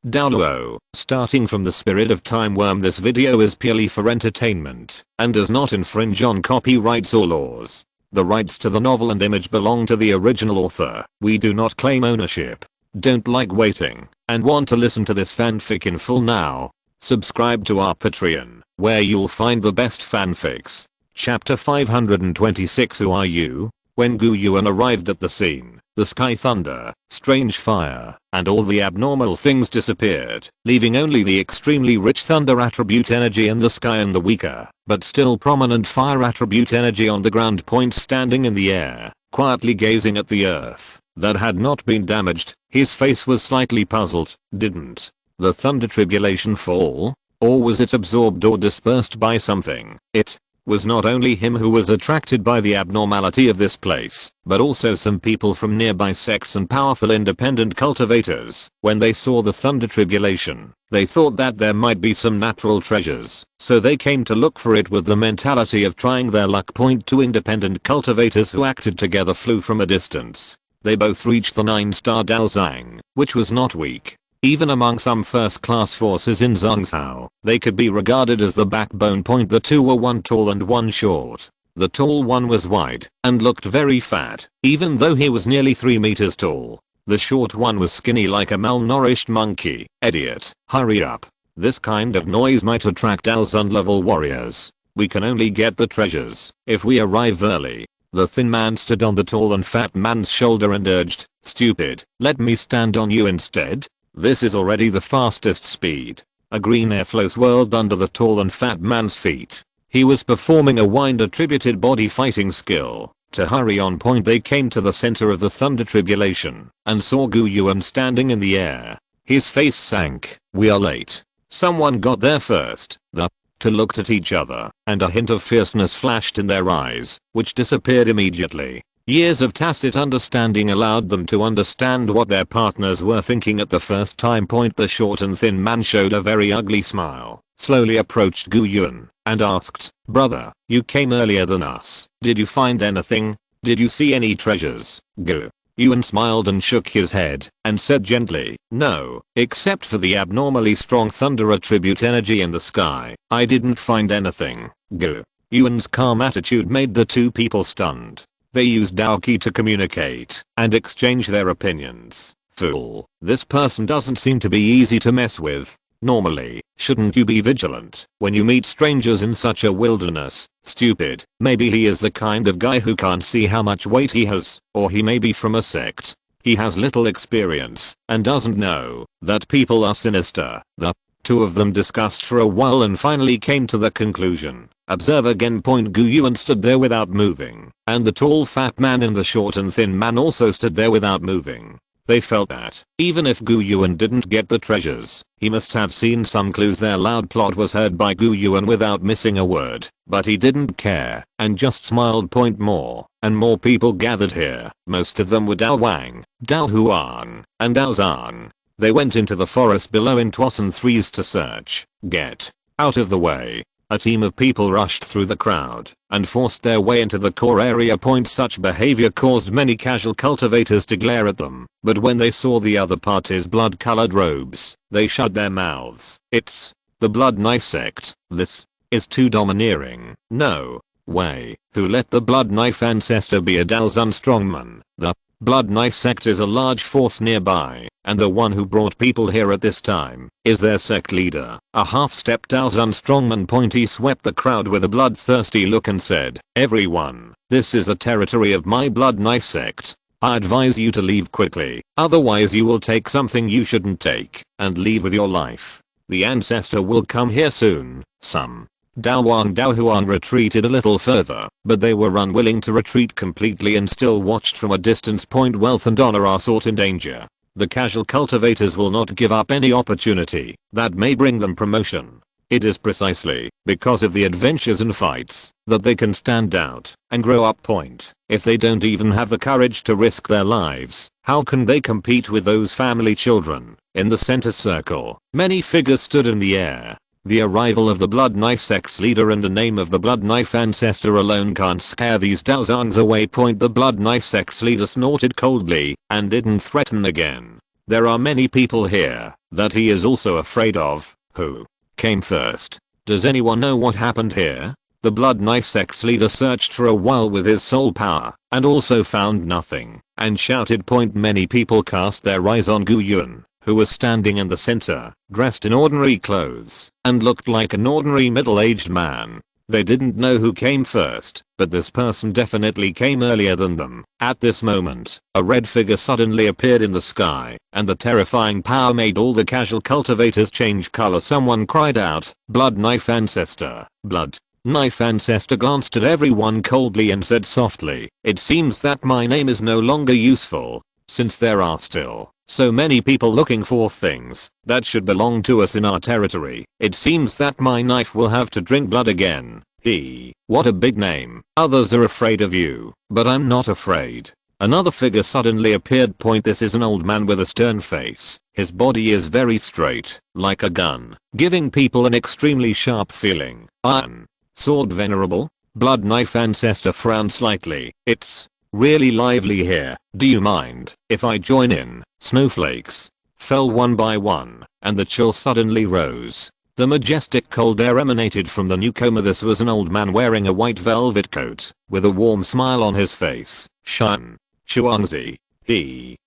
Douluo, starting from the spirit of time worm, this video is purely for entertainment and does not infringe on copyrights or laws. The rights to the novel and image belong to the original author. We do not claim ownership. Don't like waiting and want to listen to this fanfic in full now? Subscribe to our Patreon, where you'll find the best fanfics. Chapter 526. Who are you? When Gu Yuan arrived at the scene, the sky thunder, strange fire, and all the abnormal things disappeared, leaving only the extremely rich thunder attribute energy in the sky and the weaker, but still prominent fire attribute energy on the ground point standing in the air, quietly gazing at the earth that had not been damaged. His face was slightly puzzled. Didn't the thunder tribulation fall? Or was it absorbed or dispersed by something? It was not only him who was attracted by the abnormality of this place, but also some people from nearby sects and powerful independent cultivators. When they saw the thunder tribulation, they thought that there might be some natural treasures, so they came to look for it with the mentality of trying their luck. Two independent cultivators who acted together flew from a distance. They both reached the 9-star Daozang, which was not weak. Even among some first-class forces in Zhongzhou, they could be regarded as the backbone. The two were one tall and one short. The tall one was wide and looked very fat, even though he was nearly 3 meters tall. The short one was skinny like a malnourished monkey. Idiot, hurry up. This kind of noise might attract Daozang level warriors. We can only get the treasures if we arrive early. The thin man stood on the tall and fat man's shoulder and urged, "Stupid, let me stand on you instead." This is already the fastest speed. A green airflow swirled under the tall and fat man's feet. He was performing a wind attributed body fighting skill. To hurry on. They came to the center of the thunder tribulation and saw Gu Yuan standing in the air. His face sank. We are late. Someone got there first. The two looked at each other, and a hint of fierceness flashed in their eyes, which disappeared immediately. Years of tacit understanding allowed them to understand what their partners were thinking at the first time. The short and thin man showed a very ugly smile, slowly approached Gu Yuan, and asked, "Brother, you came earlier than us. Did you find anything? Did you see any treasures?" Gu Yuan smiled and shook his head, and said gently, "No, except for the abnormally strong thunder attribute energy in the sky. I didn't find anything." Gu Yuan's calm attitude made the two people stunned. They used Daoqi to communicate and exchange their opinions. Fool, this person doesn't seem to be easy to mess with. Normally, shouldn't you be vigilant when you meet strangers in such a wilderness? Stupid, maybe he is the kind of guy who can't see how much weight he has, or he may be from a sect. He has little experience and doesn't know that people are sinister. The two of them discussed for a while and finally came to the conclusion. Observe again. Gu Yuan stood there without moving, and the tall fat man and the short and thin man also stood there without moving. They felt that, even if Gu Yuan didn't get the treasures, he must have seen some clues. Their loud plot was heard by Gu Yuan without missing a word, but he didn't care, and just smiled. More and more people gathered here. Most of them were Dao Wang, Dao Huang, and Dao Zhang. They went into the forest below in 2s and 3s to search. Get out of the way. A team of people rushed through the crowd and forced their way into the core area. Such behavior caused many casual cultivators to glare at them, but when they saw the other party's blood-colored robes, they shut their mouths. It's the Blood Knife sect. This is too domineering. No way. Who let the Blood Knife ancestor be a Daozang strongman? The Blood Knife sect is a large force nearby, and the one who brought people here at this time is their sect leader, a half-step Daozang strongman. He swept the crowd with a bloodthirsty look and said, "Everyone, this is the territory of my Blood Knife sect. I advise you to leave quickly, otherwise you will take something you shouldn't take and leave with your life. The ancestor will come here soon." Some Dao Wang Dao Huang retreated a little further, but they were unwilling to retreat completely and still watched from a distance. Wealth and honor are sought in danger. The casual cultivators will not give up any opportunity that may bring them promotion. It is precisely because of the adventures and fights that they can stand out and grow up. If they don't even have the courage to risk their lives, how can they compete with those family children? In the center circle, many figures stood in the air. The arrival of the Blood Knife sect's leader and the name of the Blood Knife ancestor alone can't scare these Daozangs away. The Blood Knife sect's leader snorted coldly and didn't threaten again. There are many people here that he is also afraid of. Who came first? Does anyone know what happened here? The Blood Knife sect's leader searched for a while with his soul power and also found nothing and shouted point. Many people cast their eyes on Gu Yun, who was standing in the center, dressed in ordinary clothes and looked like an ordinary middle-aged man. They didn't know who came first, but this person definitely came earlier than them. At this moment, a red figure suddenly appeared in the sky, and the terrifying power made all the casual cultivators change color. Someone cried out, "Blood Knife Ancestor, Blood Knife Ancestor" glanced at everyone coldly and said softly, "It seems that my name is no longer useful, since there are still so many people looking for things that should belong to us in our territory. It seems that my knife will have to drink blood again." What a big name. Others are afraid of you, but I'm not afraid. Another figure suddenly appeared. This is an old man with a stern face. His body is very straight, like a gun, giving people an extremely sharp feeling. Iron Sword Venerable? Blood Knife Ancestor frowned slightly. "It's really lively here. Do you mind if I join in?" Snowflakes fell one by one, and the chill suddenly rose. The majestic cold air emanated from the newcomer. This was an old man wearing a white velvet coat, with a warm smile on his face. "Shan Chuangzi.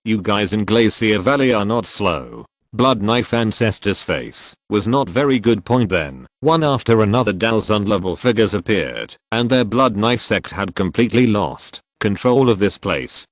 You guys in Glacier Valley are not slow." Blood Knife Ancestor's face was not very good. Then, one after another Daozun level figures appeared, and their Blood Knife sect had completely lost control of this place.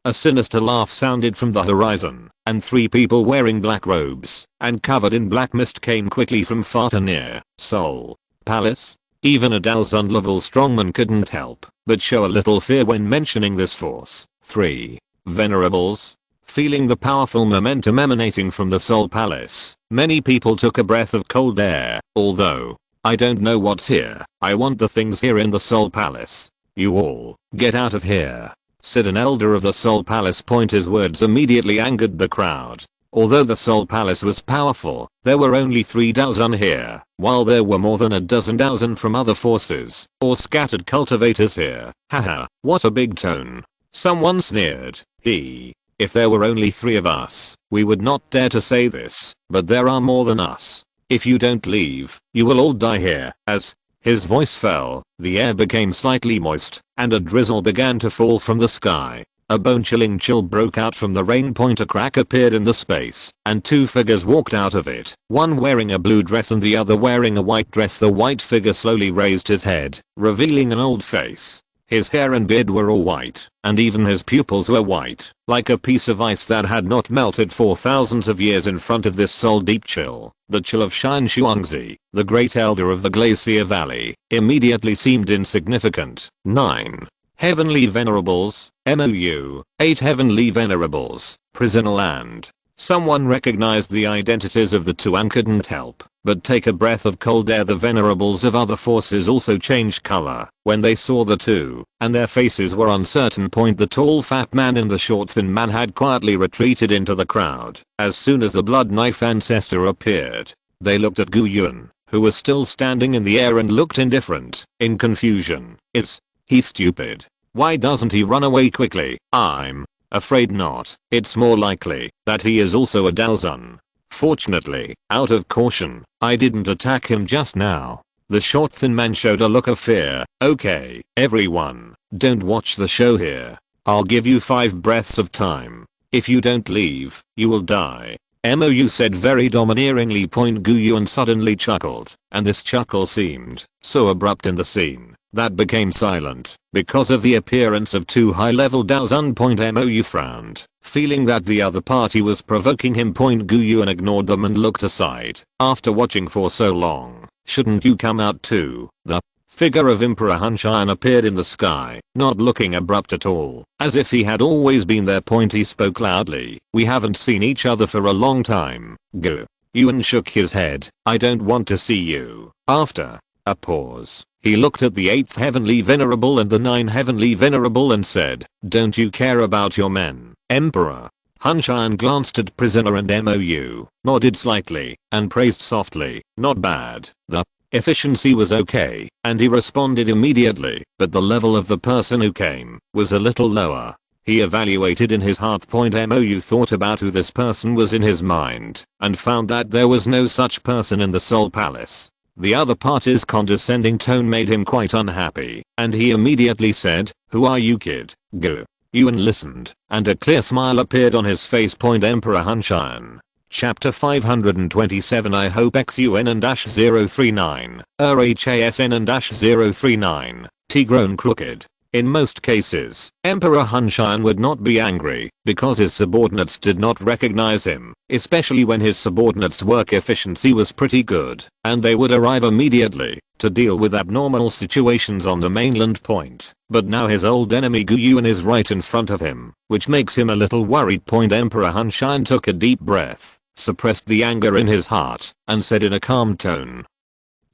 A sinister laugh sounded from the horizon, and 3 people wearing black robes and covered in black mist came quickly from far to near. Soul Palace? Even a Daozun level strongman couldn't help but show a little fear when mentioning this force. 3 Venerables? Feeling the powerful momentum emanating from the Soul Palace, many people took a breath of cold air. "Although I don't know what's here, I want the things here in the Soul Palace. You all get out of here," said an elder of the Soul Palace. His words immediately angered the crowd. Although the Soul Palace was powerful, there were only 3 Daozun here, while there were more than a dozen Daozun from other forces or scattered cultivators here. "Haha, what a big tone." Someone sneered. If there were only 3 of us, we would not dare to say this, but there are more than us. If you don't leave, you will all die here." As his voice fell, the air became slightly moist, and a drizzle began to fall from the sky. A bone-chilling chill broke out from the rain. A crack appeared in the space, and 2 figures walked out of it, one wearing a blue dress and the other wearing a white dress. The white figure slowly raised his head, revealing an old face. His hair and beard were all white, and even his pupils were white, like a piece of ice that had not melted for thousands of years. In front of this soul-deep chill, the chill of Shan Xuangzi, the great elder of the Glacier Valley, immediately seemed insignificant. 9 Heavenly Venerables, MOU, 8 Heavenly Venerables, Prisoner Land. Someone recognized the identities of the 2 and couldn't help but take a breath of cold air. The venerables of other forces also changed color when they saw the 2, and their faces were uncertain. The tall fat man and the short thin man had quietly retreated into the crowd. As soon as the Blood Knife Ancestor appeared, they looked at Gu Yun, who was still standing in the air and looked indifferent, in confusion. "Is he stupid? Why doesn't he run away quickly?" "I'm afraid not. It's more likely that he is also a Daozun. Fortunately, out of caution, I didn't attack him just now." The short thin man showed a look of fear. "Okay, everyone, don't watch the show here. I'll give you 5 breaths of time. If you don't leave, you will die." MOU said very domineeringly. Gu Yun suddenly chuckled, and this chuckle seemed so abrupt in the scene that became silent because of the appearance of 2 high-level Daozun. MOU frowned, feeling that the other party was provoking him. Gu Yun ignored them and looked aside. "After watching for so long, shouldn't you come out too?" The figure of Emperor Hunshan appeared in the sky, not looking abrupt at all, as if he had always been there. He spoke loudly. "We haven't seen each other for a long time." Gu Yun shook his head. "I don't want to see you." After a pause, he looked at the 8th Heavenly Venerable and the 9 Heavenly Venerable and said, "Don't you care about your men, Emperor?" Hunshan glanced at Prisoner and MOU, nodded slightly, and praised softly, "Not bad." The efficiency was okay, and he responded immediately, but the level of the person who came was a little lower. He evaluated in his heart. Mo thought about who this person was in his mind and found that there was no such person in the Soul Palace. The other party's condescending tone made him quite unhappy, and he immediately said, "Who are you, kid? Go." Yuan listened, and a clear smile appeared on his face. Emperor Hunshan. Chapter 527. I hope XUN-039, RHASN-039, T-grown crooked. In most cases, Emperor Hunshan would not be angry because his subordinates did not recognize him, especially when his subordinates' work efficiency was pretty good, and they would arrive immediately to deal with abnormal situations on the mainland point. But now his old enemy Gu Yuan is right in front of him, which makes him a little worried. Emperor Hunshan took a deep breath, suppressed the anger in his heart, and said in a calm tone,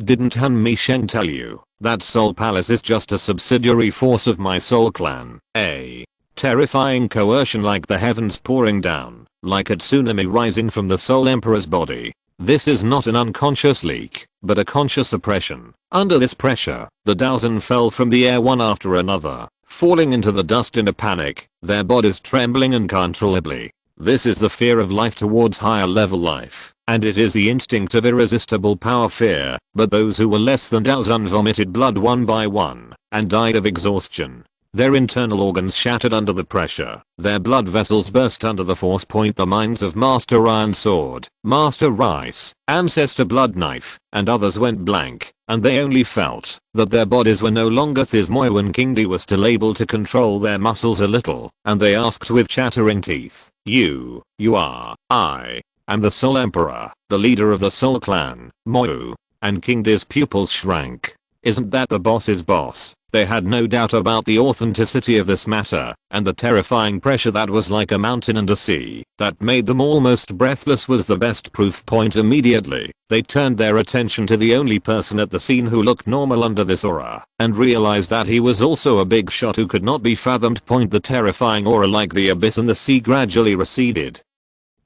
"Didn't Han Misheng tell you that Soul Palace is just a subsidiary force of my Soul Clan? A terrifying coercion like the heavens pouring down, like a tsunami rising from the Soul Emperor's body. This is not an unconscious leak, but a conscious oppression. Under this pressure, the Daozhen fell from the air one after another, falling into the dust in a panic, their bodies trembling uncontrollably. This is the fear of life towards higher level life, and it is the instinct of irresistible power fear. But those who were less than Daozhen vomited blood one by one, and died of exhaustion. Their internal organs shattered under the pressure, their blood vessels burst under the force. The minds of Master Iron Sword, Master Rice, Ancestor Blood Knife, and others went blank, and they only felt that their bodies were no longer Thismoy when King Di was still able to control their muscles a little, and they asked with chattering teeth, You are, I am the Soul Emperor, the leader of the Soul Clan, Moyu." And King Di's pupils shrank. Isn't that the boss's boss? They had no doubt about the authenticity of this matter, and the terrifying pressure that was like a mountain and a sea that made them almost breathless was the best proof. Immediately, they turned their attention to the only person at the scene who looked normal under this aura, and realized that he was also a big shot who could not be fathomed. The terrifying aura like the abyss and the sea gradually receded,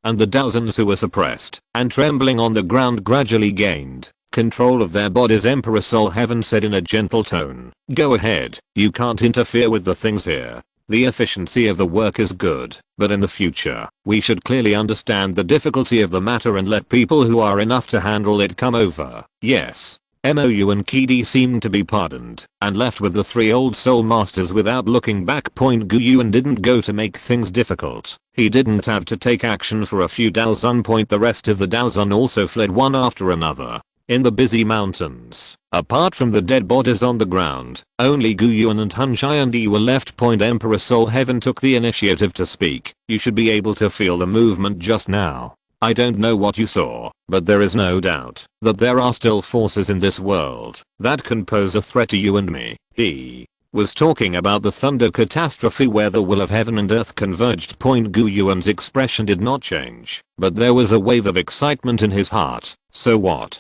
and the Daozhens who were suppressed and trembling on the ground gradually gained control of their bodies. Emperor Soul Heaven said in a gentle tone, "Go ahead, you can't interfere with the things here. The efficiency of the work is good, but in the future, we should clearly understand the difficulty of the matter and let people who are enough to handle it come over." Yes. Mou and Kidi seemed to be pardoned and left with the three old soul masters without looking back. Gu Yuan didn't go to make things difficult. He didn't have to take action for a few Daozhen. The rest of the Daozhen also fled one after another. In the busy mountains, apart from the dead bodies on the ground, only Gu Yuan and Han Xiandi were left. Emperor Soul Heaven took the initiative to speak. "You should be able to feel the movement just now. I don't know what you saw, but there is no doubt that there are still forces in this world that can pose a threat to you and me." He was talking about the thunder catastrophe where the will of heaven and earth converged. Gu Yuan's expression did not change, but there was a wave of excitement in his heart. "So what?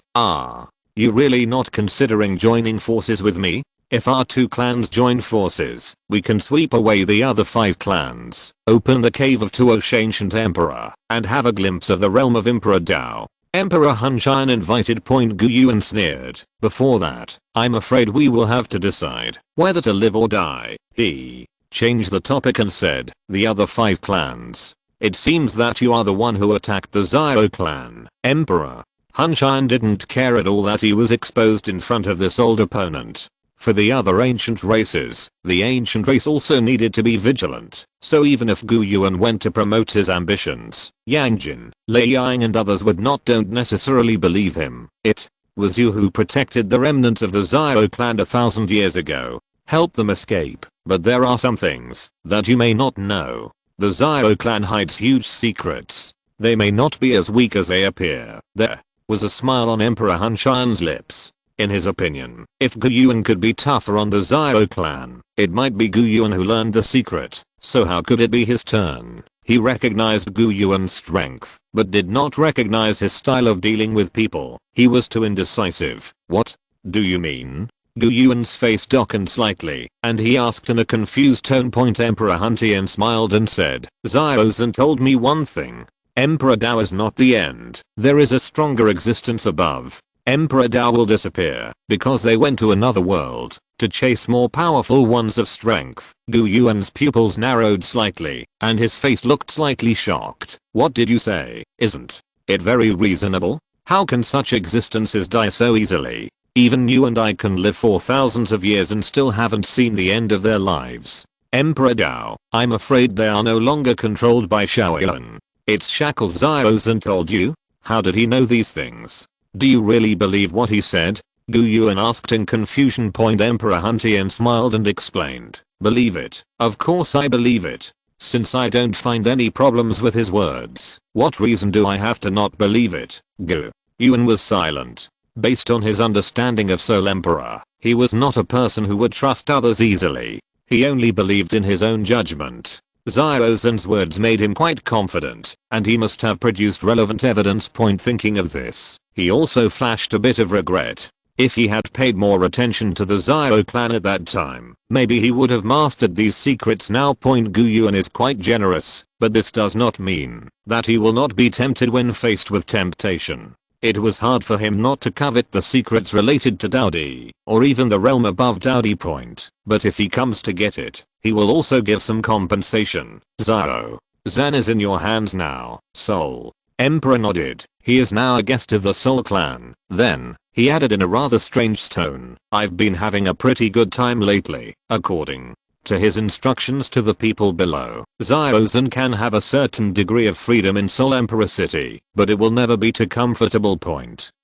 You really not considering joining forces with me? If our two clans join forces, we can sweep away the other 5 clans, open the cave of Tuosh ancient emperor, and have a glimpse of the realm of Emperor Dao." Emperor Hunshan invited. Gu Yuan sneered. "Before that, I'm afraid we will have to decide whether to live or die." He changed the topic and said, "The other 5 clans. It seems that you are the one who attacked the Zhao clan, Emperor." Hunshan didn't care at all that he was exposed in front of this old opponent. For the other ancient races, the ancient race also needed to be vigilant, so even if Gu Yuan went to promote his ambitions, Yan Jin, Lei Yang and others don't necessarily believe him. It was you who protected the remnants of the Zhao clan 1,000 years ago, helped them escape, but there are some things that you may not know. The Zhao clan hides huge secrets. They may not be as weak as they appear. There was a smile on Emperor Hunshan's lips. In his opinion, if Gu Yuan could be tougher on the Zhao clan, it might be Gu Yuan who learned the secret, so how could it be his turn? He recognized Gu Yuan's strength, but did not recognize his style of dealing with people. He was too indecisive. "What do you mean?" Gu Yuan's face darkened slightly, and he asked in a confused tone. Emperor Huntian smiled and said, "Zhao told me one thing. Emperor Dao is not the end. There is a stronger existence above. Emperor Dao will disappear because they went to another world. to chase more powerful ones of strength. Gu Yuan's pupils narrowed slightly, and his face looked slightly shocked. What did you say? Isn't it very reasonable? How can such existences die so easily? Even you and I can live for thousands of years and still haven't seen the end of their lives. Emperor Dao, I'm afraid they are no longer controlled by Shaoyuan. It's shackles Ziozen told you? How did he know these things? Do you really believe what he said? Gu Yuan asked in confusion. Emperor Huntian smiled and explained. Believe it. Of course I believe it. Since I don't find any problems with his words, what reason do I have to not believe it? Gu Yuan was silent. Based on his understanding of Soul Emperor, he was not a person who would trust others easily. He only believed in his own judgment. Ziozen's words made him quite confident, and he must have produced relevant evidence. Thinking of this, he also flashed a bit of regret. If he had paid more attention to the Zio clan at that time, maybe he would have mastered these secrets now. Gu Yuan is quite generous, but this does not mean that he will not be tempted when faced with temptation. It was hard for him not to covet the secrets related to Daodi, or even the realm above Daodi. But if he comes to get it, he will also give some compensation. Zio Zan is in your hands now, Soul. Emperor nodded. He is now a guest of the Soul clan. Then, he added in a rather strange tone, I've been having a pretty good time lately. According to his instructions to the people below, Ziozen can have a certain degree of freedom in Soul Emperor City, but it will never be too comfortable.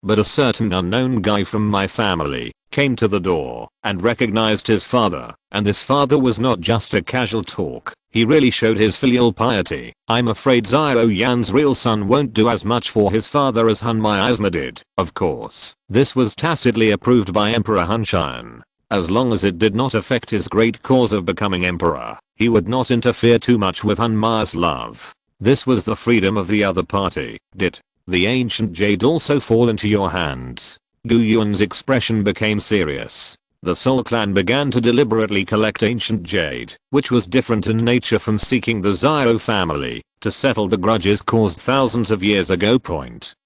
But a certain unknown guy from my family came to the door and recognized his father, and this father was not just a casual talk. He really showed his filial piety. I'm afraid Zio Yan's real son won't do as much for his father as Hun Miasma did. Of course, this was tacitly approved by Emperor Hunshan. As long as it did not affect his great cause of becoming emperor, he would not interfere too much with Hun Ma's love. This was the freedom of the other party. Did the ancient jade also fall into your hands? Gu Yuan's expression became serious. The Soul clan began to deliberately collect ancient jade, which was different in nature from seeking the Zio family, to settle the grudges caused thousands of years ago.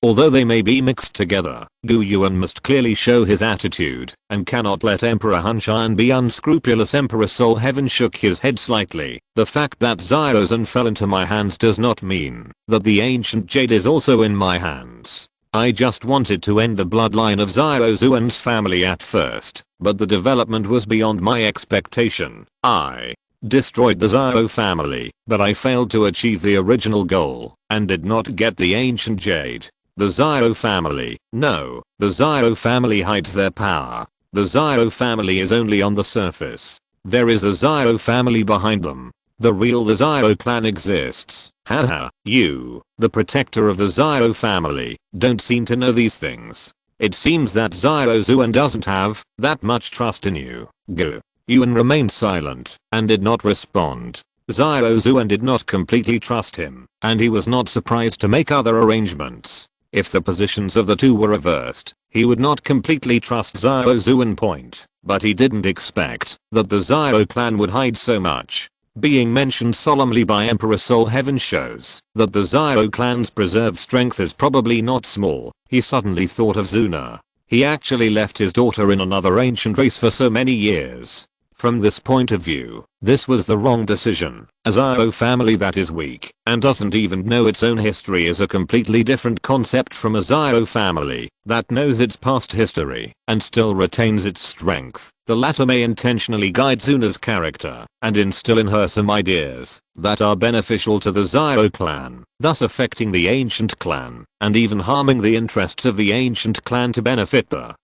Although they may be mixed together, Gu Yuan must clearly show his attitude, and cannot let Emperor Hunshan be unscrupulous. Emperor Soul Heaven shook his head slightly. The fact that Ziozen fell into my hands does not mean that the ancient jade is also in my hands. I just wanted to end the bloodline of Ziozen's family at first, but the development was beyond my expectation. I destroyed the Zio family, but I failed to achieve the original goal, and did not get the ancient jade. The Zio family, no, the Zio family hides their power. The Zio family is only on the surface. There is a Zio family behind them. The real the Zio clan exists. Haha, you, the protector of the Zio family, don't seem to know these things. It seems that Ziozen doesn't have that much trust in you. Gu Yuan remained silent and did not respond. Ziozen did not completely trust him, and he was not surprised to make other arrangements. If the positions of the two were reversed, he would not completely trust Ziozen. But he didn't expect that the Zio clan would hide so much. Being mentioned solemnly by Emperor Soul Heaven shows that the Zio clan's preserved strength is probably not small. He suddenly thought of Zuna. He actually left his daughter in another ancient race for so many years. From this point of view, this was the wrong decision. A Zio family that is weak and doesn't even know its own history is a completely different concept from a Zio family that knows its past history and still retains its strength. The latter may intentionally guide Zuna's character and instill in her some ideas that are beneficial to the Zio clan, thus affecting the ancient clan and even harming the interests of the ancient clan to benefit the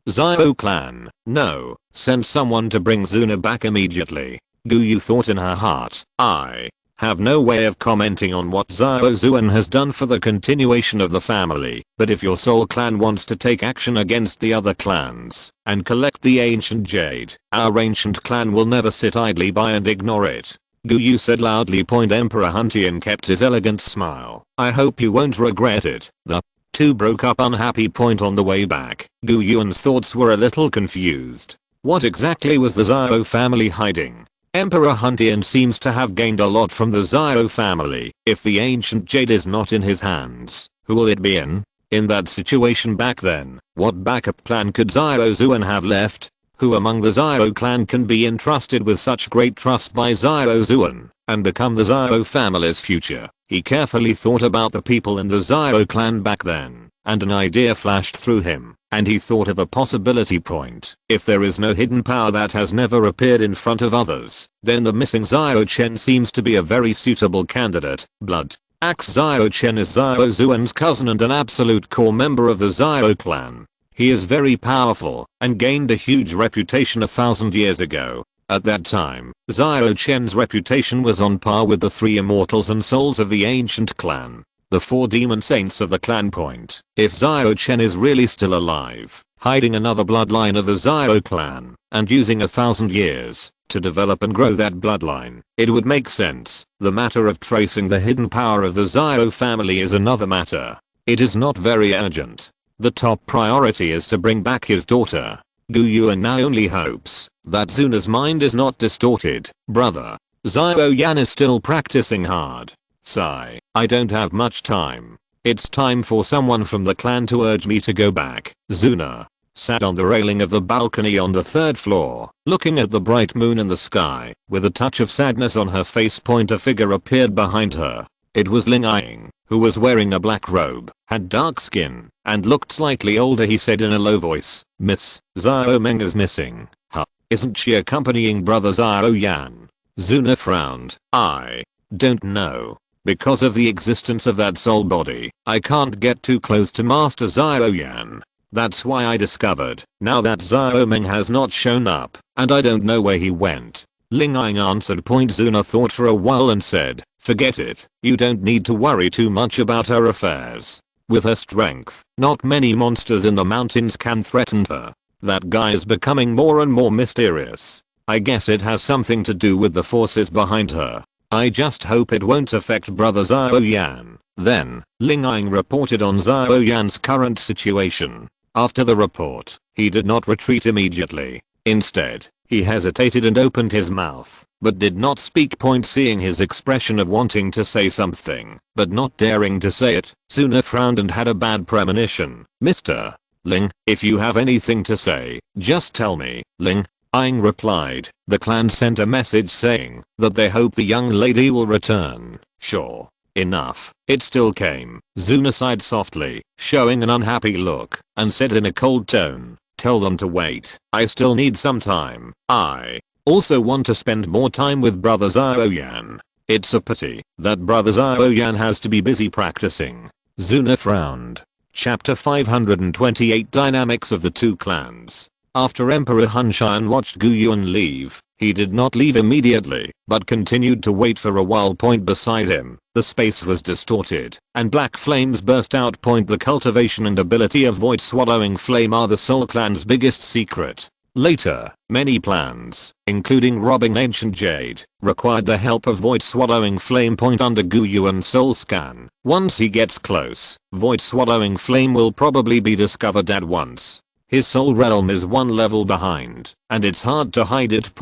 Zio clan. No, send someone to bring Zuna back immediately. Gu Yu thought in her heart. I have no way of commenting on what Ziozen has done for the continuation of the family, but if your Soul clan wants to take action against the other clans and collect the ancient jade, our ancient clan will never sit idly by and ignore it. Gu Yu said loudly. Emperor Huntian kept his elegant smile. I hope you won't regret it. The two broke up unhappy. On the way back, Gu Yuan's thoughts were a little confused. What exactly was the Zio family hiding? Emperor Huntian seems to have gained a lot from the Zio family. If the ancient jade is not in his hands, who will it be in? In that situation back then, what backup plan could Ziozen have left? Who among the Zyro clan can be entrusted with such great trust by Zyro Zuan and become the Zyro family's future? He carefully thought about the people in the Zyro clan back then, and an idea flashed through him, and he thought of a possibility point. If there is no hidden power that has never appeared in front of others, then the missing Zyro Chen seems to be a very suitable candidate. Blood Axe Zyro Chen is Zyro Zuan's cousin and an absolute core member of the Zyro clan. He is very powerful and gained a huge reputation 1,000 years ago. At that time, Zyro Chen's reputation was on par with the 3 immortals and souls of the ancient clan, the 4 demon saints of the clan point. If Zyro Chen is really still alive, hiding another bloodline of the Zyro clan, and using 1,000 years to develop and grow that bloodline, it would make sense. The matter of tracing the hidden power of the Zyro family is another matter. It is not very urgent. The top priority is to bring back his daughter. Gu Yuan now only hopes that Zuna's mind is not distorted. Brother Zyro Yan is still practicing hard. Sigh. I don't have much time. It's time for someone from the clan to urge me to go back. Zuna sat on the railing of the balcony on the 3rd floor, looking at the bright moon in the sky. With a touch of sadness on her face, a figure appeared behind her. It was Ling Ying, who was wearing a black robe, had dark skin, and looked slightly older. He said in a low voice, "Miss Zyro Meng is missing. Huh? Isn't she accompanying brother Zyro Yan?" Zuna frowned. "I don't know. Because of the existence of that soul body, I can't get too close to Master Zyro Yan. That's why I discovered. Now that Zyro Meng has not shown up, and I don't know where he went." Ling Ying answered. Zuna thought for a while and said, "Forget it. You don't need to worry too much about her affairs. With her strength, not many monsters in the mountains can threaten her. That guy is becoming more and more mysterious. I guess it has something to do with the forces behind her. I just hope it won't affect brother Zyro Yan." Then, Ling Ying reported on Zyro Yan's current situation. After the report, he did not retreat immediately. Instead, he hesitated and opened his mouth, but did not speak. Seeing his expression of wanting to say something, but not daring to say it, Zuna frowned and had a bad premonition. "Mr. Ling, if you have anything to say, just tell me." Ling Ying replied. "The clan sent a message saying that they hope the young lady will return." Sure enough, it still came. Zuna sighed softly, showing an unhappy look, and said in a cold tone, "Tell them to wait. I still need some time. I also want to spend more time with brother Zyro Yan. It's a pity that brother Zyro Yan has to be busy practicing." Zuna frowned. Chapter 528 Dynamics of the Two Clans. After Emperor Hunshan watched Gu Yuan leave, he did not leave immediately, but continued to wait for a while. Beside him, the space was distorted, and black flames burst out. The cultivation and ability of void swallowing flame are the Soul Clan's biggest secret. Later, many plans, including robbing ancient jade, required the help of void swallowing flame. Under Gu Yuan's soul scan, once he gets close, void swallowing flame will probably be discovered at once. His soul realm is 1 level behind, and it's hard to hide it.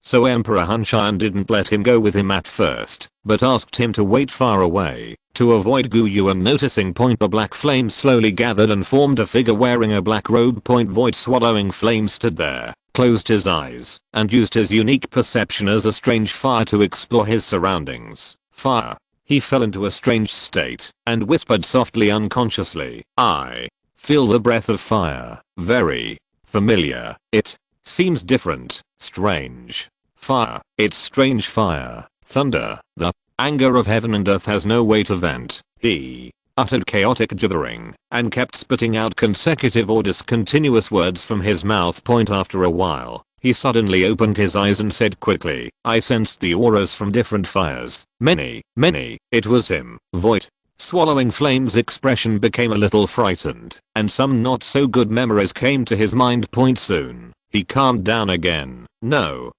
So Emperor Hunshan didn't let him go with him at first, but asked him to wait far away, to avoid Gu Yuan noticing. The black flame slowly gathered and formed a figure wearing a black robe. Void swallowing flame stood there, closed his eyes, and used his unique perception as a strange fire to explore his surroundings. Fire. He fell into a strange state, and whispered softly unconsciously, "I feel the breath of fire. Very familiar. It seems different, strange. Fire. It's strange fire. Thunder. The anger of heaven and earth has no way to vent." He uttered chaotic gibbering, and kept spitting out consecutive or discontinuous words from his mouth. After a while, he suddenly opened his eyes and said quickly, "I sensed the auras from different fires. Many. It was him." Void swallowing flame's expression became a little frightened, and some not so good memories came to his mind. Soon, he calmed down again. No,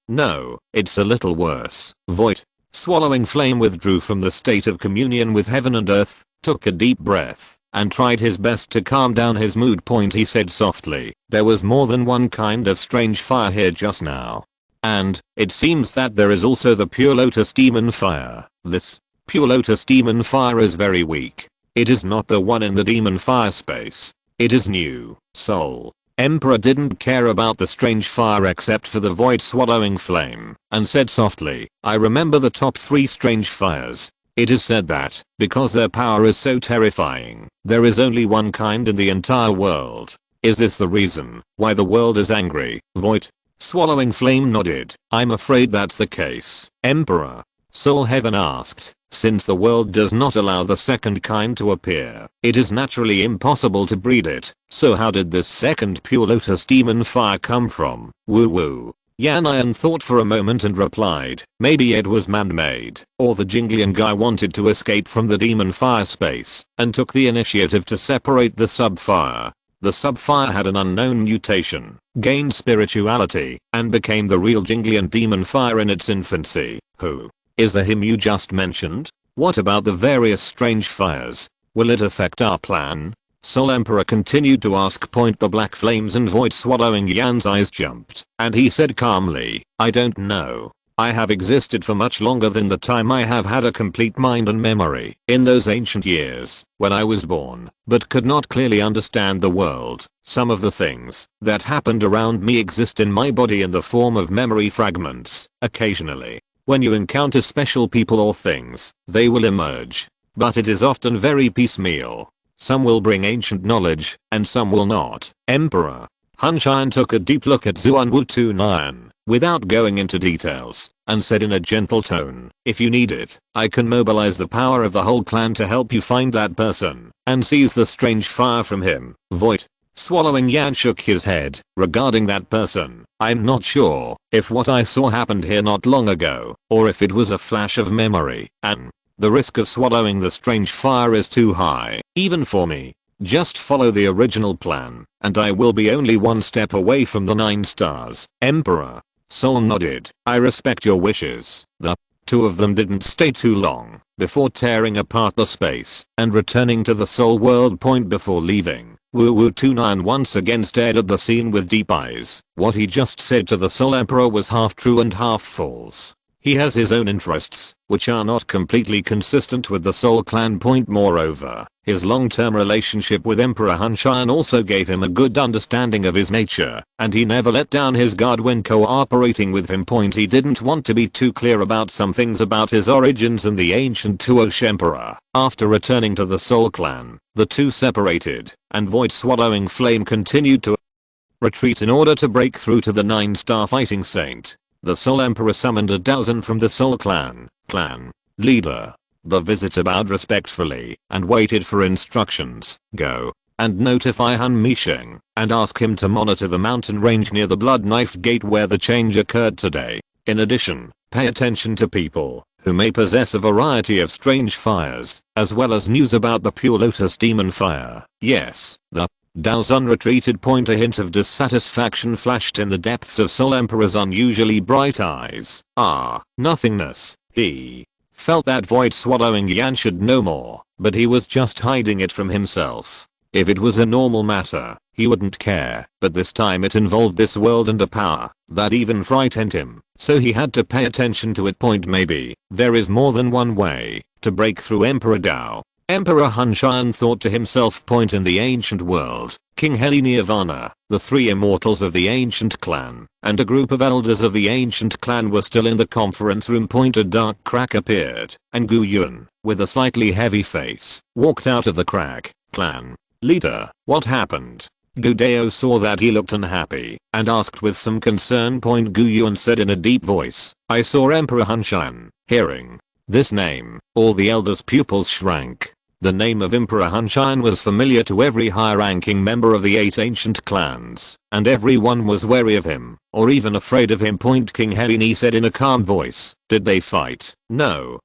it's a little worse." Void swallowing flame withdrew from the state of communion with heaven and earth, took a deep breath, and tried his best to calm down his mood. He said softly, "There was more than one kind of strange fire here just now. And it seems that there is also the pure lotus demon fire. This pure lotus demon fire is very weak. It is not the one in the demon fire space. It is new, soul Emperor didn't care about the strange fire except for the void swallowing flame, and said softly, I remember the top 3 strange fires. It is said that, because their power is so terrifying, there is only one kind in the entire world. Is this the reason why the world is angry? Void swallowing flame nodded. I'm afraid that's the case, Emperor. Soul Heaven asked, since the world does not allow the second kind to appear, it is naturally impossible to breed it, so how did this second pure lotus demon fire come from? Woo woo. Yan thought for a moment and replied, maybe it was man-made, or the Jinglian guy wanted to escape from the demon fire space, and took the initiative to separate the sub-fire. The sub-fire had an unknown mutation, gained spirituality, and became the real Jinglian demon fire in its infancy. Who is the him you just mentioned? What about the various strange fires? Will it affect our plan? Soul Emperor continued to ask. The black flames and void swallowing Yan's eyes jumped, and he said calmly, I don't know. I have existed for much longer than the time I have had a complete mind and memory in those ancient years when I was born, but could not clearly understand the world. Some of the things that happened around me exist in my body in the form of memory fragments. Occasionally, when you encounter special people or things, they will emerge. But it is often very piecemeal. Some will bring ancient knowledge, and some will not. Emperor Hunshan took a deep look at Zuan-Wu-29, without going into details, and said in a gentle tone, if you need it, I can mobilize the power of the whole clan to help you find that person, and seize the strange fire from him. Void swallowing Yan shook his head. Regarding that person, I'm not sure if what I saw happened here not long ago, or if it was a flash of memory, and the risk of swallowing the strange fire is too high, even for me. Just follow the original plan, and I will be only one step away from the 9 stars. Emperor Soul nodded. I respect your wishes. The 2 of them didn't stay too long before tearing apart the space and returning to the soul world point before leaving. Woo-Woo-29 once again stared at the scene with deep eyes. What he just said to the Soul Emperor was half true and half false. He has his own interests, which are not completely consistent with the Soul Clan point. Moreover, his long-term relationship with Emperor Hunshan also gave him a good understanding of his nature, and he never let down his guard when cooperating with him. He didn't want to be too clear about some things about his origins and the ancient Tuosh Emperor. After returning to the Soul Clan, the 2 separated, and void swallowing flame continued to retreat in order to break through to the 9-star fighting saint. The Soul Emperor summoned a dozen from the Soul Clan leader. The visitor bowed respectfully and waited for instructions. Go and notify Han Misheng and ask him to monitor the mountain range near the Blood Knife Gate where the change occurred today. In addition, pay attention to people who may possess a variety of strange fires, as well as news about the Pure Lotus Demon Fire. Yes, the Daozun retreated. A hint of dissatisfaction flashed in the depths of Soul Emperor's unusually bright eyes. Nothingness. He felt that void swallowing Yan should know more, but he was just hiding it from himself. If it was a normal matter, he wouldn't care, but this time it involved this world and a power that even frightened him, so he had to pay attention to it. Maybe there is more than one way to break through Emperor Dao. Emperor Hunshan thought to himself. In the ancient world, King Helenirvana, the 3 immortals of the ancient clan, and a group of elders of the ancient clan were still in the conference room. A dark crack appeared, and Gu Yun, with a slightly heavy face, walked out of the crack. Clan leader, what happened? Gu Dao saw that he looked unhappy, and asked with some concern. Gu Yun said in a deep voice, I saw Emperor Hunshan. Hearing this name, all the elders' pupils shrank. The name of Emperor Hunshan was familiar to every high-ranking member of the 8 ancient clans, and everyone was wary of him, or even afraid of him. King Helini said in a calm voice, did they fight? No,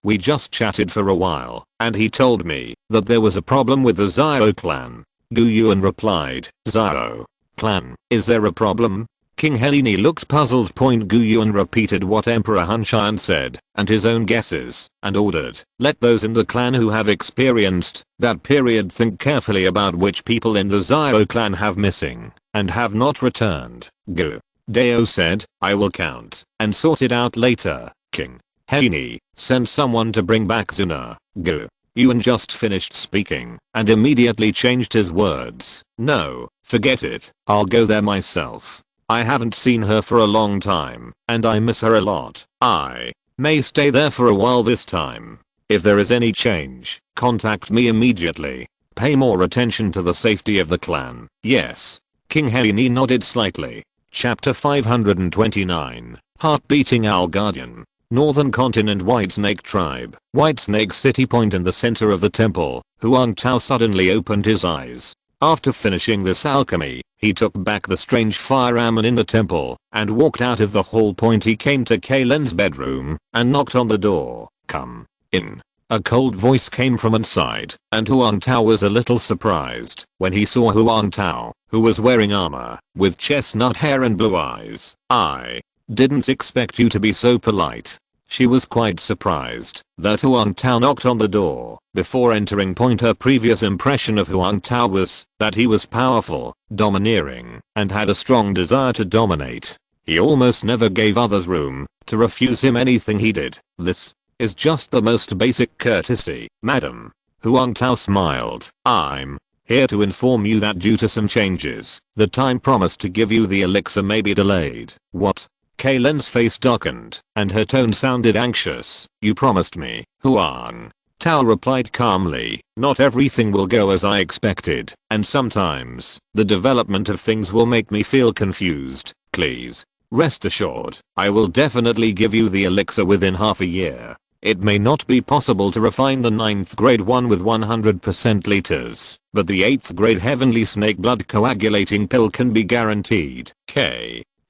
we just chatted for a while, and he told me that there was a problem with the Zhao clan. Gu Yuan replied, Zhao clan, is there a problem? King Helini looked puzzled. Gu Yuan repeated what Emperor Hunshan said, and his own guesses, and ordered, let those in the clan who have experienced that period think carefully about which people in the Zhao clan have missing, and have not returned. Gu Dao said, I will count, and sort it out later. King Helini, send someone to bring back Zuna. Gu Yuan just finished speaking and immediately changed his words. No, forget it. I'll go there myself. I haven't seen her for a long time, and I miss her a lot. I may stay there for a while this time. If there is any change, contact me immediately. Pay more attention to the safety of the clan. Yes. King Heini nodded slightly. Chapter 529. Heart-beating Owl Guardian. Northern Continent Whitesnake Tribe. Whitesnake City Point in the center of the temple. Huang Tao suddenly opened his eyes. After finishing this alchemy, he took back the strange fire Amon in the temple and walked out of the hall point. He came to Kaylen's bedroom and knocked on the door. Come in. A cold voice came from inside, and Huang Tao was a little surprised when he saw Huang Tao, who was wearing armor, with chestnut hair and blue eyes. I didn't expect you to be so polite. She was quite surprised that Huang Tao knocked on the door. Before entering point, her previous impression of Huang Tao was that he was powerful, domineering, and had a strong desire to dominate. He almost never gave others room to refuse him anything he did. This is just the most basic courtesy, madam. Huang Tao smiled. I'm here to inform you that due to some changes, the time promised to give you the elixir may be delayed. What? Kaylen's face darkened, and her tone sounded anxious. You promised me. Huang Tao replied calmly, not everything will go as I expected, and sometimes, the development of things will make me feel confused. Please, rest assured, I will definitely give you the elixir within half a year. It may not be possible to refine the 9th grade one with 100% liters, but the 8th grade heavenly snake blood coagulating pill can be guaranteed.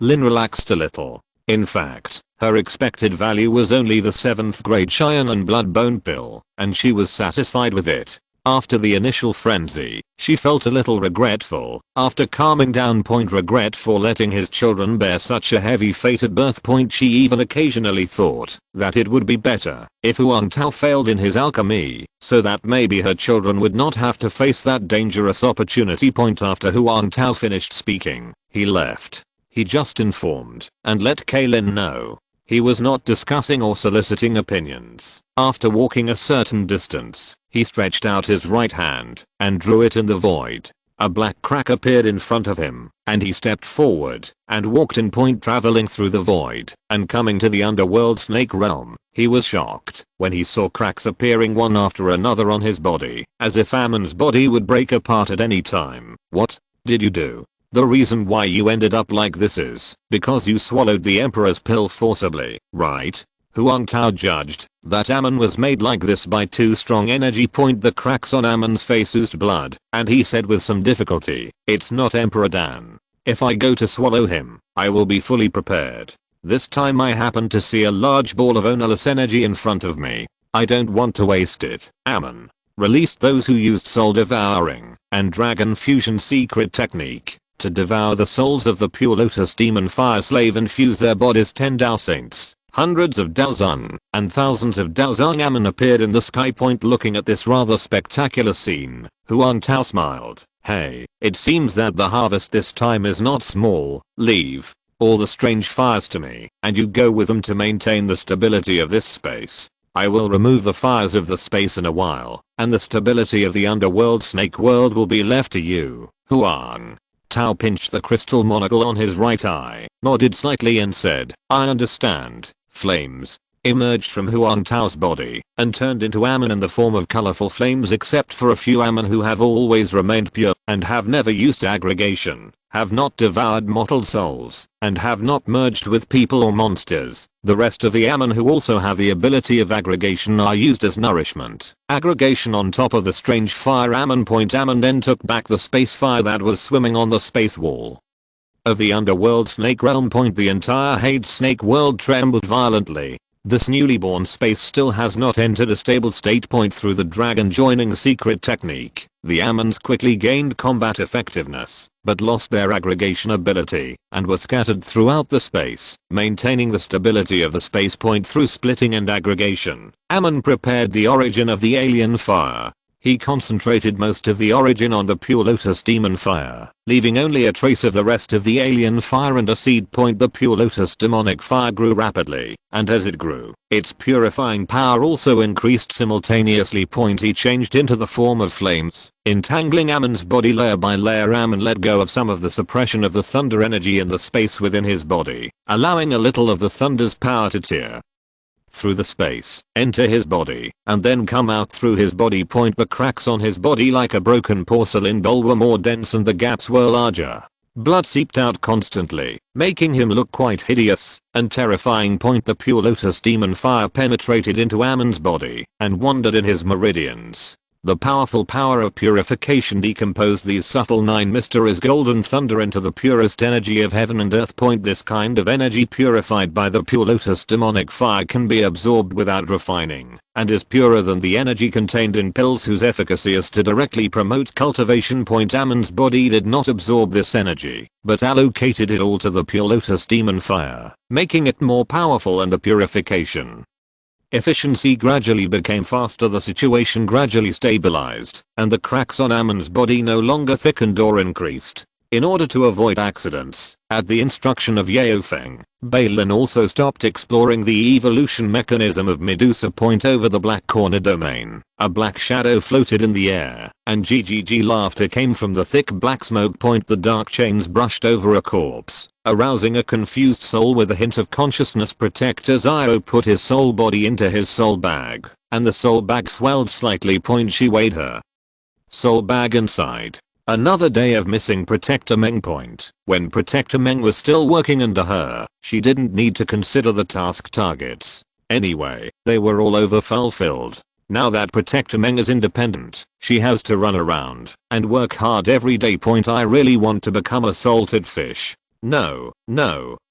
Lin relaxed a little. In fact, her expected value was only the 7th grade Cheyenne blood bone pill, and she was satisfied with it. After the initial frenzy, she felt a little regretful. After calming down, regret for letting his children bear such a heavy fate at birth. She even occasionally thought that it would be better if Huang Tao failed in his alchemy, so that maybe her children would not have to face that dangerous opportunity. After Huang Tao finished speaking, he left. He just informed and let Kaylin know. He was not discussing or soliciting opinions. After walking a certain distance, he stretched out his right hand and drew it in the void. A black crack appeared in front of him, and he stepped forward and walked in traveling through the void and coming to the underworld snake realm. He was shocked when he saw cracks appearing one after another on his body, as if Amon's body would break apart at any time. What did you do? The reason why you ended up like this is because you swallowed the Emperor's pill forcibly, right? Huang Tao judged that Amon was made like this by too strong energy. The cracks on Amon's face oozed blood, and he said with some difficulty, it's not Emperor Dan. If I go to swallow him, I will be fully prepared. This time I happened to see a large ball of ownerless energy in front of me. I don't want to waste it. Amon released those who used soul devouring and dragon fusion secret technique to devour the souls of the pure lotus demon fire slave and fuse their bodies. 10 Dao saints, hundreds of Dao Zun, and thousands of Dao Zung Amon appeared in the sky. Looking at this rather spectacular scene, Huang Tao smiled. Hey, it seems that the harvest this time is not small. Leave all the strange fires to me, and you go with them to maintain the stability of this space. I will remove the fires of the space in a while, and the stability of the underworld snake world will be left to you. Huang Tao pinched the crystal monocle on his right eye, nodded slightly and said, I understand. Flames emerged from Huang Tao's body and turned into Amon in the form of colorful flames, except for a few Amon who have always remained pure and have never used aggregation, have not devoured mottled souls, and have not merged with people or monsters. The rest of the Amon who also have the ability of aggregation are used as nourishment. Aggregation on top of the strange fire Amon. Amon then took back the space fire that was swimming on the space wall of the underworld snake realm. The entire Hades snake world trembled violently. This newly born space still has not entered a stable state. Through the dragon joining secret technique, the Amons quickly gained combat effectiveness, but lost their aggregation ability, and were scattered throughout the space, maintaining the stability of the space. Through splitting and aggregation, Amon prepared the origin of the alien fire. He concentrated most of the origin on the pure lotus demon fire, leaving only a trace of the rest of the alien fire and a seed. The pure lotus demonic fire grew rapidly, and as it grew, its purifying power also increased simultaneously. He changed into the form of flames, entangling Amon's body layer by layer. Amon let go of some of the suppression of the thunder energy in the space within his body, allowing a little of the thunder's power to tear through the space, enter his body, and then come out through his body. The cracks on his body like a broken porcelain bowl were more dense and the gaps were larger. Blood seeped out constantly, making him look quite hideous and terrifying. The pure lotus demon fire penetrated into Amon's body and wandered in his meridians. The powerful power of purification decomposed these subtle 9 mysteries golden thunder into the purest energy of heaven and earth. This kind of energy purified by the pure lotus demonic fire can be absorbed without refining, and is purer than the energy contained in pills whose efficacy is to directly promote cultivation. Amon's body did not absorb this energy, but allocated it all to the pure lotus demon fire, making it more powerful, and the purification efficiency gradually became faster. The situation gradually stabilized, and the cracks on Amon's body no longer thickened or increased. In order to avoid accidents, at the instruction of Yao Feng, Balin also stopped exploring the evolution mechanism of Medusa. Over the black corner domain, a black shadow floated in the air, and GGG laughter came from the thick black smoke. The dark chains brushed over a corpse, arousing a confused soul with a hint of consciousness. Protector Zio put his soul body into his soul bag, and the soul bag swelled slightly. She weighed her soul bag inside. Another day of missing Protector Meng. When Protector Meng was still working under her, she didn't need to consider the task targets. Anyway, they were all overfulfilled. Now that Protector Meng is independent, she has to run around and work hard every day. I really want to become a salted fish. No,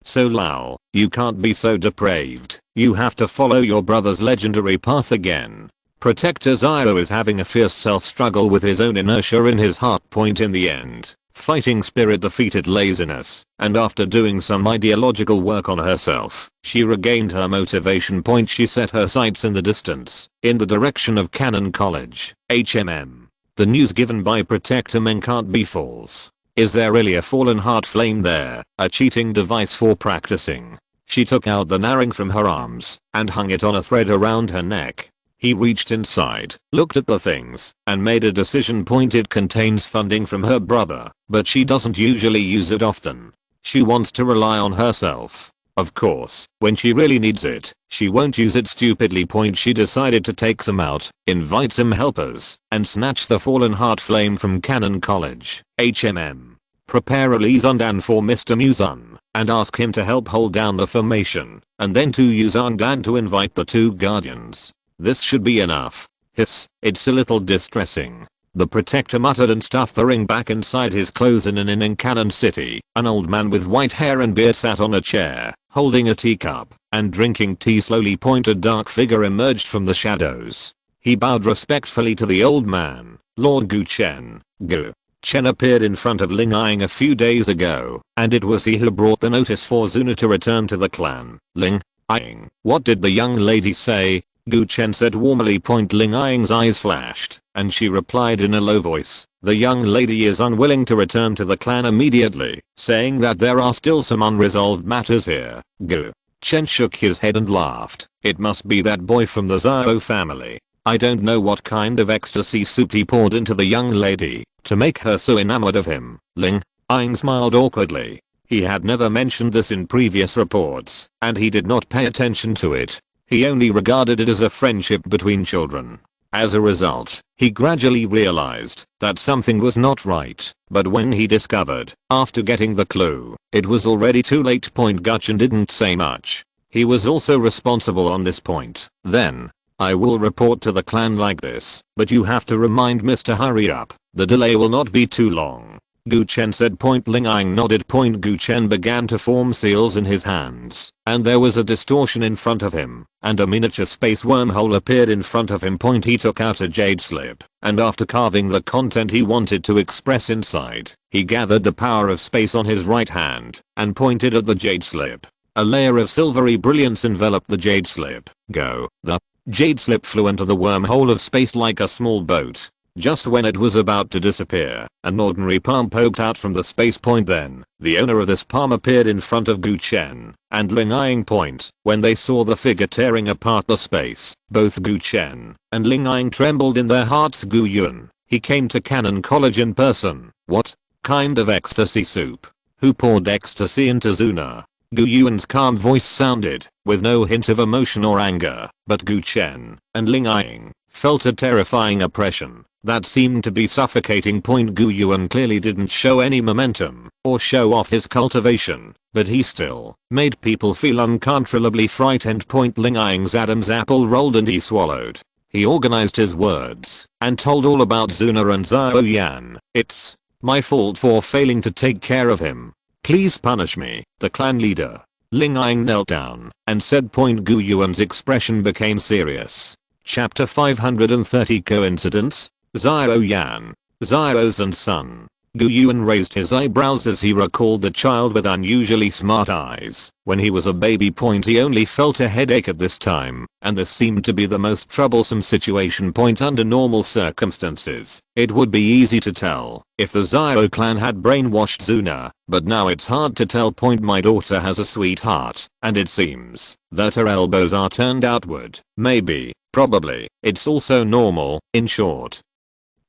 so Lao, you can't be so depraved. You have to follow your brother's legendary path again. Protector Zio is having a fierce self-struggle with his own inertia in his heart. In the end, fighting spirit defeated laziness, and after doing some ideological work on herself, she regained her motivation. She set her sights in the distance, in the direction of Cannon College, HMM. The news given by Protector Meng can't be false. Is there really a fallen heart flame there, a cheating device for practicing? She took out the naring from her arms, and hung it on a thread around her neck. He reached inside, looked at the things, and made a decision. It contains funding from her brother, but she doesn't usually use it often. She wants to rely on herself. Of course, when she really needs it, she won't use it stupidly. She decided to take them out, invite some helpers, and snatch the fallen heart flame from Cannon College, HMM. Prepare a liaison for Mr. Muzan, and ask him to help hold down the formation, and then to use Angdan to invite the 2 guardians. This should be enough. Hiss, it's a little distressing. The protector muttered and stuffed the ring back inside his clothes. In an inn in Cannon City, an old man with white hair and beard sat on a chair, holding a teacup, and drinking tea slowly. A dark figure emerged from the shadows. He bowed respectfully to the old man. Lord Gu Chen. Gu Chen appeared in front of Ling Ying a few days ago, and it was he who brought the notice for Zuna to return to the clan. Ling Ying, what did the young lady say? Gu Chen said warmly. Ling Ying's eyes flashed, and she replied in a low voice, the young lady is unwilling to return to the clan immediately, saying that there are still some unresolved matters here. Gu Chen shook his head and laughed. It must be that boy from the Zhao family. I don't know what kind of ecstasy soup he poured into the young lady to make her so enamored of him. Ling Ying smiled awkwardly. He had never mentioned this in previous reports, and he did not pay attention to it. He only regarded it as a friendship between children. As a result, he gradually realized that something was not right, but when he discovered, after getting the clue, it was already too late. Gutchen didn't say much. He was also responsible on this point. Then, I will report to the clan like this, but you have to remind Mr. Hurry up, the delay will not be too long. Gu Chen said. Ling Ying nodded. Gu Chen began to form seals in his hands, and there was a distortion in front of him, and a miniature space wormhole appeared in front of him. He took out a jade slip, and after carving the content he wanted to express inside, he gathered the power of space on his right hand, and pointed at the jade slip. A layer of silvery brilliance enveloped the jade slip. The jade slip flew into the wormhole of space like a small boat. Just when it was about to disappear, an ordinary palm poked out from the space point. Then, the owner of this palm appeared in front of Gu Chen and Ling eyeing point. When they saw the figure tearing apart the space, both Gu Chen and Ling eyeing trembled in their hearts. Gu Yuan, he came to Canon College in person. What kind of ecstasy soup? Who poured ecstasy into Zuna? Gu Yuan's calm voice sounded, with no hint of emotion or anger, but Gu Chen and Ling eyeing felt a terrifying oppression that seemed to be suffocating. Gu Yuan clearly didn't show any momentum or show off his cultivation, but he still made people feel uncontrollably frightened. Ling eyeing's Adam's apple rolled and he swallowed. He organized his words and told all about Zuna and Xiao Yan. It's my fault for failing to take care of him. Please punish me, the clan leader. Ling eyeing knelt down and said. Gu Yuan's expression became serious. Chapter 530 Coincidence? Xiao Yan, Xiao's son. Gu Yuan raised his eyebrows as he recalled the child with unusually smart eyes. When he was a baby. He only felt a headache at this time, and this seemed to be the most troublesome situation. Under normal circumstances, it would be easy to tell if the Xiao clan had brainwashed Zuna, but now it's hard to tell. My daughter has a sweetheart, and it seems that her elbows are turned outward. Maybe, probably, it's also normal. In short,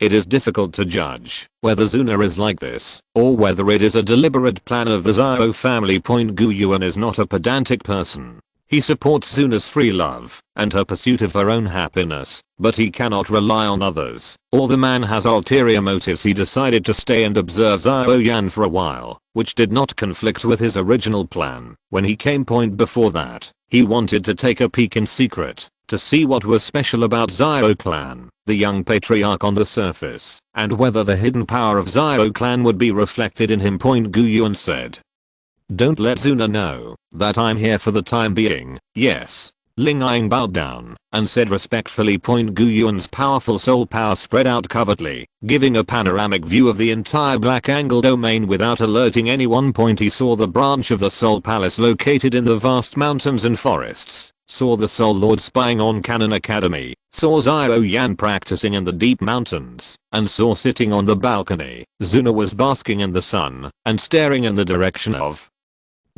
it is difficult to judge whether Zuna is like this, or whether it is a deliberate plan of the Xiao family. Gu Yuan is not a pedantic person. He supports Zuna's free love and her pursuit of her own happiness, but he cannot rely on others, or the man has ulterior motives. He decided to stay and observe Xiao Yan for a while, which did not conflict with his original plan. When he came. Before that, he wanted to take a peek in secret to see what was special about Xiao clan, the young patriarch on the surface, and whether the hidden power of Xiao clan would be reflected in him. Gu Yuan said. Don't let Zuna know that I'm here for the time being. Yes. Ling eyeing bowed down and said respectfully. Gu Yuan's powerful soul power spread out covertly, giving a panoramic view of the entire Black Angle domain without alerting anyone. He saw the branch of the Soul Palace located in the vast mountains and forests, saw the Soul Lord spying on Canon Academy, saw Xiao Yan practicing in the deep mountains, and saw sitting on the balcony, Zuna was basking in the sun and staring in the direction of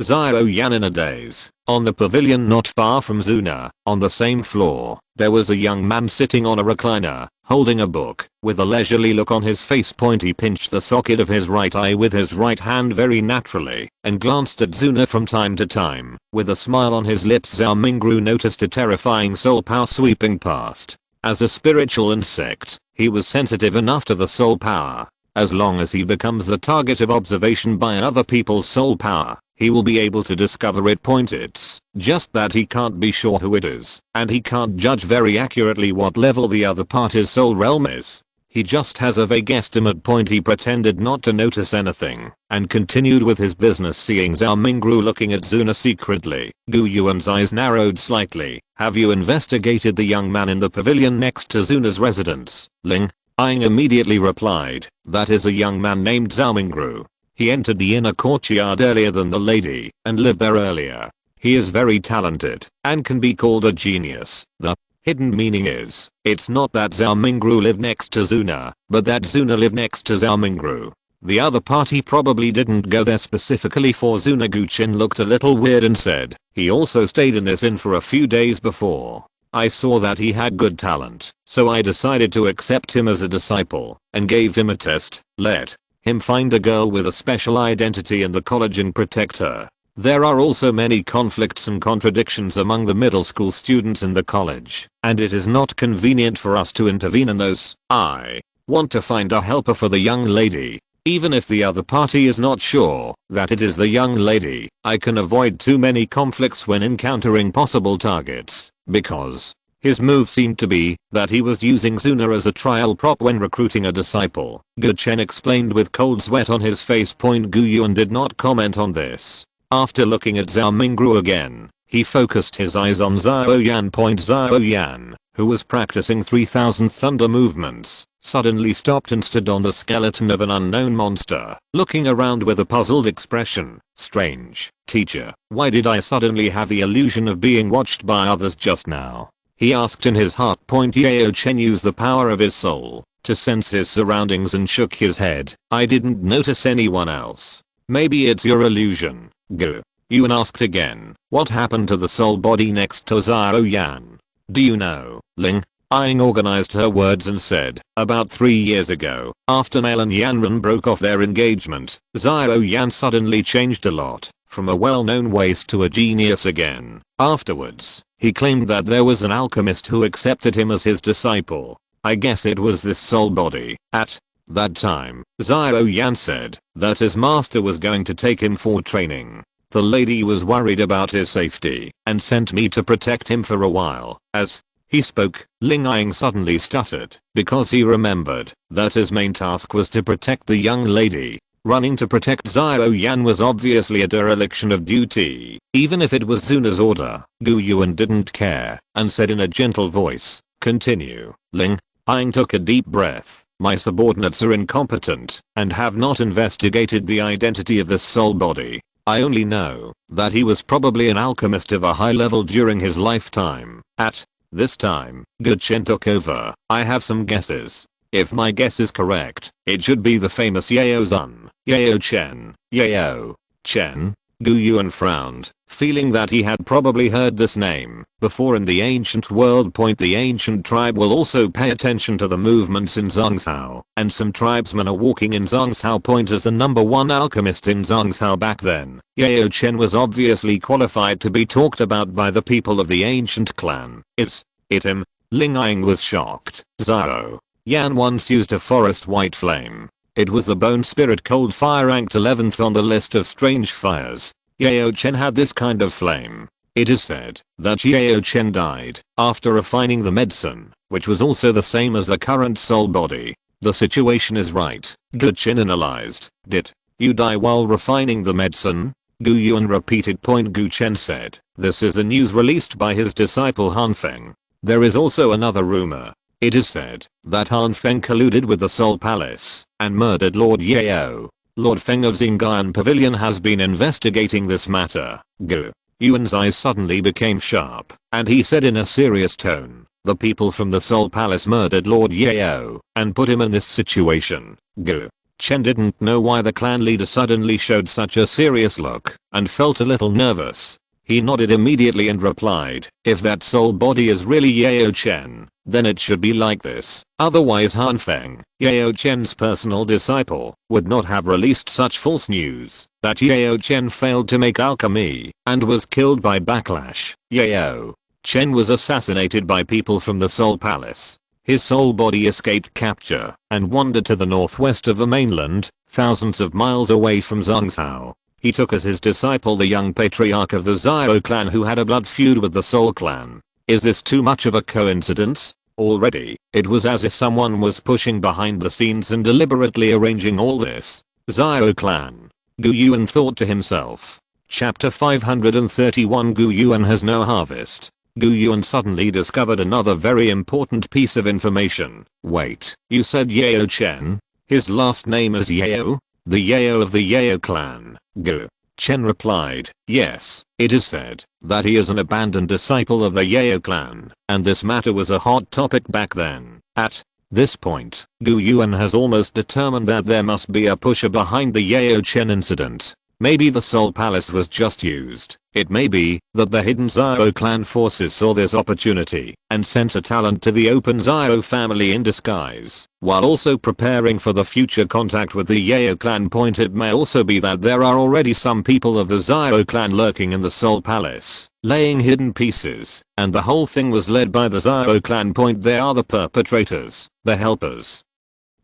Xiao Yan in a daze. On the pavilion not far from Zuna, on the same floor, there was a young man sitting on a recliner, holding a book, with a leisurely look on his face. He pinched the socket of his right eye with his right hand very naturally, and glanced at Zuna from time to time, with a smile on his lips. Zhao Mingru noticed a terrifying soul power sweeping past. As a spiritual insect, he was sensitive enough to the soul power. As long as he becomes the target of observation by other people's soul power, he will be able to discover it. It's just that he can't be sure who it is, and he can't judge very accurately what level the other party's soul realm is. He just has a vague estimate. He pretended not to notice anything and continued with his business. Seeing Zhao Mingru looking at Zuna secretly, Gu Yuan's eyes narrowed slightly. Have you investigated the young man in the pavilion next to Zuna's residence? Ling eyeing immediately replied, that is a young man named Zhao Mingru. He entered the inner courtyard earlier than the lady and lived there earlier. He is very talented and can be called a genius. The hidden meaning is, it's not that Zhao Mingru lived next to Zuna, but that Zuna lived next to Zhao Mingru. The other party probably didn't go there specifically for Zuna. Gu Chen looked a little weird and said, he also stayed in this inn for a few days before. I saw that he had good talent, so I decided to accept him as a disciple and gave him a test. Let him find a girl with a special identity in the college and protect her. There are also many conflicts and contradictions among the middle school students in the college, and it is not convenient for us to intervene in those. I want to find a helper for the young lady. Even if the other party is not sure that it is the young lady, I can avoid too many conflicts when encountering possible targets, because his move seemed to be that he was using Zuna as a trial prop when recruiting a disciple. Gu Chen explained with cold sweat on his face. Gu Yuan did not comment on this. After looking at Zhao Mingru again, he focused his eyes on Xiao Yan. Xiao Yan, who was practicing 3000 thunder movements, suddenly stopped and stood on the skeleton of an unknown monster, looking around with a puzzled expression. Strange, teacher, why did I suddenly have the illusion of being watched by others just now? He asked in his heart. Yao Chen used the power of his soul to sense his surroundings and shook his head. I didn't notice anyone else. Maybe it's your illusion. Gu Yuan asked again. What happened to the soul body next to Xiao Yan? Do you know? Ling Ying organized her words and said, about 3 years ago, after Mel and Yanran broke off their engagement, Xiao Yan suddenly changed a lot, from a well-known waste to a genius again. Afterwards, he claimed that there was an alchemist who accepted him as his disciple. I guess it was this soul body. At that time, Xiao Yan said that his master was going to take him for training. The lady was worried about his safety and sent me to protect him for a while. As he spoke, Ling Ying suddenly stuttered because he remembered that his main task was to protect the young lady. Running to protect Xiao Yan was obviously a dereliction of duty, even if it was Zuna's order. Gu Yuan didn't care and said in a gentle voice, continue. Ling Ying took a deep breath. My subordinates are incompetent and have not investigated the identity of this soul body. I only know that he was probably an alchemist of a high level during his lifetime. At this time, Gu Chen took over. I have some guesses. If my guess is correct, it should be the famous Yao Zun. Yao Chen. Yao Chen. Gu Yuan frowned, feeling that he had probably heard this name before in the ancient world. The ancient tribe will also pay attention to the movements in Zhongzhou, and some tribesmen are walking in Zhongzhou. As the #1 alchemist in Zhongzhou back then, Yao Chen was obviously qualified to be talked about by the people of the ancient clan. Is it him? Ling Ying was shocked. Xiao Yan once used a forest white flame. It was the bone spirit cold fire, ranked 11th on the list of strange fires. Yao Chen had this kind of flame. It is said that Yao Chen died after refining the medicine, which was also the same as the current soul body. The situation is right, Gu Chen analyzed. Did you die while refining the medicine? Gu Yuan repeated. Gu Chen said, this is the news released by his disciple Han Feng. There is also another rumor. It is said that Han Feng colluded with the Soul Palace and murdered Lord Yao. Lord Feng of Xingyan Pavilion has been investigating this matter. Gu Yuan's eyes suddenly became sharp, and he said in a serious tone, the people from the Soul Palace murdered Lord Yao and put him in this situation. Gu Chen didn't know why the clan leader suddenly showed such a serious look and felt a little nervous. He nodded immediately and replied, if that soul body is really Yao Chen, then it should be like this. Otherwise Han Feng, Yao Chen's personal disciple, would not have released such false news that Yao Chen failed to make alchemy and was killed by backlash. Yao Chen was assassinated by people from the Soul Palace. His soul body escaped capture and wandered to the northwest of the mainland, thousands of miles away from Zhongzhou. He took as his disciple the young patriarch of the Xiao clan who had a blood feud with the Soul clan. Is this too much of a coincidence? Already, it was as if someone was pushing behind the scenes and deliberately arranging all this. Xiao clan. Gu Yuan thought to himself. Chapter 531. Gu Yuan has no harvest. Gu Yuan suddenly discovered another very important piece of information. Wait, you said Yao Chen? His last name is Yao? The Yao of the Yao clan. Gu Chen replied, yes, it is said that he is an abandoned disciple of the Yao clan, and this matter was a hot topic back then. At this point, Gu Yuan has almost determined that there must be a pusher behind the Yao Chen incident. Maybe the Soul Palace was just used. It may be that the hidden Xiao clan forces saw this opportunity and sent a talent to the open Xiao family in disguise, while also preparing for the future contact with the Yao clan. It may also be that there are already some people of the Xiao clan lurking in the Soul Palace, laying hidden pieces, and the whole thing was led by the Xiao clan. They are the perpetrators, the helpers,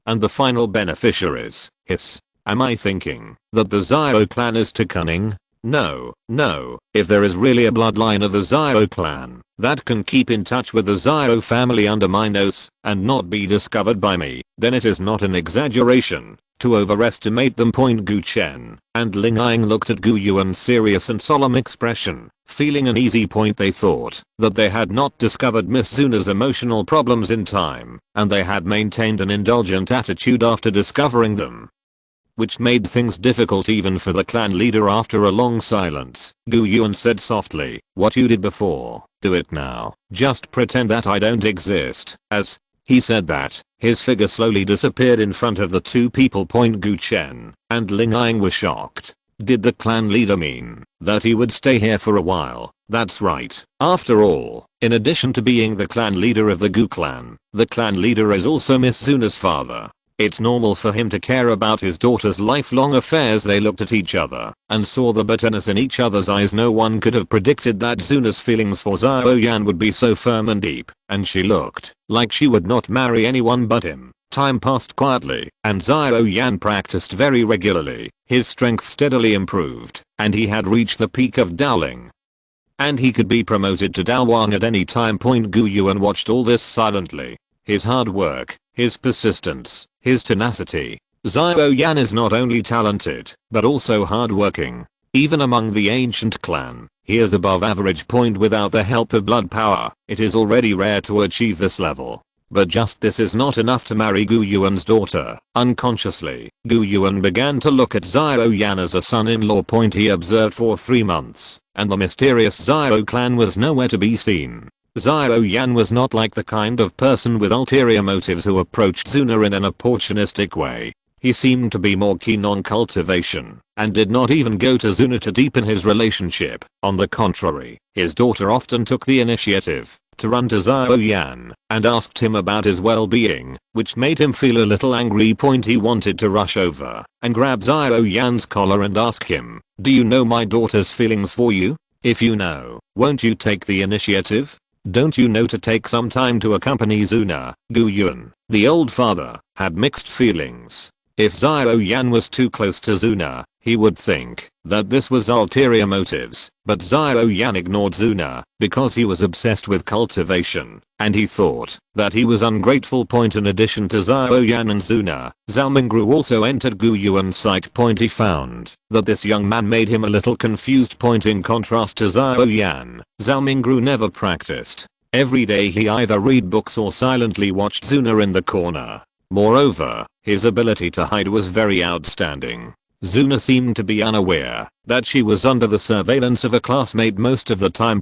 and the final beneficiaries. Hiss. Am I thinking that the Xiao clan is too cunning? No. If there is really a bloodline of the Xiao clan that can keep in touch with the Xiao family under my nose and not be discovered by me, then it is not an exaggeration to overestimate them. Gu Chen and Ling Ying looked at Gu Yuan's serious and solemn expression, feeling an easy point. They thought that they had not discovered Miss Zuna's emotional problems in time, and they had maintained an indulgent attitude after discovering them, which made things difficult even for the clan leader. After a long silence, Gu Yuan said softly, what you did before, do it now. Just pretend that I don't exist. As He said that his figure slowly disappeared in front of the two people. Gu Chen and Ling Ying were shocked. Did the clan leader mean that he would stay here for a while? That's right. After all, in addition to being the clan leader of the Gu clan, the clan leader is also Miss Zuna's father. It's normal for him to care about his daughter's lifelong affairs. They looked at each other and saw the bitterness in each other's eyes. No one could have predicted that Zuna's feelings for Xiao Yan would be so firm and deep, and she looked like she would not marry anyone but him. Time passed quietly, and Xiao Yan practiced very regularly. His strength steadily improved, and he had reached the peak of Daoling. And he could be promoted to Daowang at any time. Gu Yuan watched all this silently. His hard work, his persistence, his tenacity. Xiao Yan is not only talented, but also hardworking. Even among the ancient clan, he is above average. Without the help of blood power, it is already rare to achieve this level. But just this is not enough to marry Gu Yuan's daughter. Unconsciously, Gu Yuan began to look at Xiao Yan as a son-in-law. He observed for 3 months, and the mysterious Xiao clan was nowhere to be seen. Xiao Yan was not like the kind of person with ulterior motives who approached Zuna in an opportunistic way. He seemed to be more keen on cultivation, and did not even go to Zuna to deepen his relationship. On the contrary, his daughter often took the initiative to run to Xiao Yan and asked him about his well-being, which made him feel a little angry. He wanted to rush over and grab Xiao Yan's collar and ask him, "Do you know my daughter's feelings for you? If you know, won't you take the initiative? Don't you know to take some time to accompany Zuna?" Gu Yuan, the old father, had mixed feelings. If Xiao Yan was too close to Zuna, he would think that this was ulterior motives, but Xiao Yan ignored Zuna because he was obsessed with cultivation, and he thought that he was ungrateful. In addition to Xiao Yan and Zuna, Zhao Mingru also entered Gu Yuan's sight. He found that this young man made him a little confused. In contrast to Xiao Yan, Zhao Mingru never practiced. Every day he either read books or silently watched Zuna in the corner. Moreover, his ability to hide was very outstanding. Zuna seemed to be unaware that she was under the surveillance of a classmate most of the time.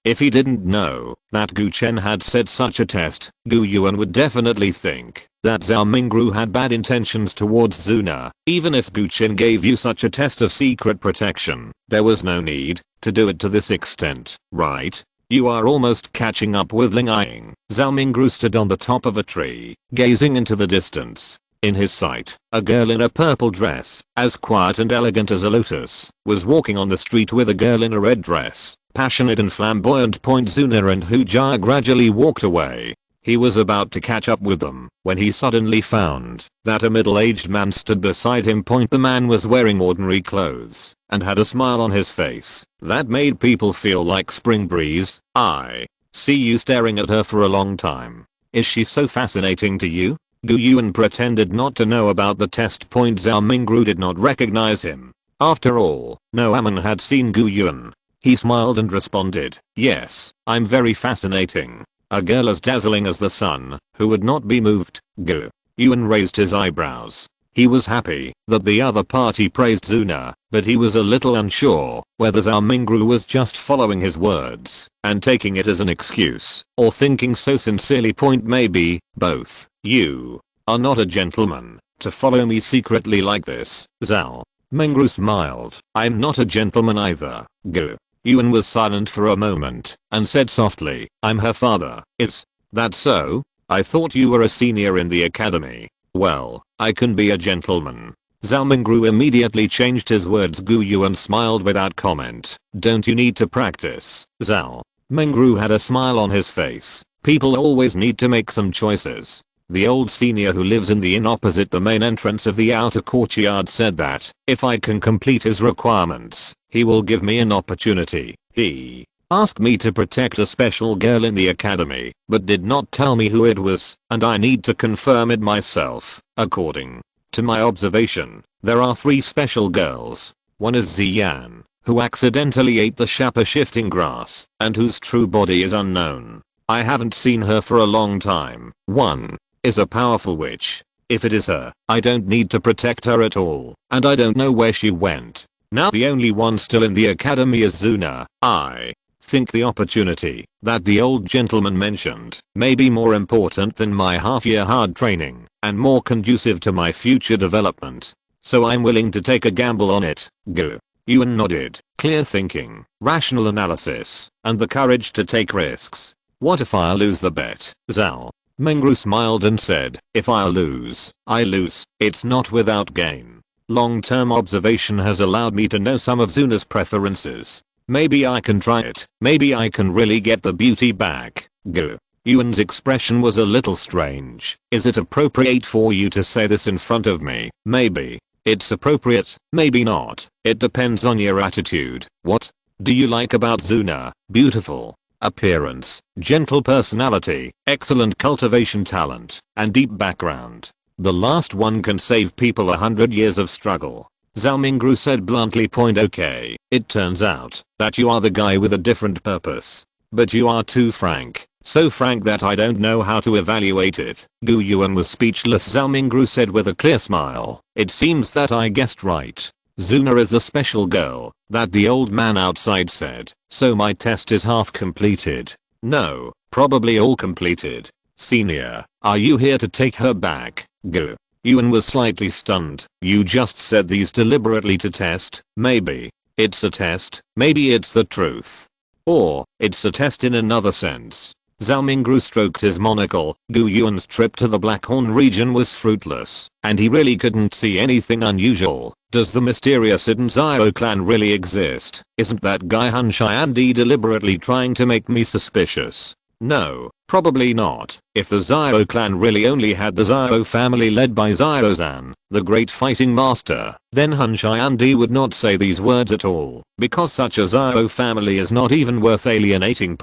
If he didn't know that Gu Chen had set such a test, Gu Yuan would definitely think that Zhao Mingru had bad intentions towards Zuna. Even if Gu Chen gave you such a test of secret protection, there was no need to do it to this extent, right? You are almost catching up with Ling Ying. Zhao Mingru stood on the top of a tree, gazing into the distance. In his sight, a girl in a purple dress, as quiet and elegant as a lotus, was walking on the street with a girl in a red dress, passionate and flamboyant. Zuna and Hu Jia gradually walked away. He was about to catch up with them when he suddenly found that a middle-aged man stood beside him. The man was wearing ordinary clothes and had a smile on his face that made people feel like spring breeze. "I see you staring at her for a long time. Is she so fascinating to you?" Gu Yuan pretended not to know about the test. Zhao Mingru did not recognize him. After all, no Amon had seen Gu Yuan. He smiled and responded, "Yes, I'm very fascinating. A girl as dazzling as the sun, who would not be moved." Gu Yuan raised his eyebrows. He was happy that the other party praised Zuna, but he was a little unsure whether Zhao Mingru was just following his words and taking it as an excuse, or thinking so sincerely. Maybe both. "You are not a gentleman to follow me secretly like this." Zhao Mingru smiled. "I'm not a gentleman either." Gu Yuan was silent for a moment and said softly, "I'm her father." "Is that so? I thought you were a senior in the academy." "Well, I can be a gentleman." Zhao Mingru immediately changed his words. Gu Yuan smiled without comment. "Don't you need to practice?" Zhao Mingru had a smile on his face. People always need to make some choices. The old senior who lives in the inn opposite the main entrance of the outer courtyard said that if I can complete his requirements, he will give me an opportunity. He asked me to protect a special girl in the academy, but did not tell me who it was, and I need to confirm it myself. According to my observation, there are 3 special girls. One is Ziyan, who accidentally ate the shappa-shifting grass, and whose true body is unknown. I haven't seen her for a long time. One is a powerful witch. If it is her, I don't need to protect her at all, and I don't know where she went. Now the only one still in the academy is Zuna. I think the opportunity that the old gentleman mentioned may be more important than my half-year hard training and more conducive to my future development. So I'm willing to take a gamble on it. Go. Yuan nodded. Clear thinking, rational analysis, and the courage to take risks. What if I lose the bet, Zhao? Mengru smiled and said, if I lose, I lose. It's not without gain. Long-term observation has allowed me to know some of Zuna's preferences. Maybe I can try it. Maybe I can really get the beauty back. Go. Yuan's expression was a little strange. Is it appropriate for you to say this in front of me? Maybe. It's appropriate, maybe not. It depends on your attitude. What do you like about Zuna? Beautiful appearance, gentle personality, excellent cultivation talent, and deep background. The last one can save people 100 years of struggle. Zhao Mingru said bluntly. Okay, it turns out that you are the guy with a different purpose. But you are too frank. So frank that I don't know how to evaluate it. Gu Yuan was speechless. Zhao Mingru said with a clear smile, it seems that I guessed right. Zuna is the special girl that the old man outside said. So my test is half completed. No, probably all completed. Senior, are you here to take her back? Gu Yuan was slightly stunned. You just said these deliberately to test. Maybe it's a test. Maybe it's the truth. Or it's a test in another sense. Zhao Mingru stroked his monocle. Gu Yuan's trip to the Blackhorn region was fruitless, and he really couldn't see anything unusual. Does the mysterious hidden Zhao clan really exist? Isn't that guy Han Xiandi deliberately trying to make me suspicious? No, probably not. If the Zhao clan really only had the Zhao family led by Zhao Zan, the great fighting master, then Han Xiandi would not say these words at all, because such a Zhao family is not even worth alienating.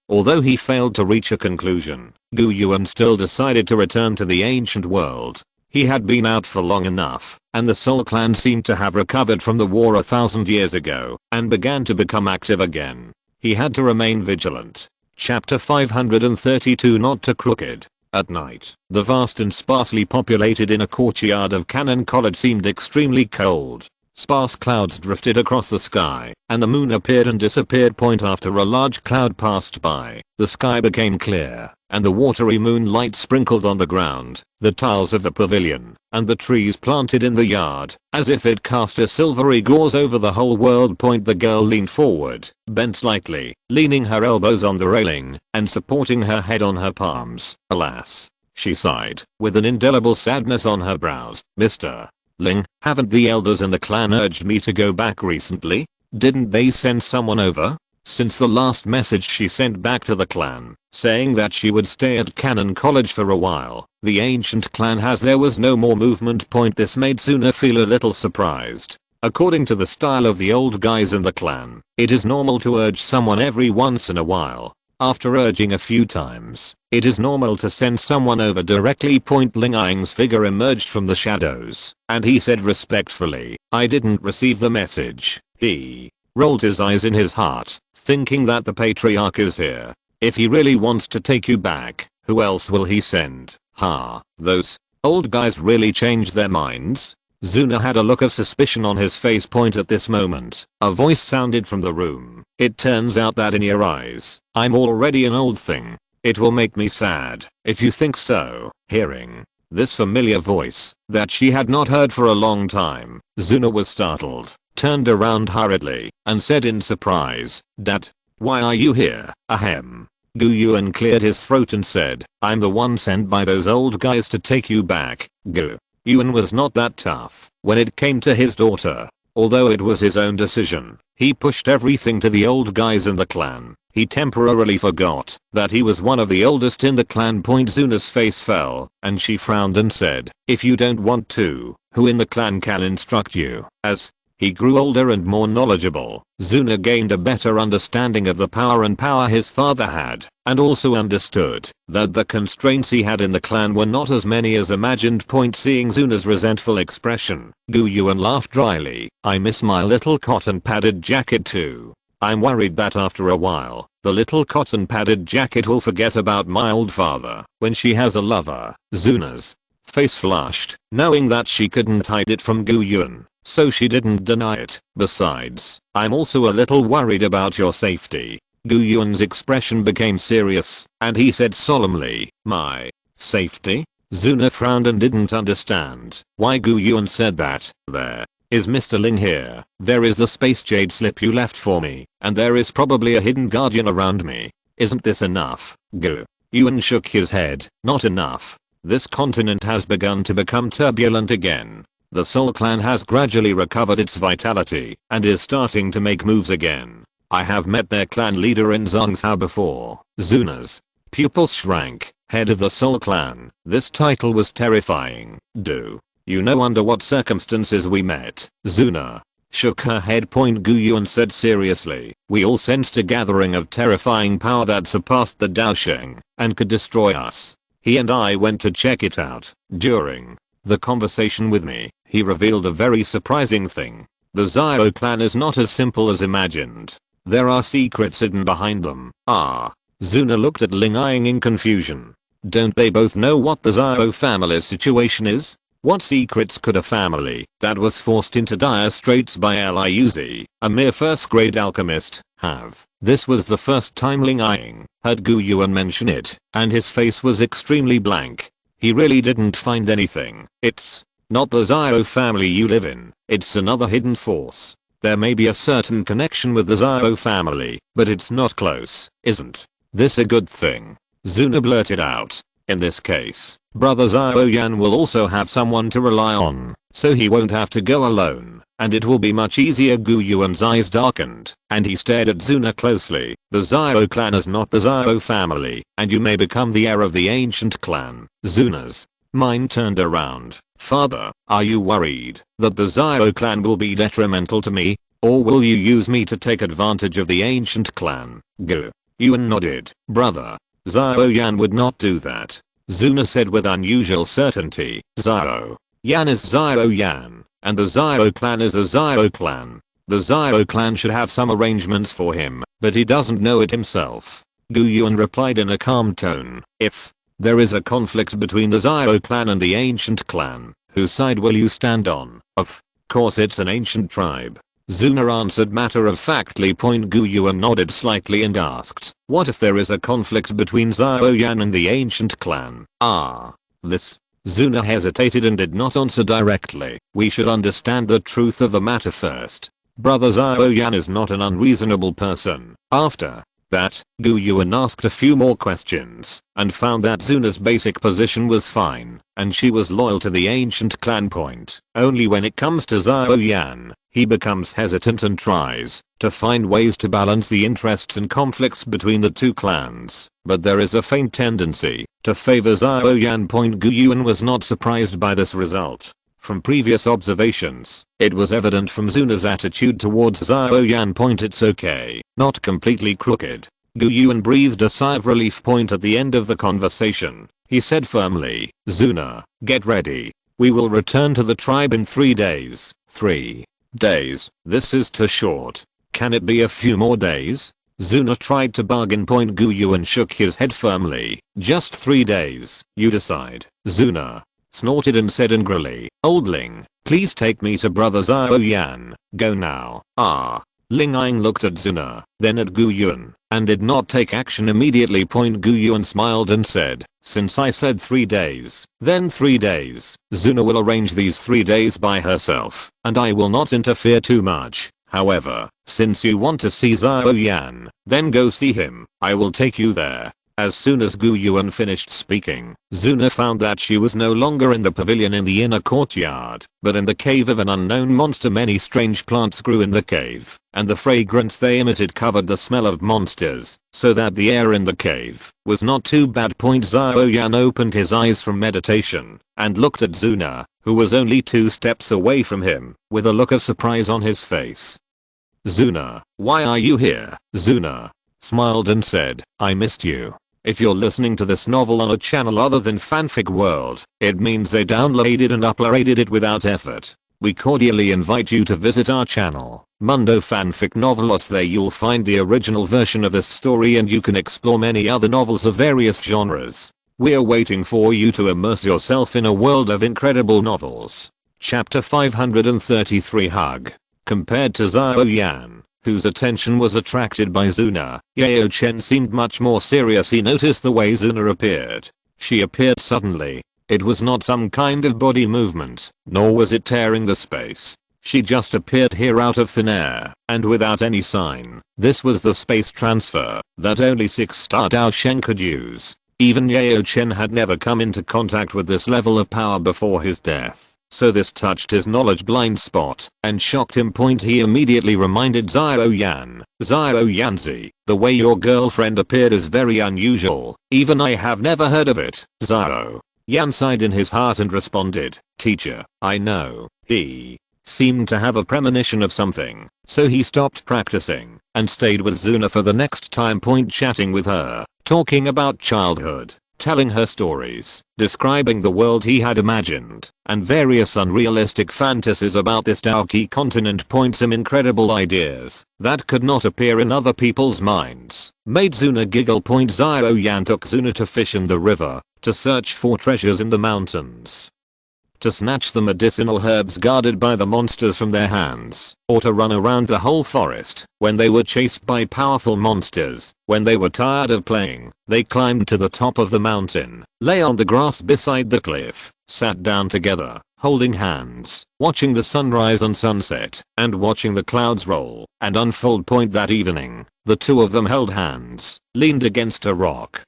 Although he failed to reach a conclusion, Gu Yuan still decided to return to the ancient world. He had been out for long enough, and the Soul Clan seemed to have recovered from the war 1,000 years ago, and began to become active again. He had to remain vigilant. Chapter 532. Not too crooked. At night, the vast and sparsely populated inner courtyard of Cannon College seemed extremely cold. Sparse clouds drifted across the sky, and the moon appeared and disappeared. After a large cloud passed by, the sky became clear, and the watery moonlight sprinkled on the ground, the tiles of the pavilion, and the trees planted in the yard, as if it cast a silvery gauze over the whole world. The girl leaned forward, bent slightly, leaning her elbows on the railing, and supporting her head on her palms. Alas, she sighed, with an indelible sadness on her brows. Mr. Ling, haven't the elders in the clan urged me to go back recently? Didn't they send someone over? Since the last message she sent back to the clan, saying that she would stay at Cannon College for a while, the ancient clan there was no more movement. This made Suna feel a little surprised. According to the style of the old guys in the clan, it is normal to urge someone every once in a while. After urging a few times, it is normal to send someone over directly. Ling Ying's figure emerged from the shadows, and he said respectfully, I didn't receive the message. He rolled his eyes in his heart, thinking that the patriarch is here. If he really wants to take you back, who else will he send? Those old guys really changed their minds? Zuna had a look of suspicion on his face. At this moment, a voice sounded from the room. It turns out that in your eyes, I'm already an old thing. It will make me sad, if you think so. Hearing this familiar voice, that she had not heard for a long time, Zuna was startled, turned around hurriedly, and said in surprise, Dad, why are you here? Ahem. Gu Yuan cleared his throat and said, I'm the one sent by those old guys to take you back. Gu Yuan was not that tough when it came to his daughter. Although it was his own decision, he pushed everything to the old guys in the clan. He temporarily forgot that he was one of the oldest in the clan. Zuna's face fell, and she frowned and said, if you don't want to, who in the clan can instruct you? As he grew older and more knowledgeable, Zuna gained a better understanding of the power his father had, and also understood that the constraints he had in the clan were not as many as imagined. Seeing Zuna's resentful expression, Gu Yuan laughed dryly. I miss my little cotton padded jacket too. I'm worried that after a while, the little cotton padded jacket will forget about my old father when she has a lover. Zuna's face flushed, knowing that she couldn't hide it from Gu Yuan. So she didn't deny it. Besides, I'm also a little worried about your safety. Gu Yuan's expression became serious, and he said solemnly, "My safety?" Zuna frowned and didn't understand why Gu Yuan said that. "There is Mr. Ling here. There is the space jade slip you left for me, and there is probably a hidden guardian around me. Isn't this enough?" Gu Yuan shook his head. "Not enough. This continent has begun to become turbulent again. The Soul Clan has gradually recovered its vitality and is starting to make moves again. I have met their clan leader in Zhongzhou before." Zuna's pupils shrank. Head of the Soul Clan. This title was terrifying. "Do you know under what circumstances we met?" Zuna shook her head. Gu Yuan said seriously, "We all sensed a gathering of terrifying power that surpassed the Daosheng and could destroy us. He and I went to check it out. During the conversation with me, he revealed a very surprising thing. The Zhao clan is not as simple as imagined. There are secrets hidden behind them." "Ah." Zuna looked at Ling eyeing in confusion. "Don't they both know what the Zhao family's situation is? What secrets could a family that was forced into dire straits by Liuz, a mere first-grade alchemist, have?" This was the first time Ling eyeing heard Gu Yuan mention it, and his face was extremely blank. He really didn't find anything. "It's not the Zhao family you live in. It's another hidden force. There may be a certain connection with the Zhao family, but it's not close. Isn't this a good thing?" Zuna blurted out. "In this case, Brother Zhao Yan will also have someone to rely on, so he won't have to go alone, and it will be much easier." Gu Yuan's eyes darkened, and he stared at Zuna closely. "The Zhao clan is not the Zhao family, and you may become the heir of the ancient clan." Zuna's mind turned around. "Father, are you worried that the Zhao clan will be detrimental to me? Or will you use me to take advantage of the ancient clan?" Gu Yuan nodded. "Brother Zhao Yan would not do that," Zuna said with unusual certainty. "Zhao Yan is Zhao Yan, and the Zhao clan is the Zhao clan. The Zhao clan should have some arrangements for him, but he doesn't know it himself." Gu Yuan replied in a calm tone. "If there is a conflict between the Zhao clan and the ancient clan, whose side will you stand on?" "Of course it's an ancient tribe," Zuna answered matter-of-factly. Gu Yuan nodded slightly and asked, "What if there is a conflict between Zhao Yan and the ancient clan?" "Ah. This." Zuna hesitated and did not answer directly. "We should understand the truth of the matter first. Brother Zhao Yan is not an unreasonable person." After that, Gu Yuan asked a few more questions, and found that Zuna's basic position was fine, and she was loyal to the ancient clan. Only when it comes to Zhao Yan, he becomes hesitant and tries to find ways to balance the interests and conflicts between the two clans, but there is a faint tendency to favor Zhao Yan. Gu Yuan was not surprised by this result. From previous observations, it was evident from Zuna's attitude towards Zhao Yan. "It's okay, not completely crooked." Gu Yuan breathed a sigh of relief. At the end of the conversation, he said firmly, "Zuna, get ready. We will return to the tribe in 3 days." 3 days? This is too short. Can it be a few more days? Zuna tried to bargain. Gu Yuan shook his head firmly. "Just 3 days, you decide." Zuna snorted and said angrily, "Old Ling, please take me to Brother Zhao Yan. Go now." "Ah." Ling Ying looked at Zuna, then at Gu Yuan, and did not take action immediately. Gu Yuan smiled and said, "Since I said 3 days, then 3 days. Zuna will arrange these 3 days by herself, and I will not interfere too much. However, since you want to see Zhao Yan, then go see him. I will take you there." As soon as Gu Yuan finished speaking, Zuna found that she was no longer in the pavilion in the inner courtyard, but in the cave of an unknown monster. Many strange plants grew in the cave, and the fragrance they emitted covered the smell of monsters, so that the air in the cave was not too bad. Zhao Yan opened his eyes from meditation, and looked at Zuna, who was only 2 steps away from him, with a look of surprise on his face. "Zuna, why are you here?" Zuna smiled and said, "I missed you. If you're listening to this novel on a channel other than Fanfic World, it means they downloaded and uploaded it without effort. We cordially invite you to visit our channel, Mundo Fanfic Novelos. There you'll find the original version of this story, and you can explore many other novels of various genres. We're waiting for you to immerse yourself in a world of incredible novels." Chapter 533 Hug. Compared to Zhao Yan, whose attention was attracted by Zuna. Yao Chen seemed much more serious. He noticed the way Zuna appeared. She appeared suddenly. It was not some kind of body movement, nor was it tearing the space. She just appeared here out of thin air, and without any sign. This was the space transfer that only 6-star Dao Shen could use. Even Yao Chen had never come into contact with this level of power before his death, so this touched his knowledge blind spot and shocked him. He immediately reminded Xiao Yan. Xiao Yanzi, the way your girlfriend appeared is very unusual. Even I have never heard of it. Xiao Yan sighed in his heart and responded, teacher, I know. He seemed to have a premonition of something, so he stopped practicing and stayed with Zuna for the next time. Chatting with her, talking about childhood, telling her stories, describing the world he had imagined, and various unrealistic fantasies about this Daoki continent. Some incredible ideas that could not appear in other people's minds made Zuna giggle. Xiao Yan took Zuna to fish in the river, to search for treasures in the mountains, to snatch the medicinal herbs guarded by the monsters from their hands, or to run around the whole forest when they were chased by powerful monsters. When they were tired of playing, they climbed to the top of the mountain, lay on the grass beside the cliff, sat down together, holding hands, watching the sunrise and sunset, and watching the clouds roll and unfold. That evening, the two of them held hands, leaned against a rock,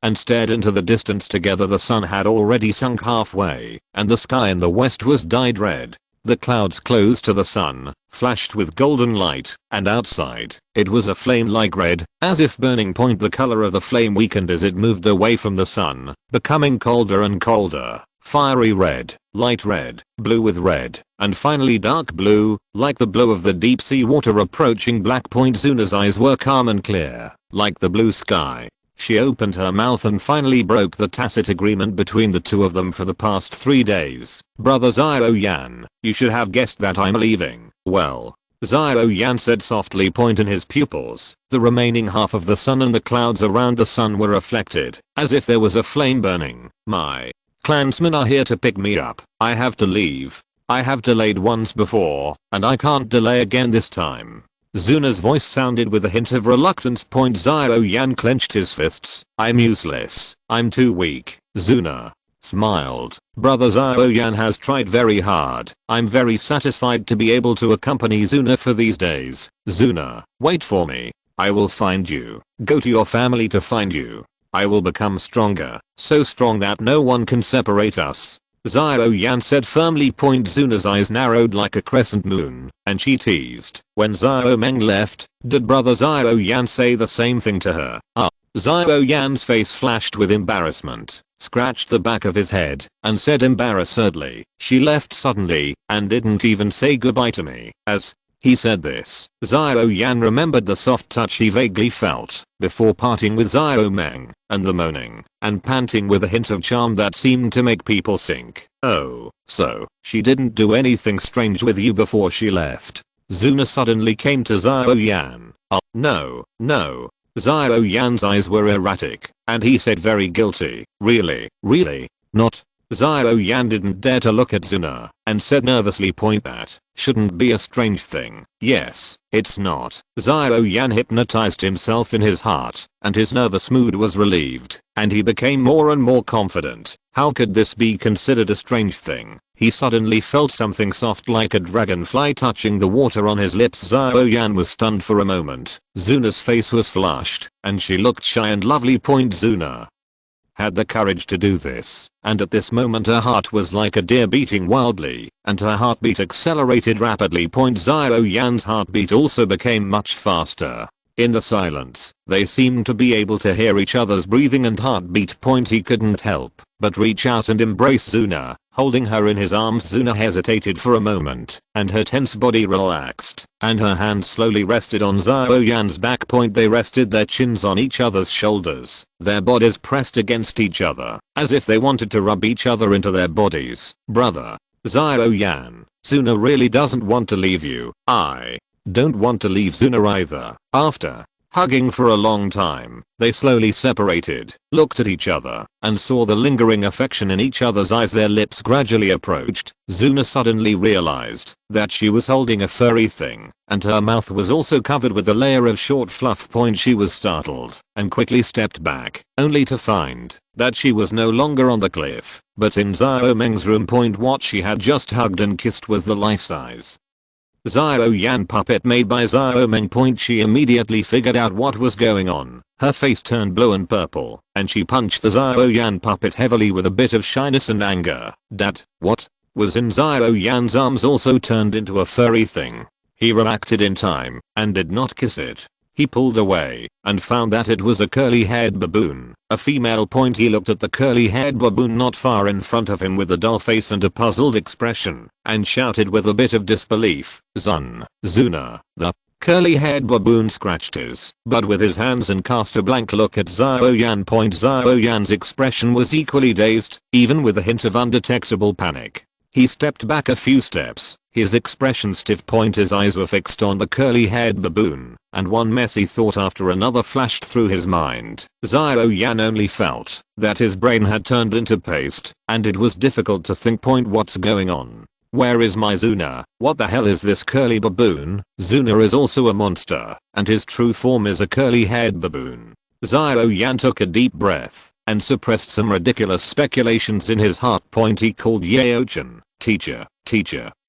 and stared into the distance together. The sun had already sunk halfway, and the sky in the west was dyed red. The clouds close to the sun flashed with golden light, and outside, it was a flame-like red, as if burning. The color of the flame weakened as it moved away from the sun, becoming colder and colder. Fiery red, light red, blue with red, and finally dark blue, like the blue of the deep sea water approaching black. Zuna's eyes were calm and clear, like the blue sky. She opened her mouth and finally broke the tacit agreement between the two of them for the past 3 days. Brother Xiao Yan, you should have guessed that I'm leaving. Well, Xiao Yan said softly. In his pupils, the remaining half of the sun and the clouds around the sun were reflected, as if there was a flame burning. My clansmen are here to pick me up. I have to leave. I have delayed once before, and I can't delay again this time. Zuna's voice sounded with a hint of reluctance. Xiao Yan clenched his fists. I'm useless. I'm too weak. Zuna smiled. Brother Xiao Yan has tried very hard. I'm very satisfied to be able to accompany Zuna for these days. Zuna, wait for me. I will find you. Go to your family to find you. I will become stronger, so strong that no one can separate us. Xiao Yan said firmly. Zuna's eyes narrowed like a crescent moon, and she teased. When Xiao Meng left, did brother Xiao Yan say the same thing to her? Xiao Yan's face flashed with embarrassment, scratched the back of his head, and said embarrassedly, she left suddenly, and didn't even say goodbye to me. As he said this, Xiao Yan remembered the soft touch he vaguely felt before parting with Xiao Meng, and the moaning and panting with a hint of charm that seemed to make people sink. Oh, so she didn't do anything strange with you before she left? Zuna suddenly came to Xiao Yan. No. Xiao Yan's eyes were erratic, and he said very guilty, really, not. Xiao Yan didn't dare to look at Zuna, and said nervously. That shouldn't be a strange thing. Yes, it's not. Xiao Yan hypnotized himself in his heart, and his nervous mood was relieved, and he became more and more confident. How could this be considered a strange thing? He suddenly felt something soft like a dragonfly touching the water on his lips. Xiao Yan was stunned for a moment. Zuna's face was flushed, and she looked shy and lovely. Zuna had the courage to do this, and at this moment her heart was like a deer beating wildly, and her heartbeat accelerated rapidly. Xiao Yan's heartbeat also became much faster. In the silence, they seemed to be able to hear each other's breathing and heartbeat. He couldn't help but reach out and embrace Zuna. Holding her in his arms, Zuna hesitated for a moment, and her tense body relaxed, and her hand slowly rested on Xiao Yan's back. They rested their chins on each other's shoulders, their bodies pressed against each other, as if they wanted to rub each other into their bodies. Brother Xiao Yan, Zuna really doesn't want to leave you. I don't want to leave Zuna either. After Hugging for a long time, they slowly separated, looked at each other, and saw the lingering affection in each other's eyes. Their lips gradually approached. Zuna suddenly realized that she was holding a furry thing, and her mouth was also covered with a layer of short fluff. She was startled, and quickly stepped back, only to find that she was no longer on the cliff, but in Xiao Meng's room. What she had just hugged and kissed was the life-size Xiao Yan puppet made by Xiao Meng. She immediately figured out what was going on. Her face turned blue and purple, and she punched the Xiao Yan puppet heavily with a bit of shyness and anger. That what was in Xiao Yan's arms also turned into a furry thing. He reacted in time and did not kiss it. He pulled away and found that it was a curly-haired baboon, a female. He looked at the curly-haired baboon not far in front of him with a dull face and a puzzled expression, and shouted with a bit of disbelief, Zuna. The curly-haired baboon scratched his butt with his hands and cast a blank look at Xiao Yan. Xiao Yan's expression was equally dazed, even with a hint of undetectable panic. He stepped back a few steps, his expression stiff. His eyes were fixed on the curly-haired baboon, and one messy thought after another flashed through his mind. Xiao Yan only felt that his brain had turned into paste, and it was difficult to think. What's going on? Where is my Zuna? What the hell is this curly baboon? Zuna is also a monster, and his true form is a curly-haired baboon. Xiao Yan took a deep breath and suppressed some ridiculous speculations in his heart. He called Yao-chan. Teacher,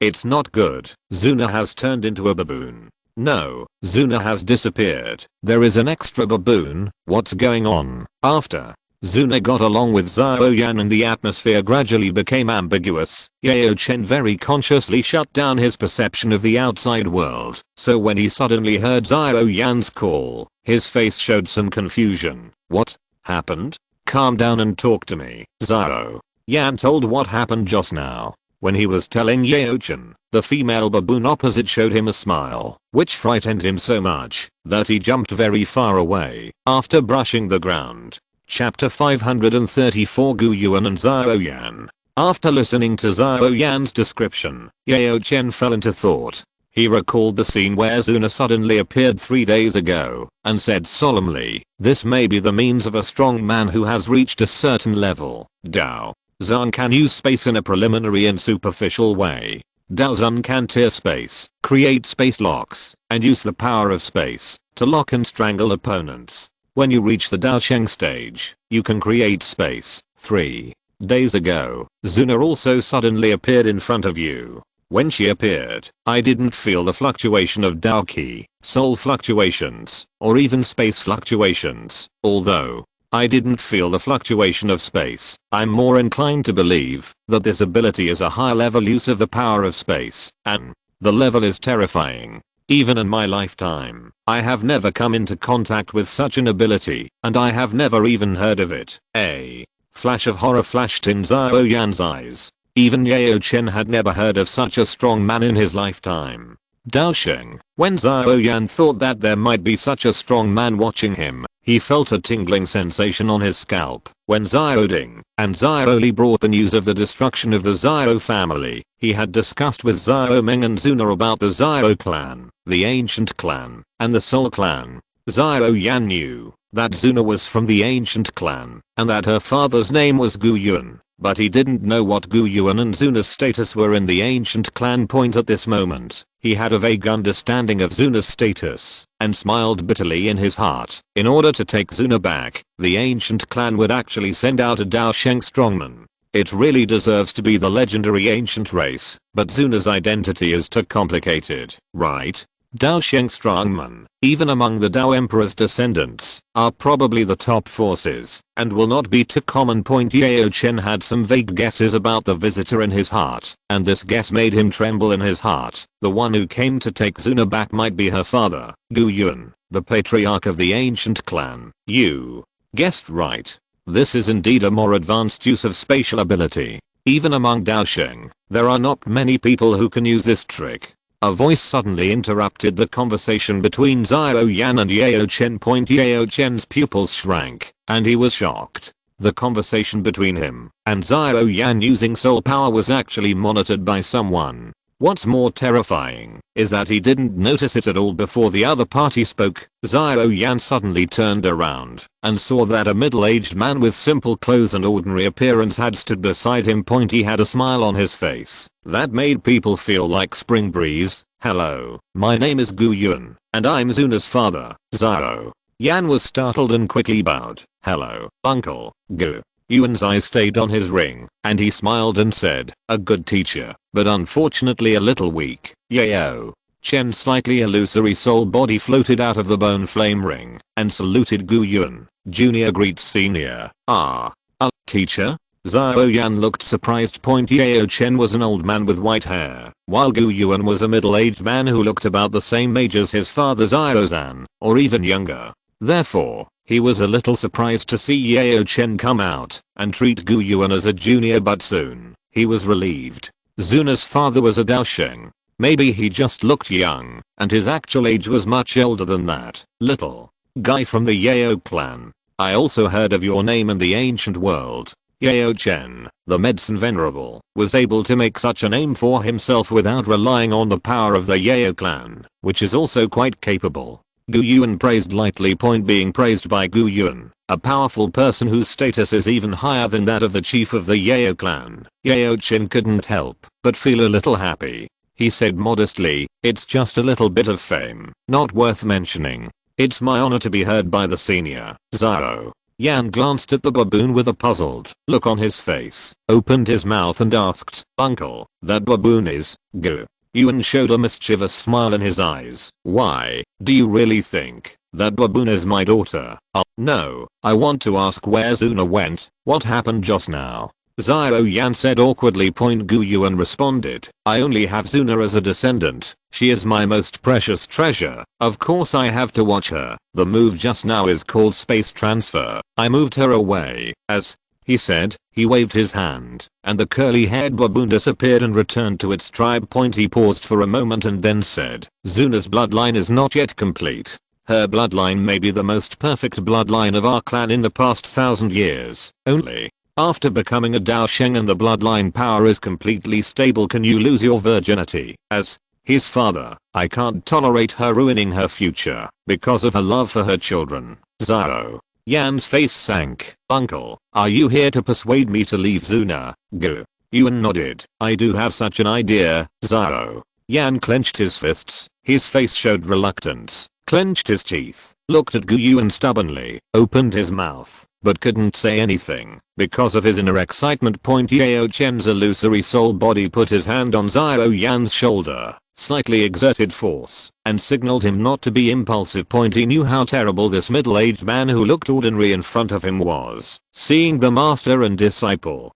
it's not good. Zuna has turned into a baboon. No, Zuna has disappeared. There is an extra baboon. What's going on? After Zuna got along with Xiao Yan and the atmosphere gradually became ambiguous, Yao-chen very consciously shut down his perception of the outside world. So when he suddenly heard Xiao Yan's call, his face showed some confusion. What happened? Calm down and talk to me. Xiao Yan told what happened just now. When he was telling Yao-chen, the female baboon opposite showed him a smile, which frightened him so much that he jumped very far away after brushing the ground. Chapter 534 Gu Yuan and Xiao Yan. After listening to Xiao Yan's description, Yao-chen fell into thought. He recalled the scene where Zuna suddenly appeared 3 days ago and said solemnly, "This may be the means of a strong man who has reached a certain level." Dao Zun can use space in a preliminary and superficial way. Dao Zun can tear space, create space locks, and use the power of space to lock and strangle opponents. When you reach the Dao Sheng stage, you can create space. 3 days ago, Zuna also suddenly appeared in front of you. When she appeared, I didn't feel the fluctuation of Dao Qi, soul fluctuations, or even space fluctuations. Although I didn't feel the fluctuation of space, I'm more inclined to believe that this ability is a high-level use of the power of space, and the level is terrifying. Even in my lifetime, I have never come into contact with such an ability, and I have never even heard of it. A flash of horror flashed in Xiao Yan's eyes. Even Yao-chen had never heard of such a strong man in his lifetime. Dao Sheng. When Xiao Yan thought that there might be such a strong man watching him, he felt a tingling sensation on his scalp. When Xiao Ding and Xiao Li brought the news of the destruction of the Xiao family, he had discussed with Xiao Meng and Zuna about the Xiao clan, the ancient clan, and the Soul clan. Xiao Yan knew that Zuna was from the ancient clan, and that her father's name was Gu Yuan. But he didn't know what Gu Yuan and Zuna's status were in the ancient clan. At this moment, he had a vague understanding of Zuna's status, and smiled bitterly in his heart. In order to take Zuna back, the ancient clan would actually send out a Dao Sheng strongman. It really deserves to be the legendary ancient race, but Zuna's identity is too complicated, right? Dao Sheng strongman, even among the Dao Emperor's descendants, are probably the top forces, and will not be too common. Yao-chen had some vague guesses about the visitor in his heart, and this guess made him tremble in his heart. The one who came to take Zuna back might be her father, Gu Yuan, the patriarch of the ancient clan. You guessed right. This is indeed a more advanced use of spatial ability. Even among Dao Sheng, there are not many people who can use this trick. A voice suddenly interrupted the conversation between Xiao Yan and Yao-chen. Yao-chen's pupils shrank, and he was shocked. The conversation between him and Xiao Yan using soul power was actually monitored by someone. What's more terrifying is that he didn't notice it at all before the other party spoke. Xiao Yan suddenly turned around and saw that a middle-aged man with simple clothes and ordinary appearance had stood beside him. He had a smile on his face that made people feel like spring breeze. "Hello, my name is Gu Yun, and I'm Zuna's father, Xiao." Yan was startled and quickly bowed. "Hello, Uncle Gu." Yuan's eyes stayed on his ring, and he smiled and said, "A good teacher, but unfortunately a little weak." Yao Chen's slightly illusory soul body floated out of the bone flame ring and saluted Gu Yun. "Junior greets senior." "Ah, a teacher?" Xiao Yan looked surprised. Yao Chen was an old man with white hair, while Gu Yuan was a middle-aged man who looked about the same age as his father Xiao Zhan, or even younger. Therefore, he was a little surprised to see Yao Chen come out and treat Gu Yuan as a junior, but soon, he was relieved. Zuna's father was a Daosheng. Maybe he just looked young, and his actual age was much older than that. "Little guy from the Yao clan. I also heard of your name in the ancient world." Yao Chen, the medicine venerable, was able to make such a name for himself without relying on the power of the Yao clan, which is also quite capable. Gu Yuan praised lightly. Being praised by Gu Yuan, a powerful person whose status is even higher than that of the chief of the Yao clan. Yao Chen couldn't help but feel a little happy. He said modestly, "It's just a little bit of fame, not worth mentioning. It's my honor to be heard by the senior." Xiao Yan glanced at the baboon with a puzzled look on his face, opened his mouth and asked, "Uncle, that baboon is Gu?" Yuan showed a mischievous smile in his eyes. "Why, do you really think that baboon is my daughter?" No, I want to ask where Zuna went. What happened just now?" Xiao Yan said awkwardly. Gu Yuan responded, "I only have Zuna as a descendant. She is my most precious treasure. Of course I have to watch her. The move just now is called space transfer. I moved her away, as," he said. He waved his hand, and the curly-haired baboon disappeared and returned to its tribe. He paused for a moment and then said, "Zuna's bloodline is not yet complete. Her bloodline may be the most perfect bloodline of our clan in the past 1,000 years. Only after becoming a Daosheng and the bloodline power is completely stable can you lose your virginity. As his father, I can't tolerate her ruining her future because of her love for her children." Xiao Yan's face sank. "Uncle, are you here to persuade me to leave Zuna?" Gu Yuan nodded. "I do have such an idea." Xiao Yan clenched his fists. His face showed reluctance, clenched his teeth, looked at Gu Yuan stubbornly, opened his mouth, but couldn't say anything because of his inner excitement. Yao Chen's illusory soul body put his hand on Xiao Yan's shoulder, slightly exerted force, and signaled him not to be impulsive. He knew how terrible this middle-aged man who looked ordinary in front of him was, seeing the master and disciple.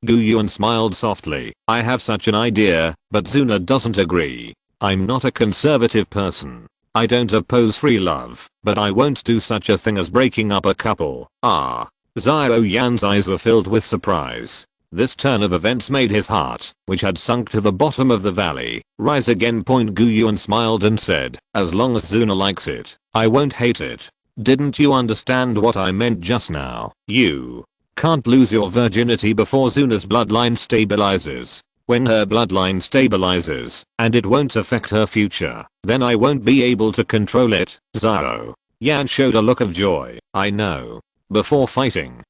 Gu Yuan smiled softly. "I have such an idea, but Zuna doesn't agree. I'm not a conservative person. I don't oppose free love, but I won't do such a thing as breaking up a couple." "Ah." Xiao Yan's eyes were filled with surprise. This turn of events made his heart, which had sunk to the bottom of the valley, rise again. Gu Yuan smiled and said, "As long as Zuna likes it, I won't hate it. Didn't you understand what I meant just now? You can't lose your virginity before Zuna's bloodline stabilizes. When her bloodline stabilizes, and it won't affect her future, then I won't be able to control it." Xiao Yan showed a look of joy. "I know. Before fighting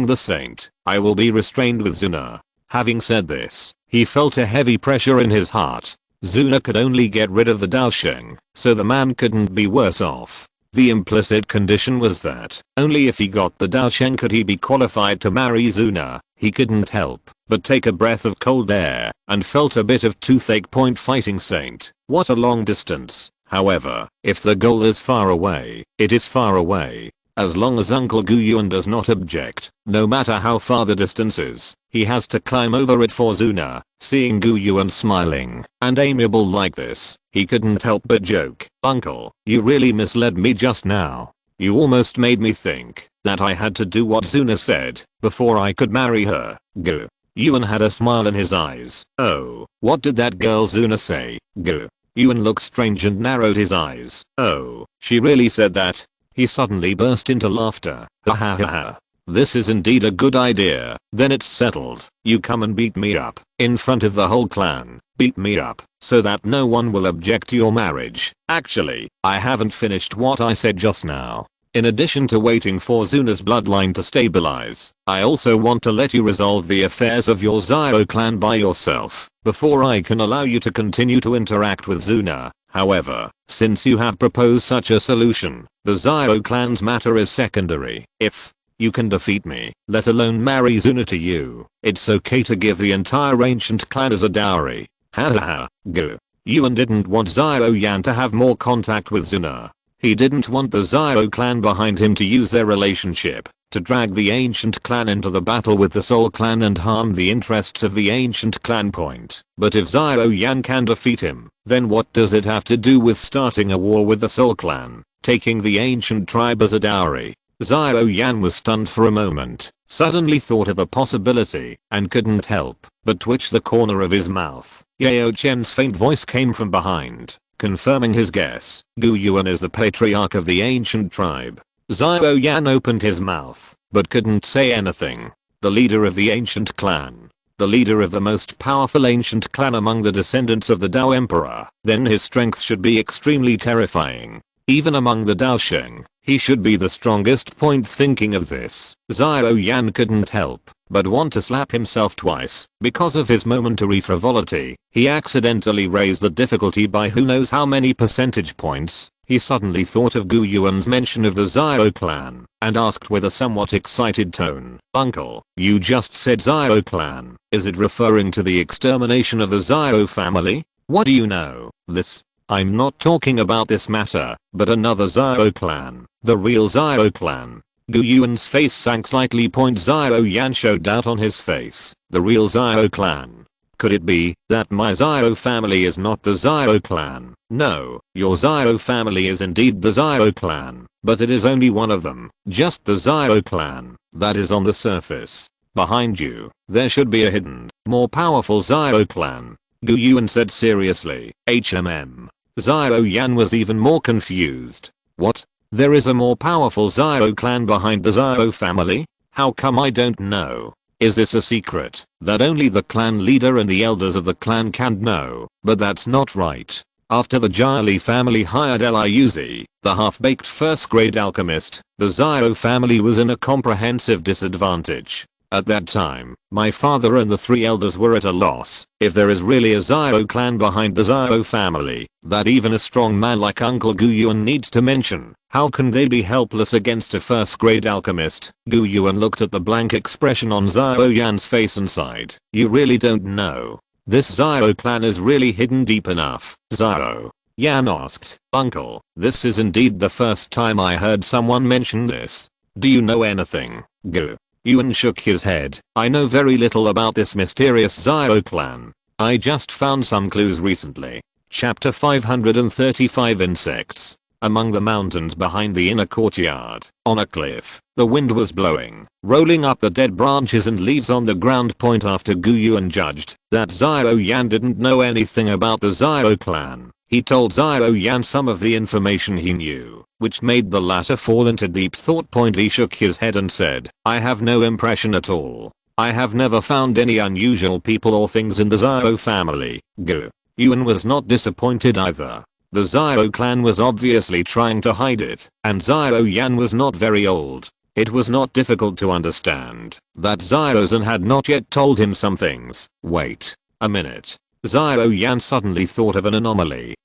the saint, I will be restrained with Zuna." Having said this, he felt a heavy pressure in his heart. Zuna could only get rid of the Daosheng, so the man couldn't be worse off. The implicit condition was that only if he got the Daosheng could he be qualified to marry Zuna. He couldn't help but take a breath of cold air and felt a bit of toothache. Fighting saint, what a long distance. However, if the goal is far away, it is far away. As long as Uncle Gu Yuan does not object, no matter how far the distance is, he has to climb over it for Zuna. Seeing Gu Yuan smiling and amiable like this, he couldn't help but joke, "Uncle, you really misled me just now. You almost made me think that I had to do what Zuna said before I could marry her." Gu Yuan had a smile in his eyes. "Oh, what did that girl Zuna say?" Gu Yuan looked strange and narrowed his eyes. "Oh, she really said that?" He suddenly burst into laughter. "Ha ha ha ha. This is indeed a good idea. Then it's settled. You come and beat me up in front of the whole clan. Beat me up so that no one will object to your marriage. Actually, I haven't finished what I said just now. In addition to waiting for Zuna's bloodline to stabilize, I also want to let you resolve the affairs of your Zyro clan by yourself before I can allow you to continue to interact with Zuna. However, since you have proposed such a solution, the Zyro clan's matter is secondary. If you can defeat me, let alone marry Zuna to you, it's okay to give the entire ancient clan as a dowry. Hahaha, go. Yuan didn't want Zyro Yan to have more contact with Zuna. He didn't want the Zyro clan behind him to use their relationship to drag the ancient clan into the battle with the Soul clan and harm the interests of the ancient clan point. But if Zyro Yan can defeat him, then what does it have to do with starting a war with the Soul clan, taking the ancient tribe as a dowry? Zyro Yan was stunned for a moment, suddenly thought of a possibility, and couldn't help but twitch the corner of his mouth. Yao Chen's faint voice came from behind, confirming his guess. Gu Yuan is the patriarch of the ancient tribe. Zyro Yan opened his mouth, but couldn't say anything. The leader of the ancient clan. The leader of the most powerful ancient clan among the descendants of the Dao Emperor. Then his strength should be extremely terrifying. Even among the Dao Sheng, he should be the strongest. Point thinking of this, Zyro Yan couldn't help but want to slap himself twice. Because of his momentary frivolity, he accidentally raised the difficulty by who knows how many percentage points. He suddenly thought of Gu Yuan's mention of the Zyro clan and asked with a somewhat excited tone, "Uncle, you just said Zyro clan. Is it referring to the extermination of the Zyro family? What do you know this?" "I'm not talking about this matter, but another Zyro clan. The real Zyro clan." Gu Yuan's face sank slightly. Zyro Yan showed doubt on his face. The real Zyro clan. Could it be that my Zyro family is not the Zyro clan? No, your Zyro family is indeed the Zyro clan, but it is only one of them, just the Zyro clan, that is on the surface. Behind you, there should be a hidden, more powerful Zyro clan. Gu Yuan said seriously. Zyro Yan was even more confused. What? There is a more powerful Zyro clan behind the Zyro family? How come I don't know? Is this a secret that only the clan leader and the elders of the clan can know? But that's not right. After the Jia family hired Liuz, the half-baked first-grade alchemist, the Zyro family was in a comprehensive disadvantage. At that time, my father and the three elders were at a loss. If there is really a Zyro clan behind the Zyro family, that even a strong man like Uncle Gu Yuan needs to mention, how can they be helpless against a first-grade alchemist? Gu Yuan looked at the blank expression on Zyro Yan's face and sighed. You really don't know. This Zyro clan is really hidden deep enough. Zyro Yan asked. Uncle, this is indeed the first time I heard someone mention this. Do you know anything? Gu Yuan shook his head. I know very little about this mysterious Zyro clan. I just found some clues recently. Chapter 535 Insects. Among the mountains behind the inner courtyard, on a cliff, the wind was blowing, rolling up the dead branches and leaves on the ground. After Gu Yuan judged that Zyro Yan didn't know anything about the Zyro clan, he told Zyro Yan some of the information he knew, which made the latter fall into deep thought. He shook his head and said, I have no impression at all. I have never found any unusual people or things in the Zyro family. Gu Yuan was not disappointed either. The Zyro clan was obviously trying to hide it, and Zyro Yan was not very old. It was not difficult to understand that Zyro Zan had not yet told him some things. Wait a minute. Zyro Yan suddenly thought of an anomaly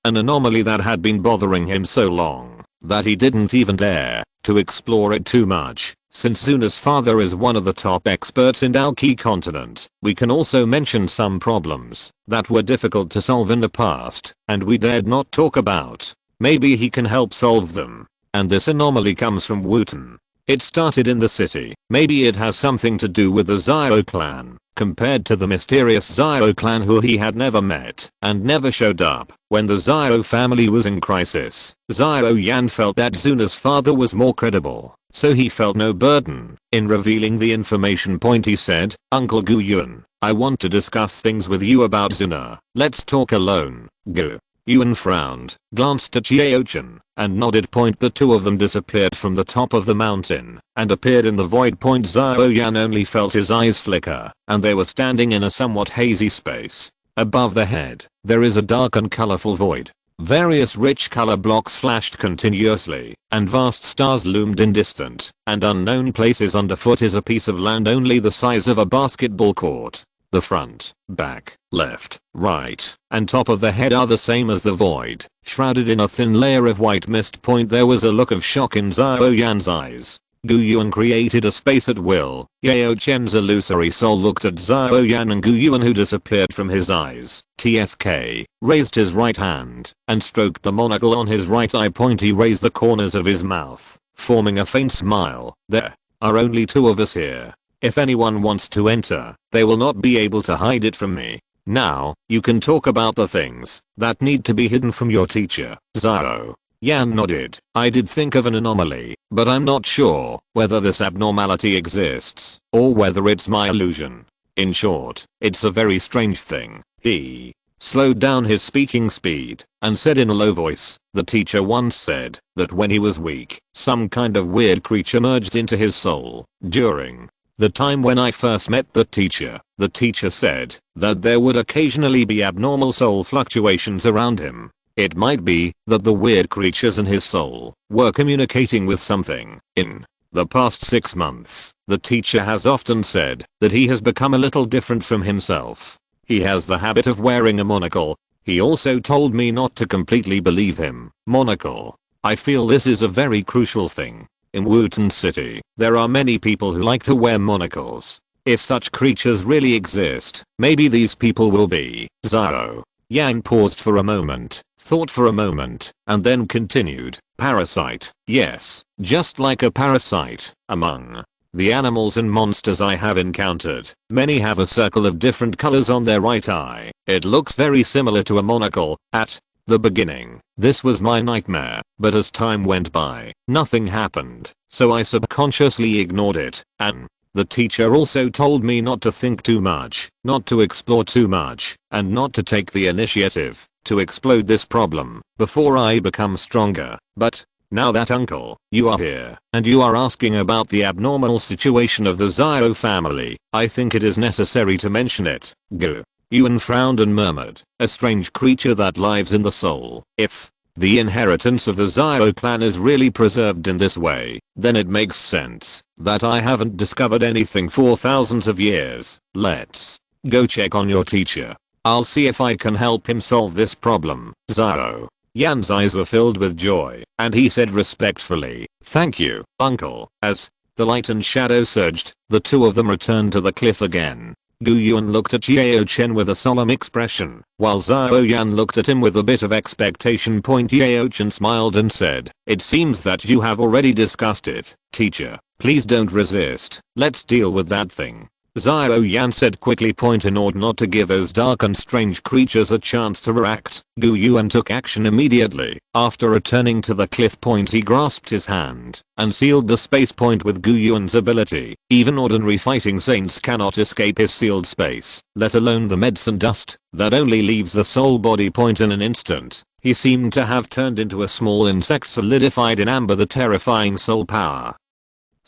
that had been bothering him so long that he didn't even dare to explore it too much. Since Zuna's father is one of the top experts in Dalki continent, we can also mention some problems that were difficult to solve in the past and we dared not talk about. Maybe he can help solve them. And this anomaly comes from Wotan. It started in the city. Maybe it has something to do with the Zyro clan, compared to the mysterious Zyro clan who he had never met and never showed up when the Zyro family was in crisis. Zyro Yan felt that Zuna's father was more credible, so he felt no burden in revealing the information. He said, Uncle Gu Yuan, I want to discuss things with you about Zuna. Let's talk alone. Gu Yuan frowned, glanced at Yaochan, and nodded. The two of them disappeared from the top of the mountain and appeared in the void. Zhao Yan only felt his eyes flicker, and they were standing in a somewhat hazy space. Above their head, there is a dark and colorful void. Various rich color blocks flashed continuously, and vast stars loomed in distant and unknown places. Underfoot is a piece of land only the size of a basketball court. The front, back, left, right, and top of the head are the same as the void, shrouded in a thin layer of white mist. There was a look of shock in Zhao Yan's eyes. Gu Yuan created a space at will. Yao Chen's illusory soul looked at Zhao Yan and Gu Yuan, who disappeared from his eyes. TSK raised his right hand and stroked the monocle on his right eye. He raised the corners of his mouth, forming a faint smile. There are only two of us here. If anyone wants to enter, they will not be able to hide it from me. Now, you can talk about the things that need to be hidden from your teacher. Zhao Yan nodded. I did think of an anomaly, but I'm not sure whether this abnormality exists or whether it's my illusion. In short, it's a very strange thing. He slowed down his speaking speed and said in a low voice, the teacher once said that when he was weak, some kind of weird creature merged into his soul. During the time when I first met the teacher said that there would occasionally be abnormal soul fluctuations around him. It might be that the weird creatures in his soul were communicating with something. In the past 6 months, the teacher has often said that he has become a little different from himself. He has the habit of wearing a monocle. He also told me not to completely believe him. Monocle. I feel this is a very crucial thing. In Wutan City, there are many people who like to wear monocles. If such creatures really exist, maybe these people will be. Zhao Yan paused for a moment, thought for a moment, and then continued. Parasite. Yes, just like a parasite. Among the animals and monsters I have encountered, many have a circle of different colors on their right eye. It looks very similar to a monocle. At the beginning, this was my nightmare, but as time went by, nothing happened, so I subconsciously ignored it. And the teacher also told me not to think too much, not to explore too much, and not to take the initiative to explode this problem before I become stronger. But now that uncle, you are here, and you are asking about the abnormal situation of the Zhao family, I think it is necessary to mention it. Gu Yuan frowned and murmured, a strange creature that lives in the soul. If the inheritance of the Zhao clan is really preserved in this way, then it makes sense that I haven't discovered anything for thousands of years. Let's go check on your teacher. I'll see if I can help him solve this problem. Zhao Yan's eyes were filled with joy, and he said respectfully, thank you, uncle. As the light and shadow surged, the two of them returned to the cliff again. Gu Yuan looked at Yao Chen with a solemn expression, while Zhao Yan looked at him with a bit of expectation. Yao Chen smiled and said, it seems that you have already discussed it, teacher. Please don't resist. Let's deal with that thing. Zhao Yan said quickly. In order not to give those dark and strange creatures a chance to react, Gu Yuan took action immediately. After returning to the cliff, he grasped his hand and sealed the space. With Gu Yuan's ability, even ordinary fighting saints cannot escape his sealed space, let alone the medicine dust that only leaves the soul body. In an instant, he seemed to have turned into a small insect solidified in amber. The terrifying soul power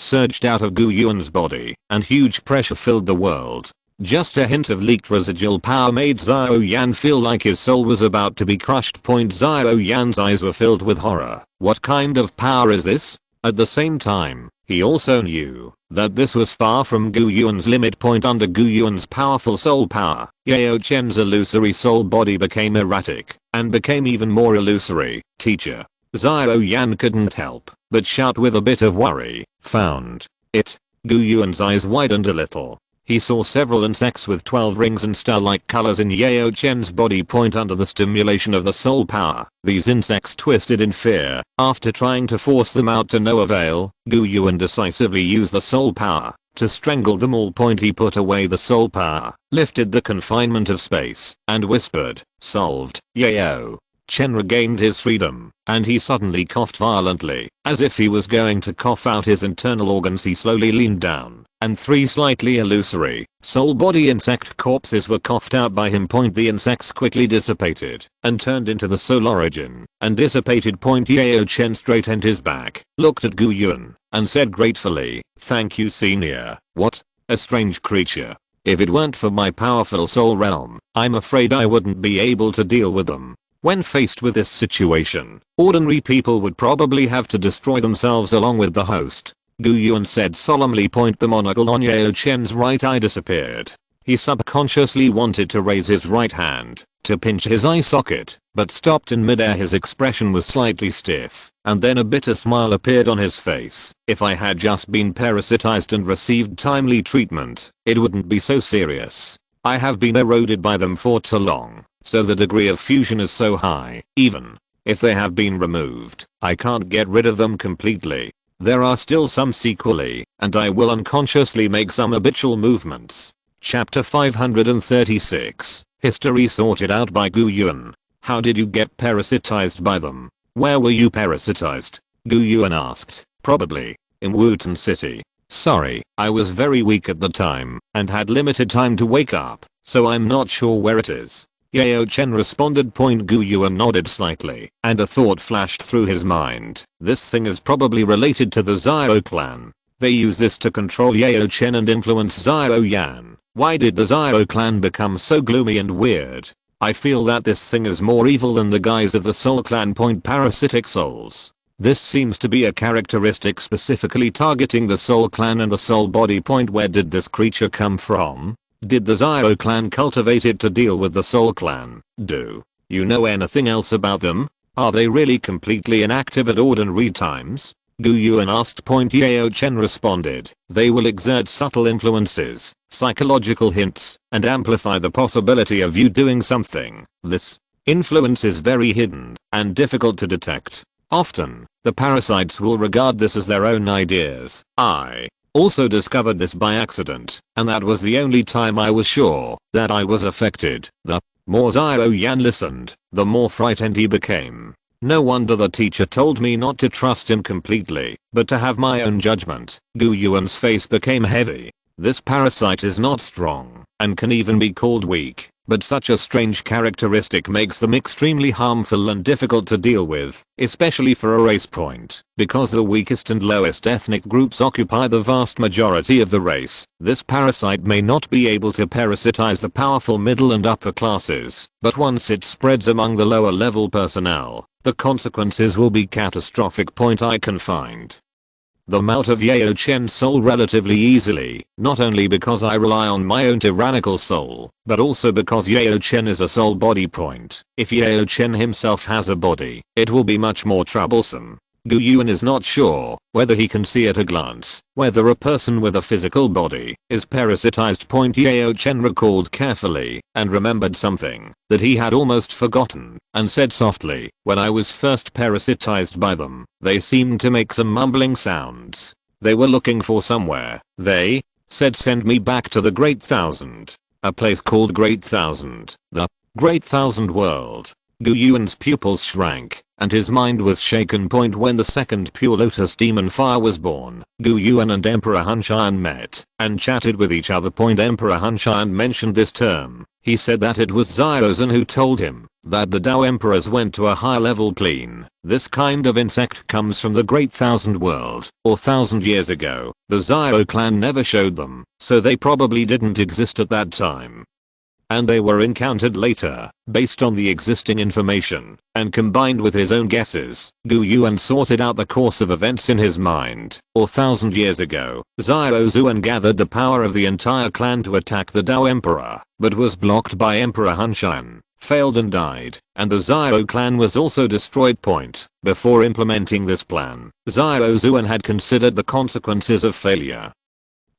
surged out of Gu Yuan's body, and huge pressure filled the world. Just a hint of leaked residual power made Zhao Yan feel like his soul was about to be crushed. Zhao Yan's eyes were filled with horror. What kind of power is this? At the same time, he also knew that this was far from Gu Yuan's limit. Under Gu Yuan's powerful soul power, Yao Chen's illusory soul body became erratic, and became even more illusory. Teacher. Zhao Yan couldn't help but shout with a bit of worry. Found it. Gu Yuan's eyes widened a little. He saw several insects with 12 rings and star-like colors in Yao Chen's body. Under the stimulation of the soul power, these insects twisted in fear. After trying to force them out to no avail, Gu Yuan decisively used the soul power to strangle them all. He put away the soul power, lifted the confinement of space, and whispered, solved. Yao Chen regained his freedom, and he suddenly coughed violently, as if he was going to cough out his internal organs. He slowly leaned down, and 3 slightly illusory, soul-body insect corpses were coughed out by him. The insects quickly dissipated, and turned into the soul origin, and dissipated. Yao Chen straightened his back, looked at Gu Yuan, and said gratefully, "Thank you, senior." What? A strange creature. If it weren't for my powerful soul realm, I'm afraid I wouldn't be able to deal with them. When faced with this situation, ordinary people would probably have to destroy themselves along with the host. Gu Yuan said solemnly. The monocle on Yao Chen's right eye disappeared. He subconsciously wanted to raise his right hand to pinch his eye socket, but stopped in midair. His expression was slightly stiff, and then a bitter smile appeared on his face. If I had just been parasitized and received timely treatment, it wouldn't be so serious. I have been eroded by them for too long, so the degree of fusion is so high. Even if they have been removed, I can't get rid of them completely. There are still some sequelae, and I will unconsciously make some habitual movements. Chapter 536. History sorted out by Gu Yuan. How did you get parasitized by them? Where were you parasitized? Gu Yuan asked. Probably in Wutan City. Sorry, I was very weak at the time, and had limited time to wake up, so I'm not sure where it is. Yao Chen responded. Gu Yuan nodded slightly, and a thought flashed through his mind. This thing is probably related to the Xiao clan. They use this to control Yao Chen and influence Xiao Yan. Why did the Xiao clan become so gloomy and weird? I feel that this thing is more evil than the guys of the Soul clan. Parasitic souls. This seems to be a characteristic specifically targeting the Soul clan and the soul body. Where did this creature come from? Did the Xiao clan cultivate it to deal with the Soul clan? Do you know anything else about them? Are they really completely inactive at ordinary times? Gu Yuan asked. Yao Chen responded. They will exert subtle influences, psychological hints, and amplify the possibility of you doing something. This influence is very hidden and difficult to detect. Often, the parasites will regard this as their own ideas. I also discovered this by accident, and that was the only time I was sure that I was affected. The more Xiao Yan listened, the more frightened he became. No wonder the teacher told me not to trust him completely, but to have my own judgment. Gu Yuan's face became heavy. This parasite is not strong, and can even be called weak, but such a strange characteristic makes them extremely harmful and difficult to deal with, especially for a race point, because the weakest and lowest ethnic groups occupy the vast majority of the race. This parasite may not be able to parasitize the powerful middle and upper classes, but once it spreads among the lower level personnel, the consequences will be catastrophic. I can find the mount of Yao Chen's soul relatively easily, not only because I rely on my own tyrannical soul, but also because Yao Chen is a soul body. If Yao Chen himself has a body, it will be much more troublesome. Gu Yuan is not sure whether he can see at a glance whether a person with a physical body is parasitized. Yao Chen recalled carefully and remembered something that he had almost forgotten, and said softly, when I was first parasitized by them, they seemed to make some mumbling sounds. They were looking for somewhere. They said send me back to the Great Thousand. A place called Great Thousand. The Great Thousand World. Gu Yuan's pupils shrank, and his mind was shaken. When the second Pure Lotus Demon Fire was born, Gu Yuan and Emperor Hunshan met and chatted with each other. Emperor Hunshan mentioned this term. He said that it was Xiaozhen who told him that the Dao Emperors went to a high level plane. This kind of insect comes from the Great Thousand World, or 1,000 years ago. The Xiao clan never showed them, so they probably didn't exist at that time. And they were encountered later, based on the existing information, and combined with his own guesses, Gu Yuan sorted out the course of events in his mind. 1,000 years ago, Xiao Zuan gathered the power of the entire clan to attack the Dao Emperor, but was blocked by Emperor Hunshan, failed and died, and the Xiao clan was also destroyed. Before implementing this plan, Xiao Zuan had considered the consequences of failure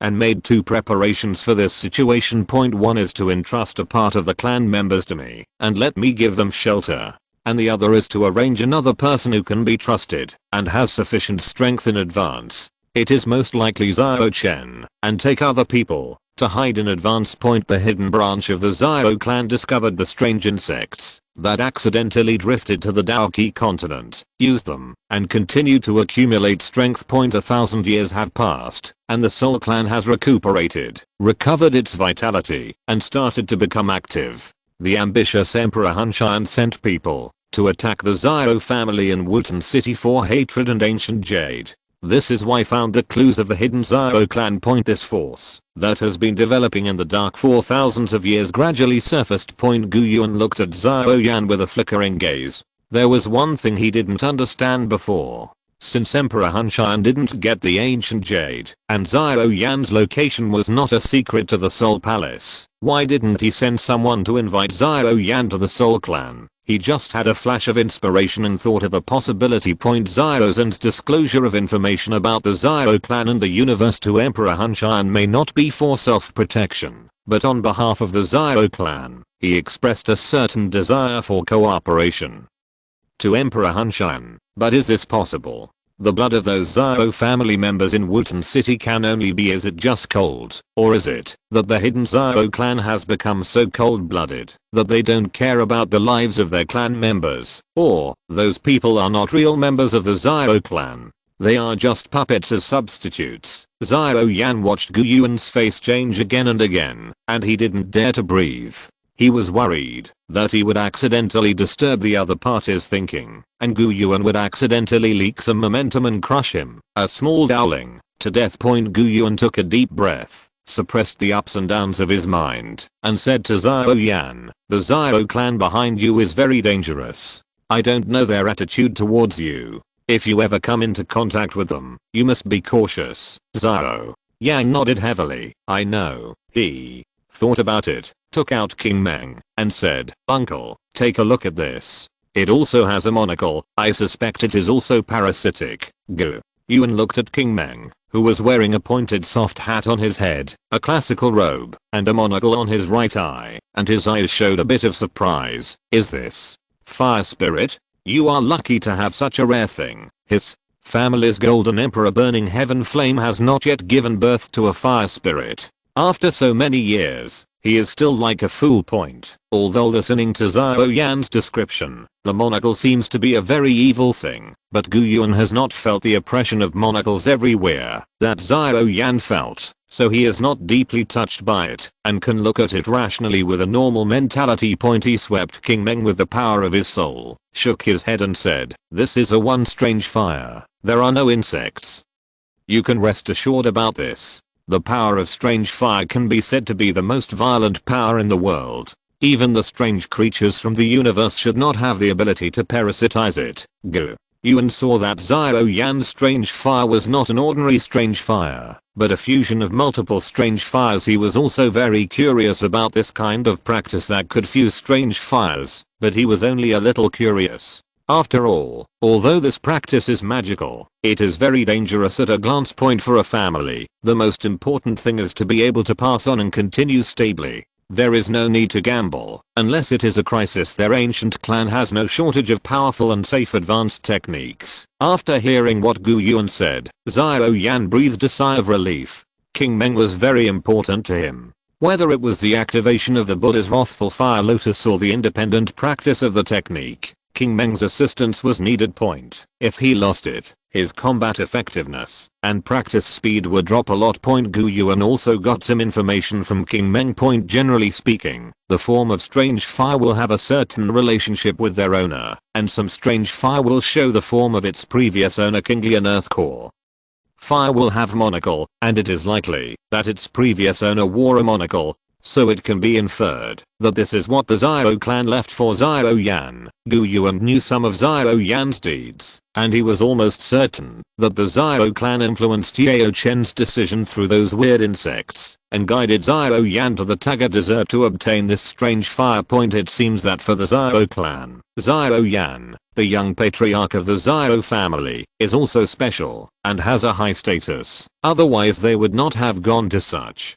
and made 2 preparations for this situation. One is to entrust a part of the clan members to me and let me give them shelter, and the other is to arrange another person who can be trusted and has sufficient strength in advance. It is most likely Xiao Chen, and take other people to hide in advance. The hidden branch of the Xiao clan discovered the strange insects that accidentally drifted to the Daoki continent, used them, and continued to accumulate strength. 1,000 years have passed, and the Soul Clan has recuperated, recovered its vitality, and started to become active. The ambitious Emperor Hunshan sent people to attack the Xiao family in Wutan City for hatred and ancient jade. This is why found the clues of the hidden Xiao clan. This force that has been developing in the dark for thousands of years gradually surfaced. Gu Yuan looked at Xiao Yan with a flickering gaze. There was one thing he didn't understand before. Since Emperor Hunshan didn't get the ancient jade, and Xiao Yan's location was not a secret to the Soul Palace, why didn't he send someone to invite Xiao Yan to the Soul Clan? He just had a flash of inspiration and thought of a possibility. Xiao Zan's disclosure of information about the Xiao clan and the universe to Emperor Hunshan may not be for self-protection, but on behalf of the Xiao clan, he expressed a certain desire for cooperation. To Emperor Hunshan, but is this possible? The blood of those Xiao family members in Wutan City can only be, is it just cold, or is it that the hidden Xiao clan has become so cold-blooded that they don't care about the lives of their clan members, or those people are not real members of the Xiao clan? They are just puppets as substitutes. Xiao Yan watched Gu Yuan's face change again and again, and he didn't dare to breathe. He was worried that he would accidentally disturb the other party's thinking, and Gu Yuan would accidentally leak some momentum and crush him. A small dowling to death. Gu Yuan took a deep breath, suppressed the ups and downs of his mind, and said to Xiao Yan, the Xiao clan behind you is very dangerous. I don't know their attitude towards you. If you ever come into contact with them, you must be cautious. Xiao Yan nodded heavily. I know. He thought about it, took out King Meng, and said, Uncle, take a look at this. It also has a monocle. I suspect it is also parasitic. Gu Yuan looked at King Meng, who was wearing a pointed soft hat on his head, a classical robe, and a monocle on his right eye, and his eyes showed a bit of surprise. Is this fire spirit? You are lucky to have such a rare thing. His family's golden emperor burning heaven flame has not yet given birth to a fire spirit. After so many years, he is still like a fool. Although listening to Xiao Yan's description, the monocle seems to be a very evil thing, but Gu Yuan has not felt the oppression of monocles everywhere that Xiao Yan felt, so he is not deeply touched by it, and can look at it rationally with a normal mentality. He swept King Meng with the power of his soul, shook his head and said, this is a one strange fire. There are no insects. You can rest assured about this. The power of strange fire can be said to be the most violent power in the world. Even the strange creatures from the universe should not have the ability to parasitize it. Gu Yuan saw that Xiao Yan's strange fire was not an ordinary strange fire, but a fusion of multiple strange fires. He was also very curious about this kind of practice that could fuse strange fires, but he was only a little curious. After all, although this practice is magical, it is very dangerous at a glance. For a family, the most important thing is to be able to pass on and continue stably. There is no need to gamble, unless it is a crisis. Their ancient clan has no shortage of powerful and safe advanced techniques. After hearing what Gu Yuan said, Xiao Yan breathed a sigh of relief. King Meng was very important to him. Whether it was the activation of the Buddha's wrathful fire lotus or the independent practice of the technique, King Meng's assistance was needed. If he lost it, his combat effectiveness and practice speed would drop a lot. Gu Yuan also got some information from King Meng. Generally speaking, the form of strange fire will have a certain relationship with their owner, and some strange fire will show the form of its previous owner. Kinglian Earth Core fire will have monocle, and it is likely that its previous owner wore a monocle. So it can be inferred that this is what the Xiao clan left for Xiao Yan. Gu Yuan knew some of Xiao Yan's deeds, and he was almost certain that the Xiao clan influenced Yao Chen's decision through those weird insects, and guided Xiao Yan to the Taga Desert to obtain this strange fire. It seems that for the Xiao clan, Xiao Yan, the young patriarch of the Xiao family, is also special, and has a high status. Otherwise they would not have gone to such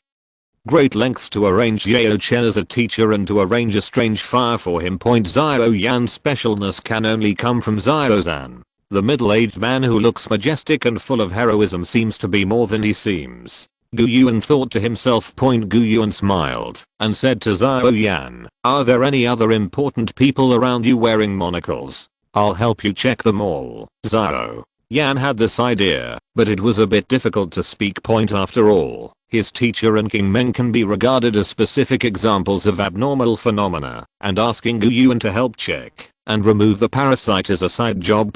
great lengths to arrange Yao Chen as a teacher and to arrange a strange fire for him. Xiao Yan's specialness can only come from Xiao Zan. The middle-aged man who looks majestic and full of heroism seems to be more than he seems. Gu Yuan thought to himself. Gu Yuan smiled and said to Xiao Yan, are there any other important people around you wearing monocles? I'll help you check them all. Xiao Yan had this idea, but it was a bit difficult to speak. After all, his teacher and King Meng can be regarded as specific examples of abnormal phenomena, and asking Gu Yuan to help check and remove the parasite is a side job.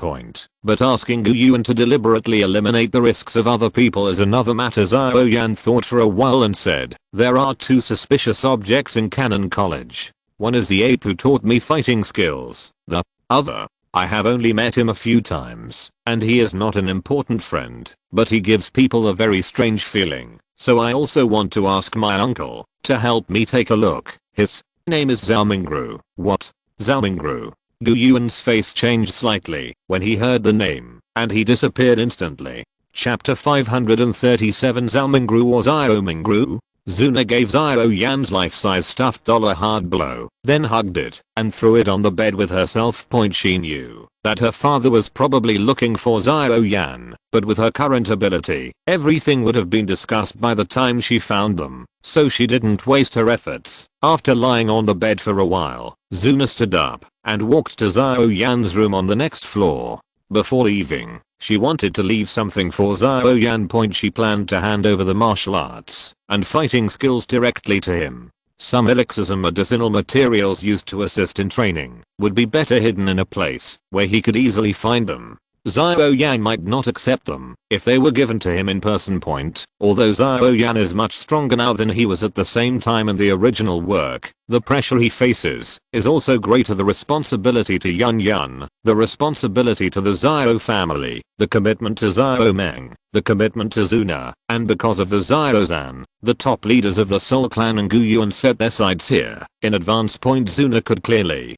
But asking Gu Yuan to deliberately eliminate the risks of other people is another matter. Xiao Yan thought for a while and said, there are two suspicious objects in Canon College. One is the ape who taught me fighting skills. The other, I have only met him a few times, and he is not an important friend, but he gives people a very strange feeling. So I also want to ask my uncle to help me take a look. His name is Zhao Mingru. What? Zhao Mingru? Gu Yuan's face changed slightly when he heard the name, and he disappeared instantly. Chapter 537. Zhao Mingru or Xiao Mingru? Zuna gave Xiao Yan's life-size stuffed doll a hard blow, then hugged it and threw it on the bed with herself. She knew that her father was probably looking for Xiao Yan, but with her current ability, everything would have been discussed by the time she found them, so she didn't waste her efforts. After lying on the bed for a while, Zuna stood up and walked to Xiao Yan's room on the next floor. Before leaving, she wanted to leave something for Xiao Yan. She planned to hand over the martial arts and fighting skills directly to him. Some elixirs and medicinal materials used to assist in training would be better hidden in a place where he could easily find them. Xiao Yan might not accept them if they were given to him in person. Although Xiao Yan is much stronger now than he was at the same time in the original work, the pressure he faces is also greater. The responsibility to Yan, the responsibility to the Xiao family, the commitment to Xiao Meng, the commitment to Zuna, and because of the Xiao Zan, the top leaders of the Soul Clan and Gu Yuan set their sights here. In advance. Zuna could clearly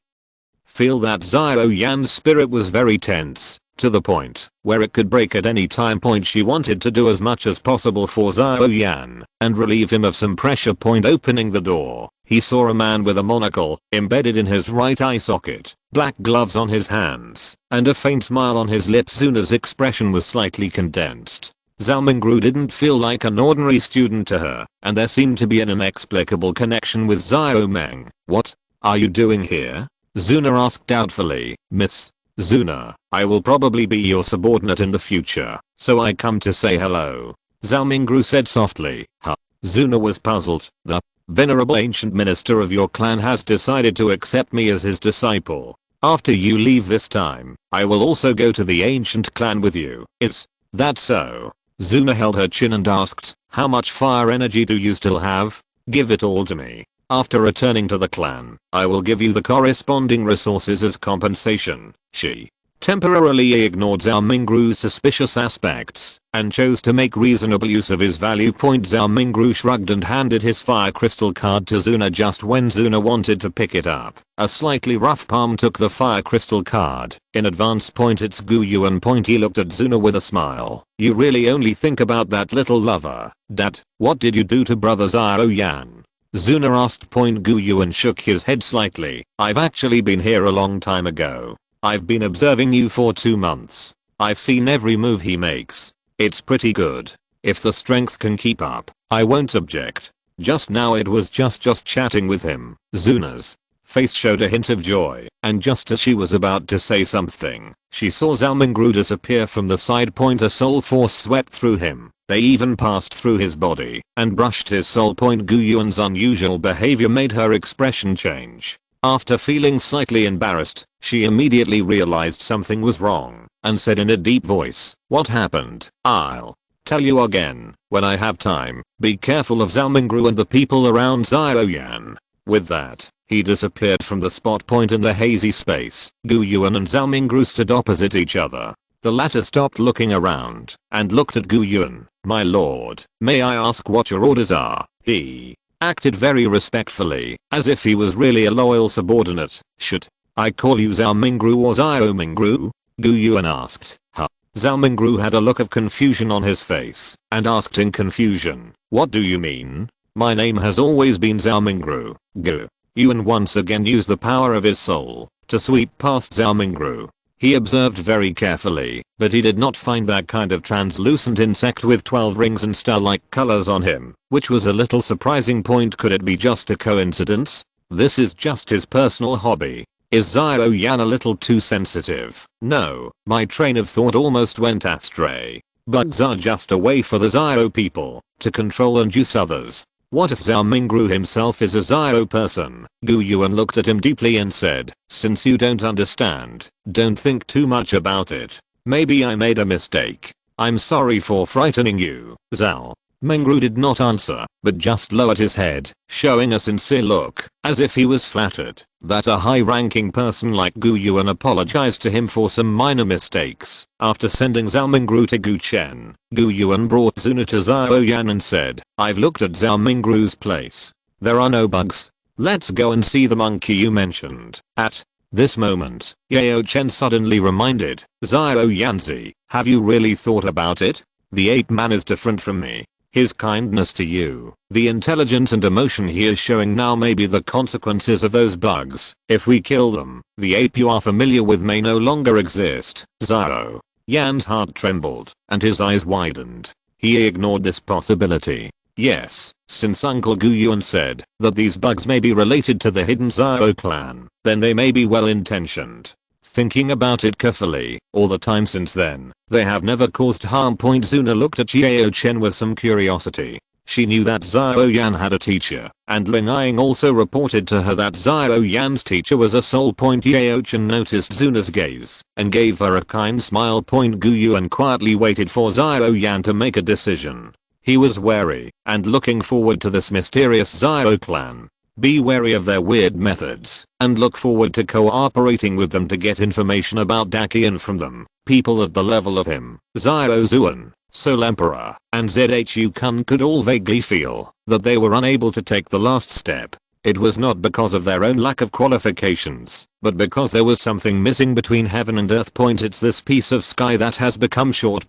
feel that Xiao Yan's spirit was very tense, to the point where it could break at any time. She wanted to do as much as possible for Xiao Yan and relieve him of some pressure. Opening the door, he saw a man with a monocle embedded in his right eye socket, black gloves on his hands, and a faint smile on his lips. Zuna's expression was slightly condensed. Zhao Mingru didn't feel like an ordinary student to her, and there seemed to be an inexplicable connection with Xiao Meng. What are you doing here? Zuna asked doubtfully. Miss Zuna, I will probably be your subordinate in the future, so I come to say hello. Zhao Mingru said softly. Huh? Zuna was puzzled. The venerable ancient minister of your clan has decided to accept me as his disciple. After you leave this time, I will also go to the ancient clan with you. Is that so? Zuna held her chin and asked, how much fire energy do you still have? Give it all to me. After returning to the clan, I will give you the corresponding resources as compensation. She temporarily ignored Zhao Mingru's suspicious aspects and chose to make reasonable use of his value. Zhao Mingru shrugged and handed his fire crystal card to Zuna just when Zuna wanted to pick it up. A slightly rough palm took the fire crystal card. In advance. It's Gu Yuan. He looked at Zuna with a smile. You really only think about that little lover. Dad, what did you do to brother Xiao Yan? Zuna asked. Gu Yuan shook his head slightly. I've actually been here a long time ago. I've been observing you for 2 months. I've seen every move he makes. It's pretty good. If the strength can keep up, I won't object. Just now it was just chatting with him. Zuna's face showed a hint of joy, and just as she was about to say something, she saw Zhao Mingru disappear from the side. A soul force swept through him. They even passed through his body and brushed his soul. Gu Yuan's unusual behavior made her expression change. After feeling slightly embarrassed, she immediately realized something was wrong and said in a deep voice, what happened? I'll tell you again when I have time. Be careful of Zhao Mingru and the people around Xiao Yan. With that, he disappeared from the spot. In the hazy space, Gu Yuan and Zhao Mingru stood opposite each other. The latter stopped looking around and looked at Gu Yuan. My lord, may I ask what your orders are? He acted very respectfully, as if he was really a loyal subordinate. Should I call you Zhao Mingru or Xiao Mingru? Gu Yuan asked. Huh? Zhao Mingru had a look of confusion on his face and asked in confusion, what do you mean? My name has always been Zhao Mingru. Gu Yuan once again used the power of his soul to sweep past Zhao Mingru. He observed very carefully, but he did not find that kind of translucent insect with 12 rings and star-like colors on him, which was a little surprising point. Could it be just a coincidence? This is just his personal hobby. Is Xiao Yan a little too sensitive? No, my train of thought almost went astray. Bugs are just a way for the Xiao people to control and use others. What if Zhao Mingru himself is a Xiao person? Gu Yuan looked at him deeply and said, since you don't understand, don't think too much about it. Maybe I made a mistake. I'm sorry for frightening you, Zhao. Mingru did not answer, but just lowered his head, showing a sincere look, as if he was flattered that a high-ranking person like Gu Yuan apologized to him for some minor mistakes. After sending Zhao Mingru to Gu Chen, Gu Yuan brought Zuna to Xiao Yan and said, I've looked at Zhao Mingru's place. There are no bugs. Let's go and see the monkey you mentioned. At this moment, Yao Chen suddenly reminded Xiao Yanzi, have you really thought about it? The ape man is different from me. His kindness to you, the intelligence and emotion he is showing now may be the consequences of those bugs. If we kill them, the ape you are familiar with may no longer exist. Xiao Yan's heart trembled, and his eyes widened. He ignored this possibility. Yes, since Uncle Gu Yuan said that these bugs may be related to the hidden Xiao clan, then they may be well intentioned. Thinking about it carefully, all the time since then, they have never caused harm. Zuna looked at Yao Chen with some curiosity. She knew that Xiao Yan had a teacher, and Ling Ying also reported to her that Xiao Yan's teacher was a soul. Yao Chen noticed Zuna's gaze, and gave her a kind smile. Gu Yuan quietly waited for Xiao Yan to make a decision. He was wary, and looking forward to this mysterious Xiao clan. Be wary of their weird methods, and look forward to cooperating with them to get information about Dakian from them. People at the level of him, Xiao Zuan, Soul Emperor, and Zhu Kun could all vaguely feel that they were unable to take the last step. It was not because of their own lack of qualifications, but because there was something missing between heaven and earth. It's this piece of sky that has become short.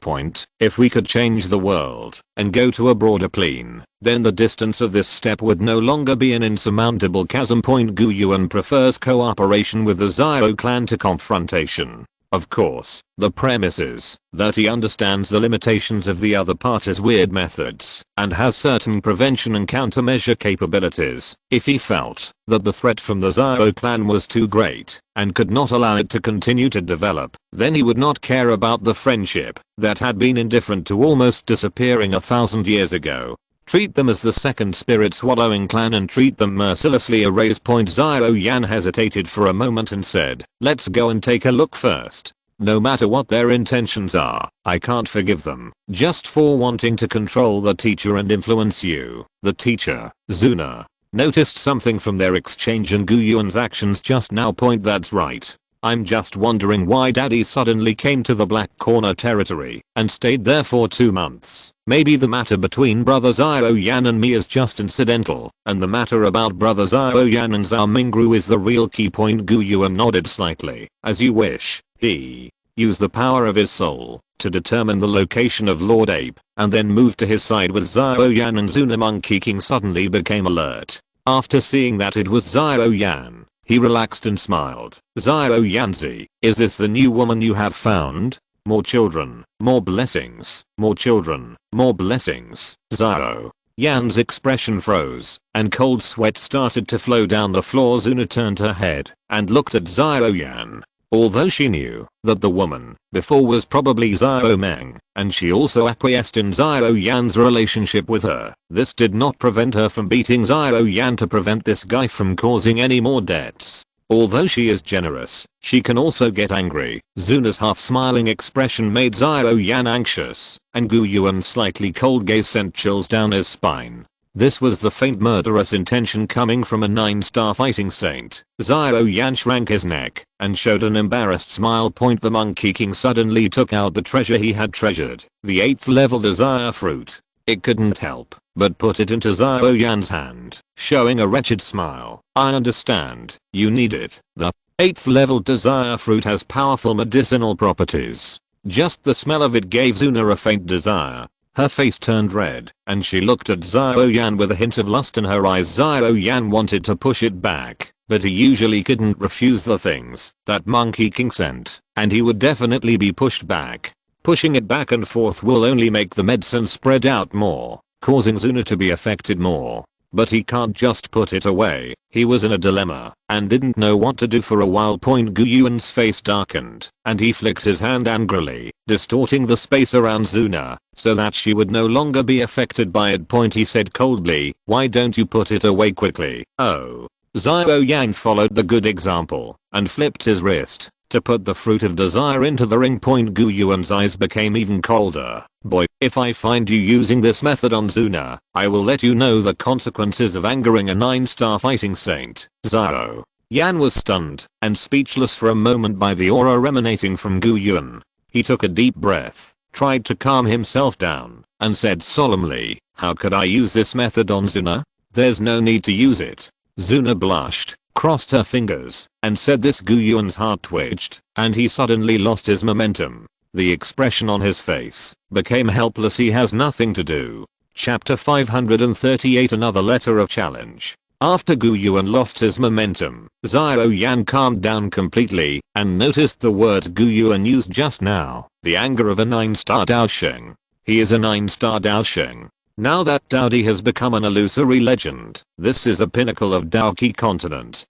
If we could change the world and go to a broader plane, then the distance of this step would no longer be an insurmountable chasm. Gu Yuan prefers cooperation with the Xiao clan to confrontation. Of course, the premise is that he understands the limitations of the other party's weird methods and has certain prevention and countermeasure capabilities. If he felt that the threat from the Xiao clan was too great and could not allow it to continue to develop, then he would not care about the friendship that had been indifferent to almost disappearing 1,000 years ago. Treat them as the second spirit swallowing clan and treat them mercilessly. Erase. Xiao Yan hesitated for a moment and said, let's go and take a look first. No matter what their intentions are, I can't forgive them just for wanting to control the teacher and influence you. The teacher, Zuna, noticed something from their exchange and Gu Yuan's actions just now. That's right. I'm just wondering why Daddy suddenly came to the Black Corner territory and stayed there for 2 months. Maybe the matter between Brother Xiao Yan and me is just incidental, and the matter about Brother Xiao Yan and Zhao Mingru is the real key. Gu Yuan nodded slightly. As you wish. He used the power of his soul to determine the location of Lord Ape, and then moved to his side with Xiao Yan and Zuna. Monkey King suddenly became alert. After seeing that it was Xiao Yan, he relaxed and smiled. Xiao Yanzi, is this the new woman you have found? More children, more blessings, more children, more blessings. Xiao Yan's expression froze, and cold sweat started to flow down the floor. Zuna turned her head and looked at Xiao Yan. Although she knew that the woman before was probably Xiao Meng, and she also acquiesced in Xiao Yan's relationship with her, this did not prevent her from beating Xiao Yan to prevent this guy from causing any more debts. Although she is generous, she can also get angry. Zuna's half-smiling expression made Xiao Yan anxious, and Gu Yuan's slightly cold gaze sent chills down his spine. This was the faint murderous intention coming from a 9-star fighting saint. Xiao Yan shrank his neck and showed an embarrassed smile. The Monkey King suddenly took out the treasure he had treasured, the 8th level desire fruit. It couldn't help but put it into Xiao Yan's hand, showing a wretched smile. I understand, you need it. The 8th level desire fruit has powerful medicinal properties. Just the smell of it gave Zuna a faint desire. Her face turned red, and she looked at Xiao Yan with a hint of lust in her eyes. Xiao Yan wanted to push it back, but he usually couldn't refuse the things that Monkey King sent, and he would definitely be pushed back. Pushing it back and forth will only make the medicine spread out more, causing Zuna to be affected more. But he can't just put it away. He was in a dilemma and didn't know what to do for a while. Gu Yuan's face darkened and he flicked his hand angrily, distorting the space around Zuna so that she would no longer be affected by it. He said coldly, "Why don't you put it away quickly?" Oh. Xiao Yan followed the good example and flipped his wrist to put the fruit of desire into the ring. Gu Yuan's eyes became even colder. "Boy, if I find you using this method on Zuna, I will let you know the consequences of angering a 9-star fighting saint." Xiao Yan was stunned and speechless for a moment by the aura emanating from Gu Yuan. He took a deep breath, tried to calm himself down, and said solemnly, "How could I use this method on Zuna? There's no need to use it." Zuna blushed, crossed her fingers, and said this. Gu Yuan's heart twitched, and he suddenly lost his momentum. The expression on his face became helpless. He has nothing to do. Chapter 538. Another letter of challenge. After Gu Yuan lost his momentum, Xiao Yan calmed down completely and noticed the words Gu Yuan used just now, the anger of a 9-star Daosheng. He is a 9-star Daosheng. Now that Daodi has become an illusory legend, this is the pinnacle of Daoqi continent.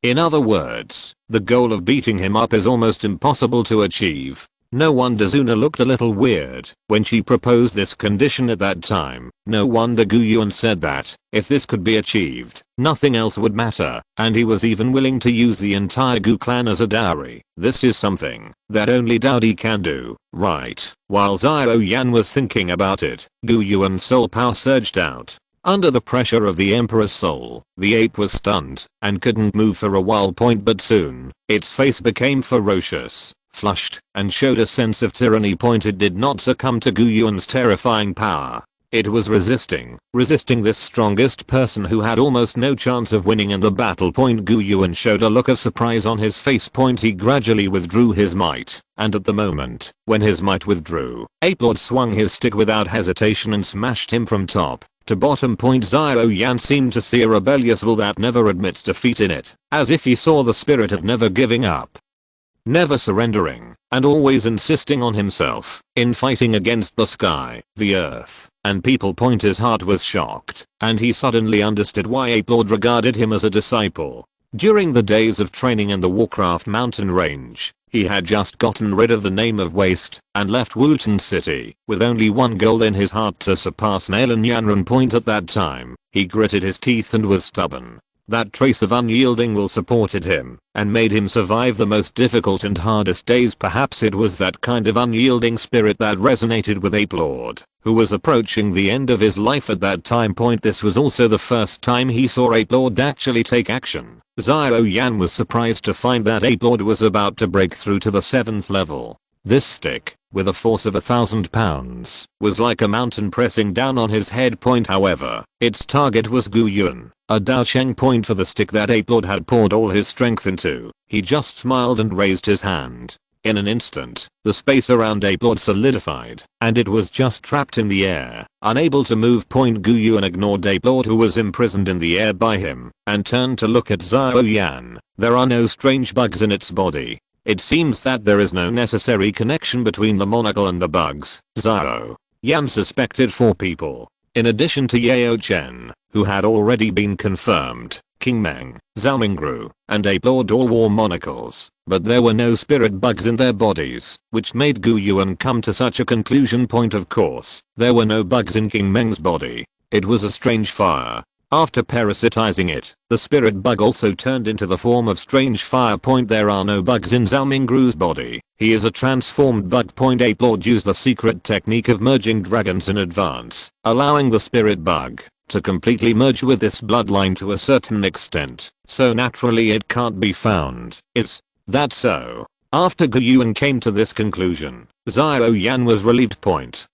In other words, the goal of beating him up is almost impossible to achieve. No wonder Zuna looked a little weird when she proposed this condition at that time. No wonder Gu Yuan said that if this could be achieved, nothing else would matter, and he was even willing to use the entire Gu clan as a dowry. This is something that only Daodi can do, right? While Xiao Yan was thinking about it, Gu Yuan's soul power surged out. Under the pressure of the Emperor's soul, the ape was stunned and couldn't move for a while. But soon, its face became ferocious, flushed, and showed a sense of tyranny. It did not succumb to Gu Yuan's terrifying power. It was resisting this strongest person who had almost no chance of winning in the battle. Gu Yuan showed a look of surprise on his face. He gradually withdrew his might, and at the moment when his might withdrew, Ape Lord swung his stick without hesitation and smashed him from top to bottom. Xiao Yan seemed to see a rebellious will that never admits defeat in it, as if he saw the spirit of never giving up, never surrendering, and always insisting on himself in fighting against the sky, the earth, and people. His heart was shocked, and he suddenly understood why Ape Lord regarded him as a disciple. During the days of training in the Warcraft mountain range, he had just gotten rid of the name of waste and left Wutan City with only one goal in his heart: to surpass Nalan Yanran. At that time, he gritted his teeth and was stubborn. That trace of unyielding will supported him and made him survive the most difficult and hardest days. Perhaps it was that kind of unyielding spirit that resonated with Ape Lord, who was approaching the end of his life at that time. This was also the first time he saw Ape Lord actually take action. Xiao Yan was surprised to find that Ape Lord was about to break through to the 7th level. This stick, with a force of 1,000 pounds, was like a mountain pressing down on his head. However, its target was Gu Yuan, a Daosheng. For the stick that Ape Lord had poured all his strength into, he just smiled and raised his hand. In an instant, the space around Ape Lord solidified, and it was just trapped in the air, unable to move. Gu Yuan ignored Ape Lord, who was imprisoned in the air by him, and turned to look at Xiao Yan. There are no strange bugs in its body. It seems that there is no necessary connection between the monocle and the bugs. Xiao Yan suspected 4 people. In addition to Yao Chen, who had already been confirmed, King Meng, Zhao Mingru, and Ape Lord all wore monocles, but there were no spirit bugs in their bodies, which made Gu Yuan come to such a conclusion. Of course, there were no bugs in King Meng's body. It was a strange fire. After parasitizing it, the spirit bug also turned into the form of strange fire. There are no bugs in Zhao Mingru's body. He is a transformed bug. Ape Lord used the secret technique of merging dragons in advance, allowing the spirit bug to completely merge with this bloodline to a certain extent, so naturally it can't be found. Is that so? After Gu Yuan came to this conclusion, Xiao Yan was relieved.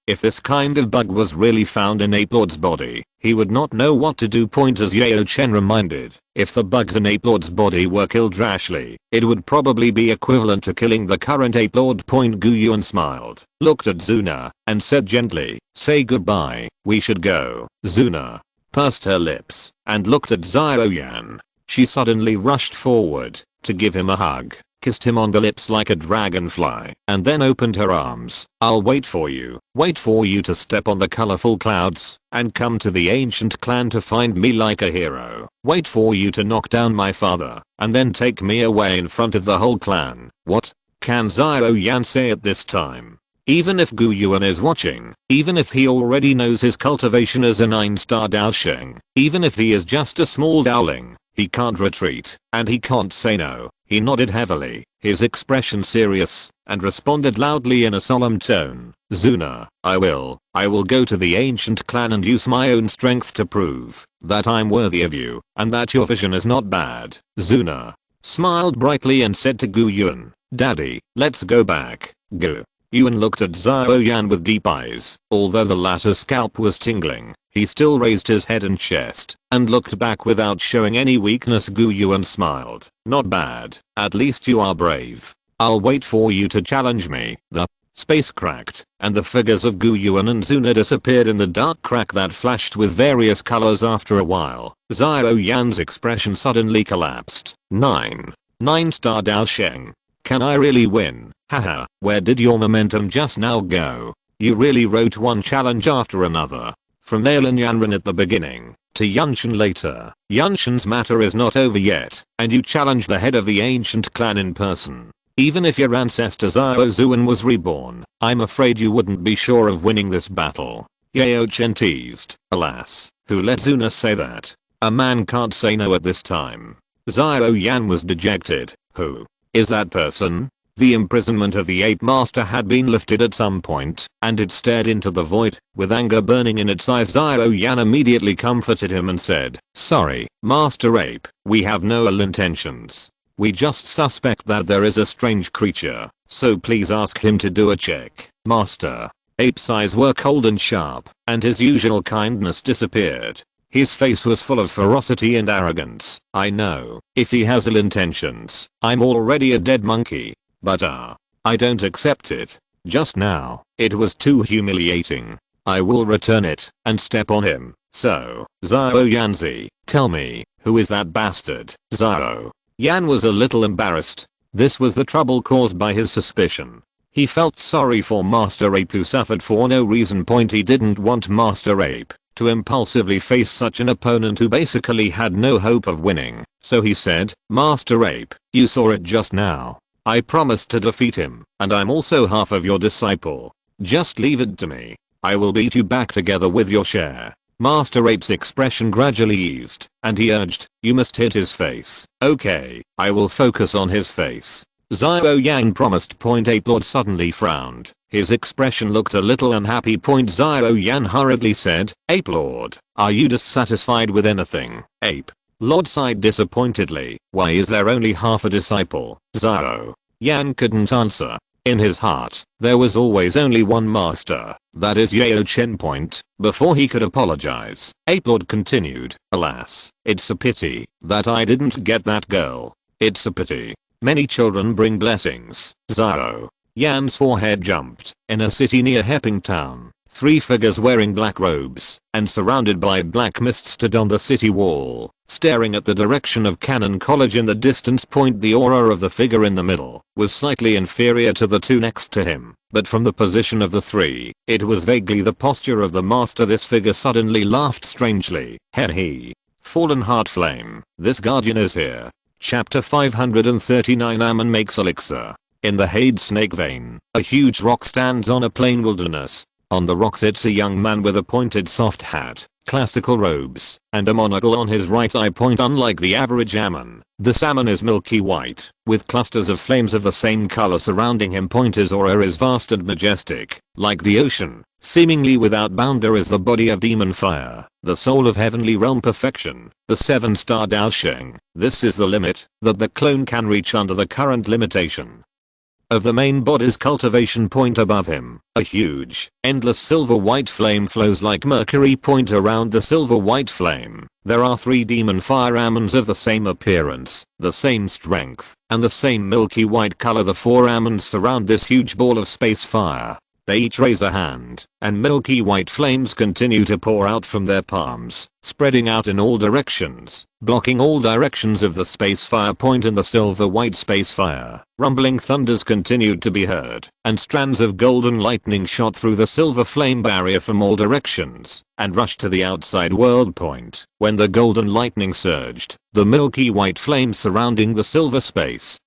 If this kind of bug was really found in Ape Lord's body, he would not know what to do. As Yao Chen reminded, if the bugs in Ape Lord's body were killed rashly, it would probably be equivalent to killing the current Ape Lord. Gu Yuan smiled, looked at Zuna, and said gently, "Say goodbye, we should go." Zuna pursed her lips and looked at Xiao Yan. She suddenly rushed forward to give him a hug, kissed him on the lips like a dragonfly, and then opened her arms. I'll wait for you to step on the colorful clouds and come to the ancient clan to find me like a hero. Wait for you to knock down my father and then take me away in front of the whole clan. What can Xiao Yan say at this time? Even if Gu Yuan is watching, even if he already knows his cultivation is a 9-star Daosheng, even if he is just a small Dowling, he can't retreat, and he can't say no. He nodded heavily, his expression serious, and responded loudly in a solemn tone. Zuna, I will go to the ancient clan and use my own strength to prove that I'm worthy of you, and that your vision is not bad. Zuna smiled brightly and said to Gu Yuan, Daddy, let's go back. Gu Yuan looked at Xiao Yan with deep eyes. Although the latter's scalp was tingling, he still raised his head and chest and looked back without showing any weakness. Gu Yuan smiled. Not bad. At least you are brave. I'll wait for you to challenge me. The space cracked, and the figures of Gu Yuan and Zuna disappeared in the dark crack that flashed with various colors. After a while, Xiao Yan's expression suddenly collapsed. 9-star Daosheng. Can I really win? Haha, where did your momentum just now go? You really wrote one challenge after another. From Nailin Yanren at the beginning, to Yanshin later. Yanshin's matter is not over yet, and you challenge the head of the ancient clan in person. Even if your ancestor Xiao Zuan was reborn, I'm afraid you wouldn't be sure of winning this battle. Yao Chen teased. Alas, who let Zuna say that? A man can't say no at this time. Xiao Yan was dejected. Who is that person? The imprisonment of the ape master had been lifted at some point, and it stared into the void, with anger burning in its eyes. Xiao Yan immediately comforted him and said, Sorry, Master Ape, we have no ill intentions. We just suspect that there is a strange creature, so please ask him to do a check. Master Ape's eyes were cold and sharp, and his usual kindness disappeared. His face was full of ferocity and arrogance. I know, if he has ill intentions, I'm already a dead monkey. But I don't accept it. Just now, it was too humiliating. I will return it and step on him. So, Xiao Yanzi, tell me, who is that bastard? Xiao Yan was a little embarrassed. This was the trouble caused by his suspicion. He felt sorry for Master Ape, who suffered for no reason. He didn't want Master Ape to impulsively face such an opponent who basically had no hope of winning. So he said, Master Ape, you saw it just now. I promised to defeat him, and I'm also half of your disciple. Just leave it to me. I will beat you back together with your share. Master Ape's expression gradually eased, and he urged, you must hit his face. Okay, I will focus on his face. Xiao Yan promised. Ape Lord suddenly frowned. His expression looked a little unhappy. Xiao Yan hurriedly said, Ape Lord, are you dissatisfied with anything? Ape Lord sighed disappointedly. Why is there only half a disciple? Xiao Yan couldn't answer. In his heart, there was always only one master, that is Yao Chen. Before he could apologize, Ape Lord continued, Alas, it's a pity that I didn't get that girl. It's a pity. Many children bring blessings. Xiao Yan's forehead jumped. In a city near Hepping Town, 3 figures wearing black robes and surrounded by black mist stood on the city wall, staring at the direction of Cannon College in the distance. The aura of the figure in the middle was slightly inferior to the 2 next to him, but from the position of the 3, it was vaguely the posture of the master. This figure suddenly laughed strangely. He. Fallen Heart Flame. This guardian is here. Chapter 539. Amon makes elixir. In the Hade Snake Vein, a huge rock stands on a plain wilderness. On the rock sits a young man with a pointed soft hat, classical robes, and a monocle on his right eye. Unlike the average Amon, the salmon is milky white, with clusters of flames of the same color surrounding him. His aura is vast and majestic, like the ocean, seemingly without boundary. Is the body of demon fire, the soul of heavenly realm perfection, the 7-star Daosheng. This is the limit that the clone can reach under the current limitation of the main body's cultivation. Above him, a huge, endless silver white flame flows like mercury. Around the silver white flame, there are 3 demon fire Amons of the same appearance, the same strength, and the same milky white color. The 4 Amons surround this huge ball of space fire. They each raise a hand, and milky white flames continue to pour out from their palms, spreading out in all directions, blocking all directions of the space fire point and the silver white space fire. Rumbling thunders continued to be heard, and strands of golden lightning shot through the silver flame barrier from all directions, and rushed to the outside world point. When the golden lightning surged, the milky white flames surrounding the silver space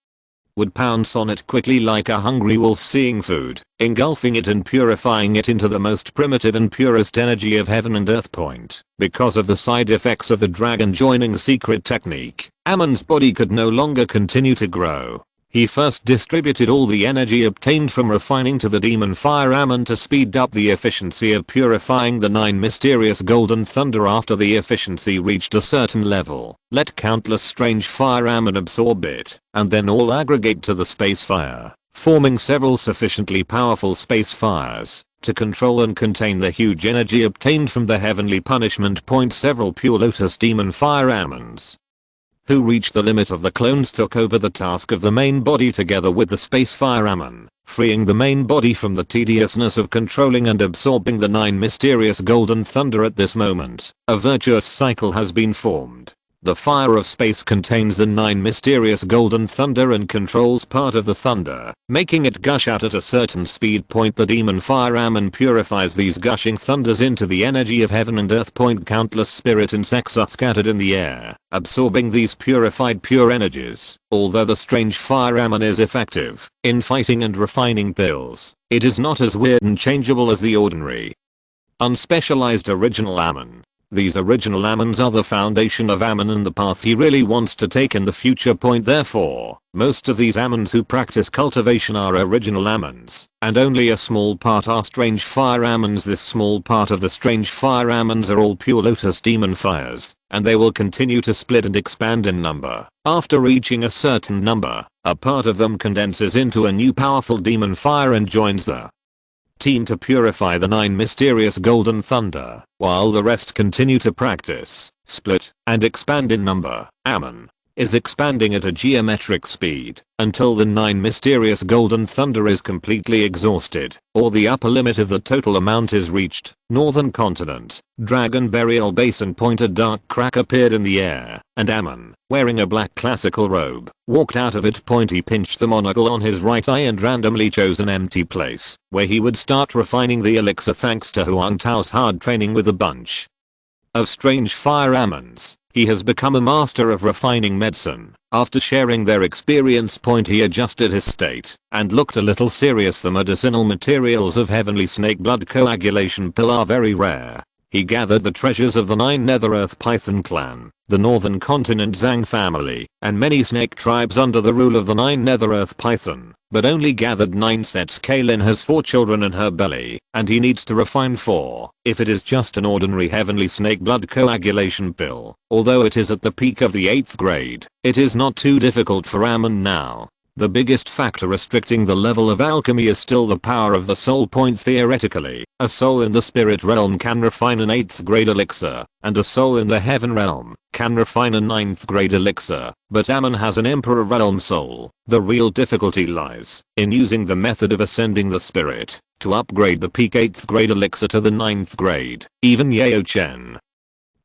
would pounce on it quickly like a hungry wolf seeing food, engulfing it and purifying it into the most primitive and purest energy of heaven and earth point. Because of the side effects of the dragon joining secret technique, Amon's body could no longer continue to grow. He first distributed all the energy obtained from refining to the demon fire Amon to speed up the efficiency of purifying the 9 mysterious golden thunder. After the efficiency reached a certain level, let countless strange fire Amon absorb it, and then all aggregate to the space fire, forming several sufficiently powerful space fires to control and contain the huge energy obtained from the heavenly punishment point. Several pure lotus demon fire Amons who reached the limit of the clones took over the task of the main body together with the space fire Amon, freeing the main body from the tediousness of controlling and absorbing the 9 mysterious golden thunder. At this moment, a virtuous cycle has been formed. The fire of space contains the 9 mysterious golden thunder and controls part of the thunder, making it gush out at a certain speed point. The demon fire Amon purifies these gushing thunders into the energy of heaven and earth point. Countless spirit insects are scattered in the air, absorbing these purified pure energies. Although the strange fire Amon is effective in fighting and refining pills, it is not as weird and changeable as the ordinary, unspecialized original Amon. These original Amons are the foundation of Amon and the path he really wants to take in the future point. Therefore, most of these Amons who practice cultivation are original Amons, and only a small part are strange fire Amons. This small part of the strange fire Amons are all pure lotus demon fires, and they will continue to split and expand in number. After reaching a certain number, a part of them condenses into a new powerful demon fire and joins the team to purify the 9 mysterious golden thunder, while the rest continue to practice, split, and expand in number. Amon is expanding at a geometric speed until the 9 mysterious golden thunder is completely exhausted, or the upper limit of the total amount is reached. Northern continent, dragon burial basin point. A dark crack appeared in the air, and Amon, wearing a black classical robe, walked out of it. He pinched the monocle on his right eye and randomly chose an empty place where he would start refining the elixir. Thanks to Huang Tao's hard training with a bunch of strange fire Amons, he has become a master of refining medicine. After sharing their experience he adjusted his state and looked a little serious. The medicinal materials of heavenly snake blood coagulation pill are very rare. He gathered the treasures of the 9 Nether Earth Python clan, the northern continent Zhang family, and many snake tribes under the rule of the 9 Nether Earth Python, but only gathered 9 sets. Kaylin has 4 children in her belly, and he needs to refine 4. If it is just an ordinary heavenly snake blood coagulation pill, although it is at the peak of the 8th grade, it is not too difficult for Amon now. The biggest factor restricting the level of alchemy is still the power of the soul point. Theoretically, a soul in the spirit realm can refine an 8th grade elixir, and a soul in the heaven realm can refine a 9th grade elixir, but Amon has an emperor realm soul. The real difficulty lies in using the method of ascending the spirit to upgrade the peak 8th grade elixir to the 9th grade. Even Yao Chen,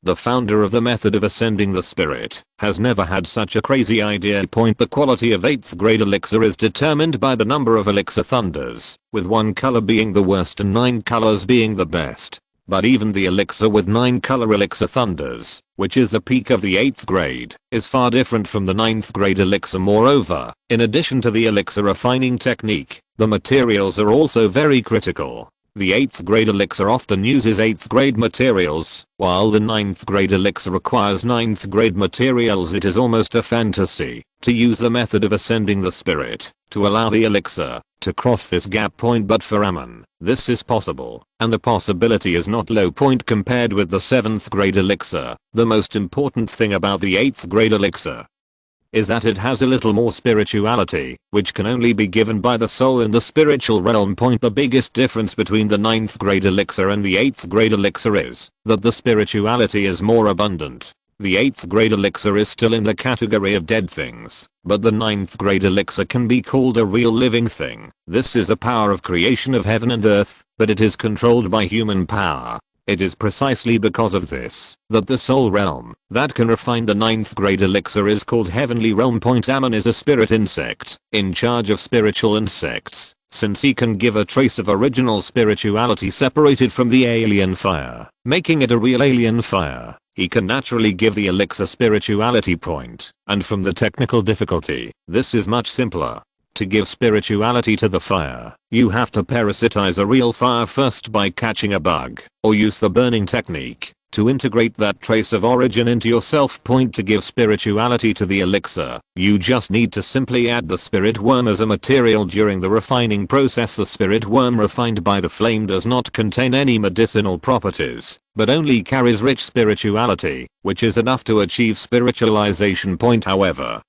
the founder of the method of ascending the spirit, has never had such a crazy idea. The quality of 8th grade elixir is determined by the number of elixir thunders, with 1 color being the worst and 9 colors being the best. But even the elixir with 9 color elixir thunders, which is the peak of the 8th grade, is far different from the 9th grade elixir. Moreover, in addition to the elixir refining technique, the materials are also very critical. The 8th grade elixir often uses 8th grade materials, while the 9th grade elixir requires 9th grade materials. It is almost a fantasy to use the method of ascending the spirit to allow the elixir to cross this gap point, but for Amon, this is possible, and the possibility is not low. Compared with the 7th grade elixir, the most important thing about the 8th grade elixir is that it has a little more spirituality, which can only be given by the soul in the spiritual realm. The biggest difference between the 9th grade elixir and the 8th grade elixir is that the spirituality is more abundant. The 8th grade elixir is still in the category of dead things, but the 9th grade elixir can be called a real living thing. This is the power of creation of heaven and earth, but it is controlled by human power. It is precisely because of this that the soul realm that can refine the 9th grade elixir is called heavenly realm. Amon is a spirit insect in charge of spiritual insects, since he can give a trace of original spirituality separated from the alien fire, making it a real alien fire. He can naturally give the elixir spirituality point, and from the technical difficulty, this is much simpler. To give spirituality to the fire, you have to parasitize a real fire first by catching a bug, or use the burning technique to integrate that trace of origin into yourself. To give spirituality to the elixir, you just need to simply add the spirit worm as a material during the refining process. The spirit worm refined by the flame does not contain any medicinal properties, but only carries rich spirituality, which is enough to achieve spiritualization. However,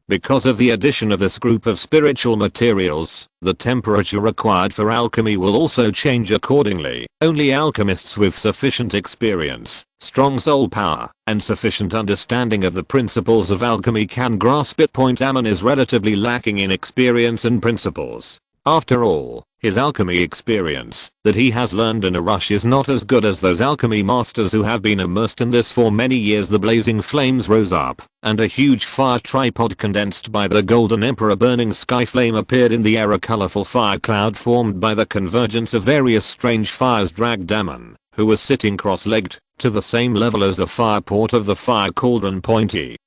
because of the addition of this group of spiritual materials, the temperature required for alchemy will also change accordingly. Only alchemists with sufficient experience, strong soul power, and sufficient understanding of the principles of alchemy can grasp it. Amon is relatively lacking in experience and principles. After all, his alchemy experience that he has learned in a rush is not as good as those alchemy masters who have been immersed in this for many years. The blazing flames rose up, and a huge fire tripod condensed by the golden emperor burning sky flame appeared in the air. A colorful fire cloud formed by the convergence of various strange fires dragged Amon, who was sitting cross-legged, to the same level as the fire port of the fire cauldron. He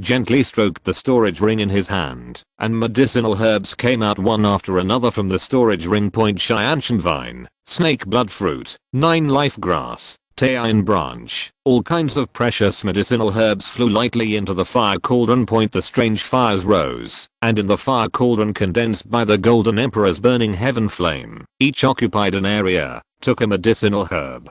gently stroked the storage ring in his hand, and medicinal herbs came out one after another from the storage ring. Chyanshan vine, snake blood fruit, 9 life grass, Tayin branch, all kinds of precious medicinal herbs flew lightly into the fire cauldron. The strange fires rose, and in the fire cauldron condensed by the golden emperor's burning heaven flame, each occupied an area, took a medicinal herb,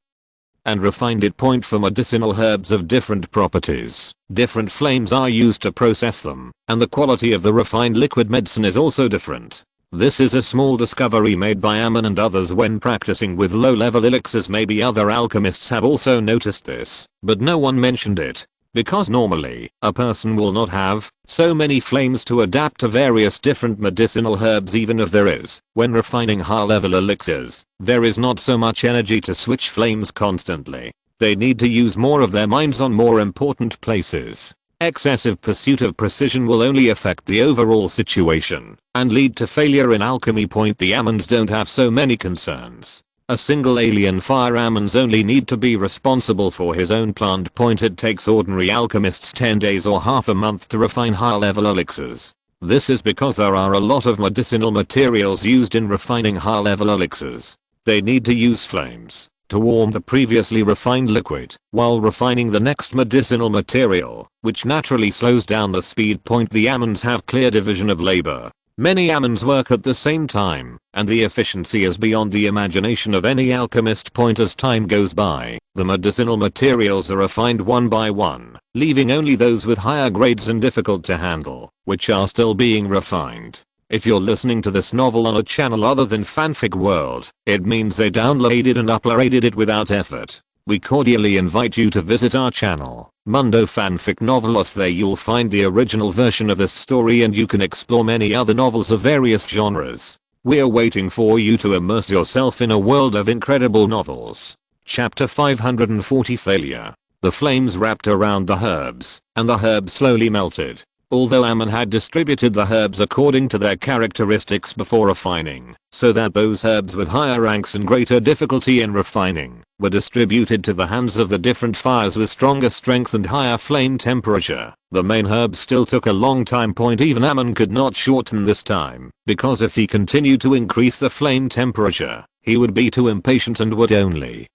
and refined it. For medicinal herbs of different properties, different flames are used to process them, and the quality of the refined liquid medicine is also different. This is a small discovery made by Amon and others when practicing with low-level elixirs. Maybe other alchemists have also noticed this, but no one mentioned it, because normally, a person will not have so many flames to adapt to various different medicinal herbs. Even if there is, when refining high-level elixirs, there is not so much energy to switch flames constantly. They need to use more of their minds on more important places. Excessive pursuit of precision will only affect the overall situation and lead to failure in alchemy. The Amons don't have so many concerns. A single alien fire Amons only need to be responsible for his own plant. It takes ordinary alchemists 10 days or half a month to refine high-level elixirs. This is because there are a lot of medicinal materials used in refining high-level elixirs. They need to use flames to warm the previously refined liquid while refining the next medicinal material, which naturally slows down the speed. The Amons have clear division of labor. Many Amons work at the same time, and the efficiency is beyond the imagination of any alchemist. As time goes by, the medicinal materials are refined one by one, leaving only those with higher grades and difficult to handle, which are still being refined. If you're listening to this novel on a channel other than Fanfic World, it means they downloaded and uploaded it without effort. We cordially invite you to visit our channel, Mundo Fanfic Novelos. There you'll find the original version of this story, and you can explore many other novels of various genres. We're waiting for you to immerse yourself in a world of incredible novels. Chapter 540 Failure. The flames wrapped around the herbs, and the herbs slowly melted. Although Amon had distributed the herbs according to their characteristics before refining, so that those herbs with higher ranks and greater difficulty in refining were distributed to the hands of the different fires with stronger strength and higher flame temperature, the main herbs still took a long time. Even Amon could not shorten this time, because if he continued to increase the flame temperature, he would be too impatient and would only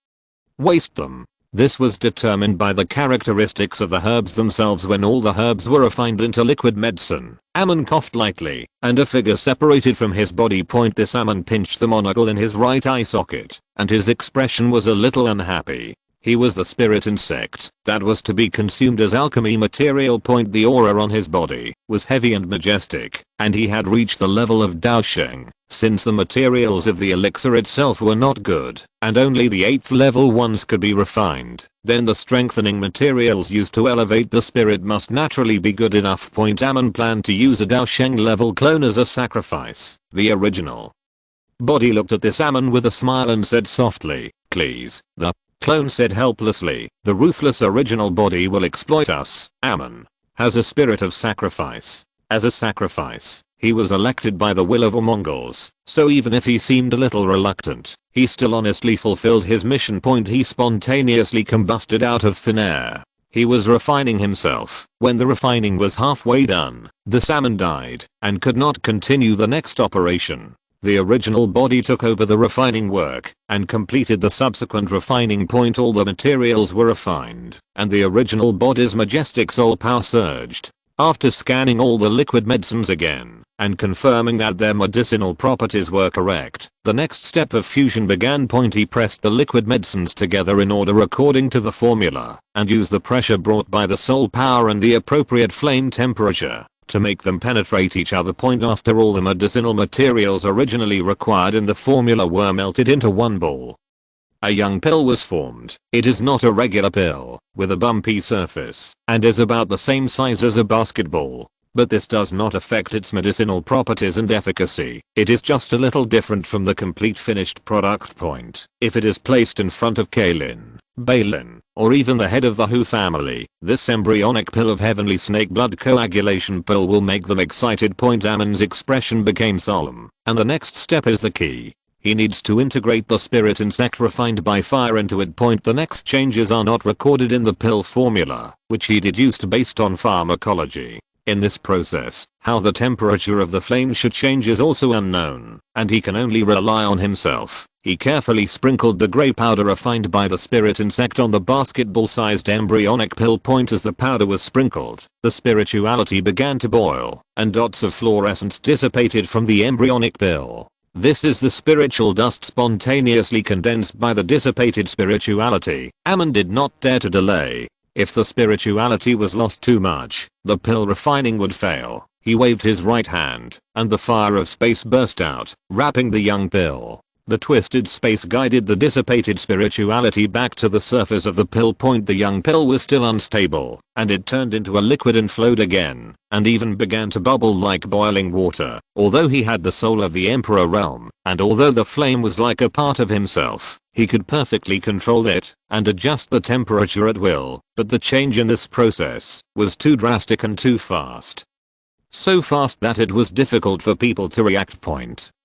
waste them. This was determined by the characteristics of the herbs themselves. When all the herbs were refined into liquid medicine, Amon coughed lightly, and a figure separated from his body. This Amon pinched the monocle in his right eye socket, and his expression was a little unhappy. He was the spirit insect that was to be consumed as alchemy material. The aura on his body was heavy and majestic, and he had reached the level of Daosheng, since the materials of the elixir itself were not good, and only the 8th level ones could be refined. Then the strengthening materials used to elevate the spirit must naturally be good enough. Amon planned to use a Daosheng level clone as a sacrifice. The original body looked at this Amon with a smile and said softly, "Please." The clone said helplessly, "The ruthless original body will exploit us." Amon has a spirit of sacrifice. As a sacrifice, he was elected by the will of the Mongols, so even if he seemed a little reluctant, he still honestly fulfilled his mission. He spontaneously combusted out of thin air. He was refining himself. When the refining was halfway done, the salmon died and could not continue the next operation. The original body took over the refining work and completed the subsequent refining. All the materials were refined, and the original body's majestic soul power surged. After scanning all the liquid medicines again and confirming that their medicinal properties were correct, the next step of fusion began. He pressed the liquid medicines together in order according to the formula and used the pressure brought by the soul power and the appropriate flame temperature to make them penetrate each other. After all the medicinal materials originally required in the formula were melted into one ball, a young pill was formed. It is not a regular pill, with a bumpy surface, and is about the same size as a basketball. But this does not affect its medicinal properties and efficacy. It is just a little different from the complete finished product. If it is placed in front of Kaelin, Balin, or even the head of the Hu family, this embryonic pill of heavenly snake blood coagulation pill will make them excited. Amon's expression became solemn, and the next step is the key. He needs to integrate the spirit insect refined by fire into it. The next changes are not recorded in the pill formula, which he deduced based on pharmacology. In this process, how the temperature of the flame should change is also unknown, and he can only rely on himself. He carefully sprinkled the grey powder refined by the spirit insect on the basketball-sized embryonic pill. As the powder was sprinkled, the spirituality began to boil, and dots of fluorescence dissipated from the embryonic pill. This is the spiritual dust spontaneously condensed by the dissipated spirituality. Amon did not dare to delay. If the spirituality was lost too much, the pill refining would fail. He waved his right hand, and the fire of space burst out, wrapping the young pill. The twisted space guided the dissipated spirituality back to the surface of the pill. The young pill was still unstable, and it turned into a liquid and flowed again, and even began to bubble like boiling water. Although he had the soul of the Emperor realm, and although the flame was like a part of himself, he could perfectly control it and adjust the temperature at will. But the change in this process was too drastic and too fast. So fast that it was difficult for people to react.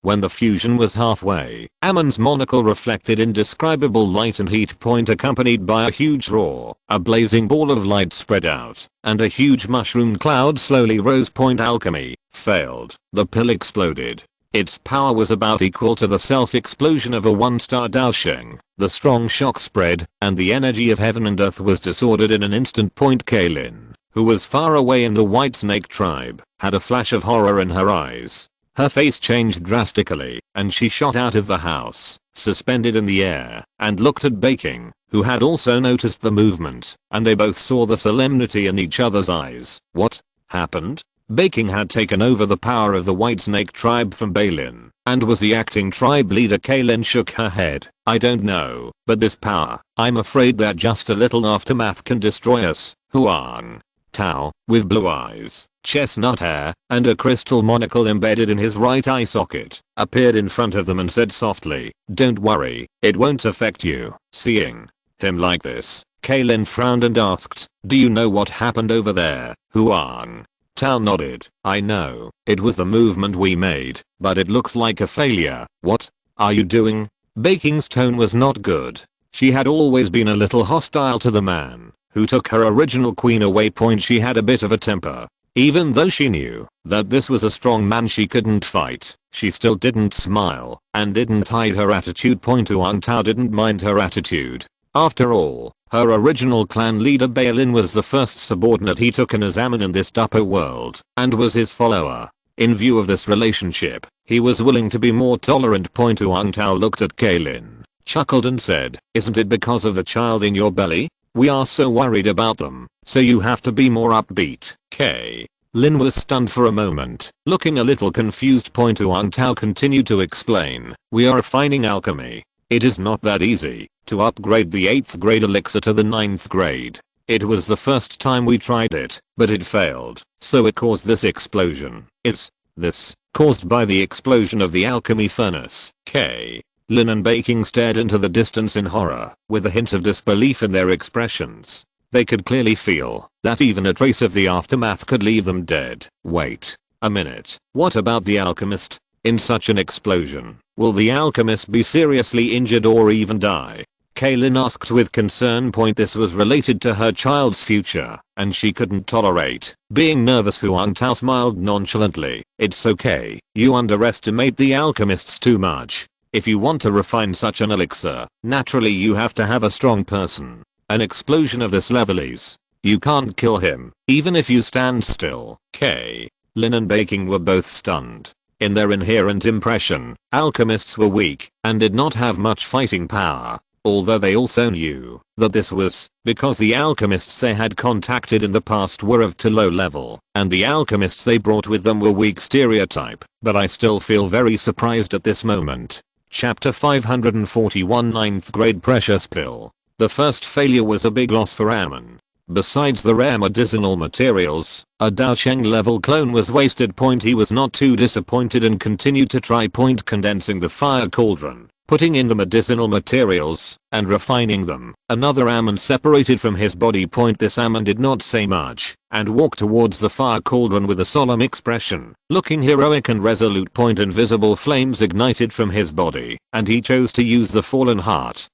When the fusion was halfway, Amon's monocle reflected indescribable light and heat. Accompanied by a huge roar, a blazing ball of light spread out, and a huge mushroom cloud slowly rose. Alchemy failed. The pill exploded. Its power was about equal to the self-explosion of a one-star Daosheng. The strong shock spread, and the energy of heaven and earth was disordered in an instant. Kaelin, who was far away in the White Snake tribe, had a flash of horror in her eyes. Her face changed drastically, and she shot out of the house, suspended in the air, and looked at Baking, who had also noticed the movement, and they both saw the solemnity in each other's eyes. What happened? Baking had taken over the power of the White Snake tribe from Balin, and was the acting tribe leader. Kaelin shook her head. I don't know, but this power, I'm afraid that just a little aftermath can destroy us. Huang Tao, with blue eyes, chestnut hair, and a crystal monocle embedded in his right eye socket, appeared in front of them and said softly, "Don't worry, it won't affect you." Seeing him like this, Kaelin frowned and asked, "Do you know what happened over there?" Huang Tao nodded. "I know, it was the movement we made, but it looks like a failure." "What are you doing?" Baking's tone was not good. She had always been a little hostile to the man who took her original queen away. She had a bit of a temper. Even though she knew that this was a strong man she couldn't fight, she still didn't smile and didn't hide her attitude. Huang Tao didn't mind her attitude. After all, her original clan leader Balin was the first subordinate he took in as Amon in this upper world, and was his follower. In view of this relationship, he was willing to be more tolerant. Huang Tao looked at Kaelin, chuckled and said, "Isn't it because of the child in your belly? We are so worried about them, so you have to be more upbeat." K. Lin was stunned for a moment, looking a little confused. Wang Tao continued to explain, "We are refining alchemy. It is not that easy to upgrade the 8th grade elixir to the 9th grade. It was the first time we tried it, but it failed, so it caused this explosion. It's this caused by the explosion of the alchemy furnace." K. Lin and Baking stared into the distance in horror, with a hint of disbelief in their expressions. They could clearly feel that even a trace of the aftermath could leave them dead. "Wait a minute, what about the alchemist? In such an explosion, will the alchemist be seriously injured or even die?" Kaylin asked with concern. This was related to her child's future, and she couldn't tolerate being nervous. Huang Tao smiled nonchalantly. "It's okay, you underestimate the alchemists too much. If you want to refine such an elixir, naturally you have to have a strong person. An explosion of this level is, you can't kill him, even if you stand still." K. Lin and Baking were both stunned. In their inherent impression, alchemists were weak and did not have much fighting power. Although they also knew that this was because the alchemists they had contacted in the past were of too low level, and the alchemists they brought with them were weak stereotype. But I still feel very surprised at this moment. Chapter 541 9th grade precious pill. The first failure was a big loss for Amon. Besides the rare medicinal materials, a Daosheng level clone was wasted. He was not too disappointed and continued to try condensing the fire cauldron, putting in the medicinal materials, and refining them. Another Amon separated from his body. This Amon did not say much, and walked towards the fire cauldron with a solemn expression, looking heroic and resolute. Invisible flames ignited from his body, and he chose to use the fallen heart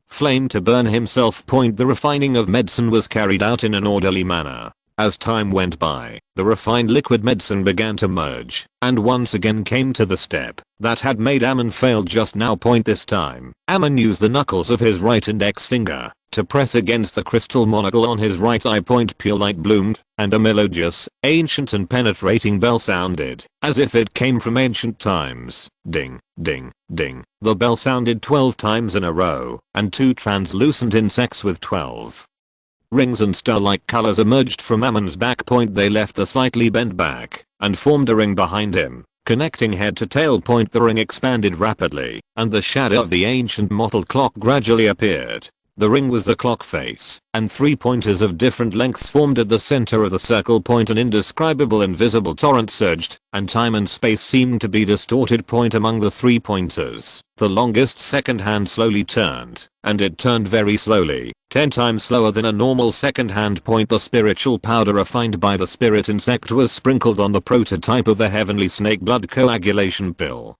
flame to burn himself. The refining of medicine was carried out in an orderly manner. As time went by, the refined liquid medicine began to merge, and once again came to the step that had made Amon fail just now. This time, Amon used the knuckles of his right index finger to press against the crystal monocle on his right eye. Pure light bloomed, and a melodious, ancient and penetrating bell sounded, as if it came from ancient times. Ding, ding, ding. The bell sounded 12 times in a row, and 2 translucent insects with 12 rings and star-like colors emerged from Amon's back. They left the slightly bent back and formed a ring behind him, connecting head to tail. The ring expanded rapidly, and the shadow of the ancient mottled clock gradually appeared. The ring was the clock face, and 3 pointers of different lengths formed at the center of the circle. An indescribable invisible torrent surged, and time and space seemed to be distorted. Among the 3 pointers, the longest second hand slowly turned, and it turned very slowly, 10 times slower than a normal second hand. The spiritual powder refined by the spirit insect was sprinkled on the prototype of the heavenly snake blood coagulation pill,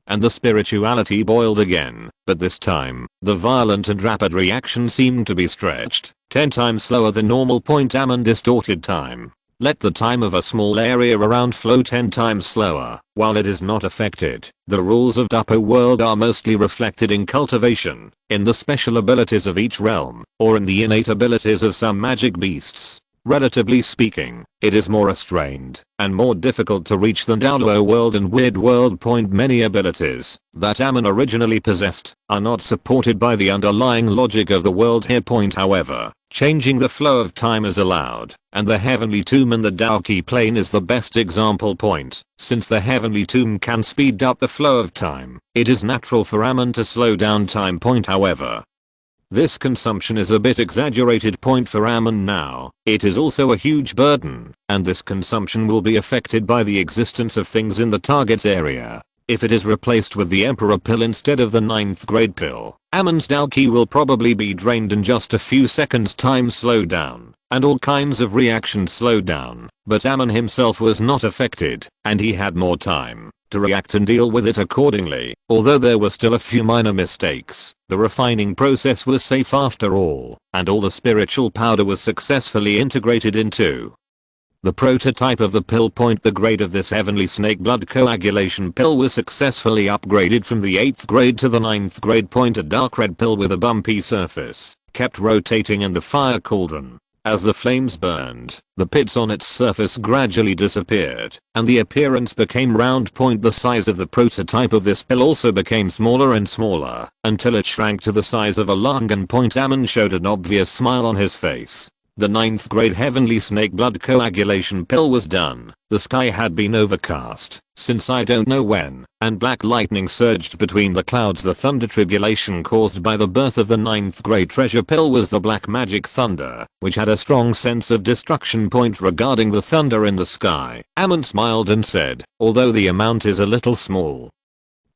and the spirituality boiled again, but this time, the violent and rapid reaction seemed to be stretched 10 times slower than normal. Amon distorted time. Let the time of a small area around flow 10 times slower, while it is not affected. The rules of Dupo world are mostly reflected in cultivation, in the special abilities of each realm, or in the innate abilities of some magic beasts. Relatively speaking, it is more restrained and more difficult to reach than Douluo world and weird world. Many abilities that Amon originally possessed are not supported by the underlying logic of the world here. However, changing the flow of time is allowed, and the heavenly tomb in the Daoki plane is the best example. Since the heavenly tomb can speed up the flow of time, it is natural for Amon to slow down time. However, this consumption is a bit exaggerated. For Amon now, it is also a huge burden, and this consumption will be affected by the existence of things in the target area. If it is replaced with the Emperor pill instead of the 9th grade pill, Amon's Daoki will probably be drained in just a few seconds. Time slowed down, and all kinds of reactions slowed down, but Amon himself was not affected, and he had more time to react and deal with it accordingly. Although there were still a few minor mistakes, the refining process was safe after all, and all the spiritual powder was successfully integrated into the prototype of the pill. The grade of this heavenly snake blood coagulation pill was successfully upgraded from the 8th grade to the 9th grade. A dark red pill with a bumpy surface kept rotating in the fire cauldron. As the flames burned, the pits on its surface gradually disappeared, and the appearance became round. The size of the prototype of this pill also became smaller and smaller, until it shrank to the size of a lung, and Amon showed an obvious smile on his face. The 9th grade heavenly snake blood coagulation pill was done. The sky had been overcast, since I don't know when, and black lightning surged between the clouds. The thunder tribulation caused by the birth of the 9th grade treasure pill was the black magic thunder, which had a strong sense of destruction. Regarding the thunder in the sky, Amon smiled and said, although the amount is a little small,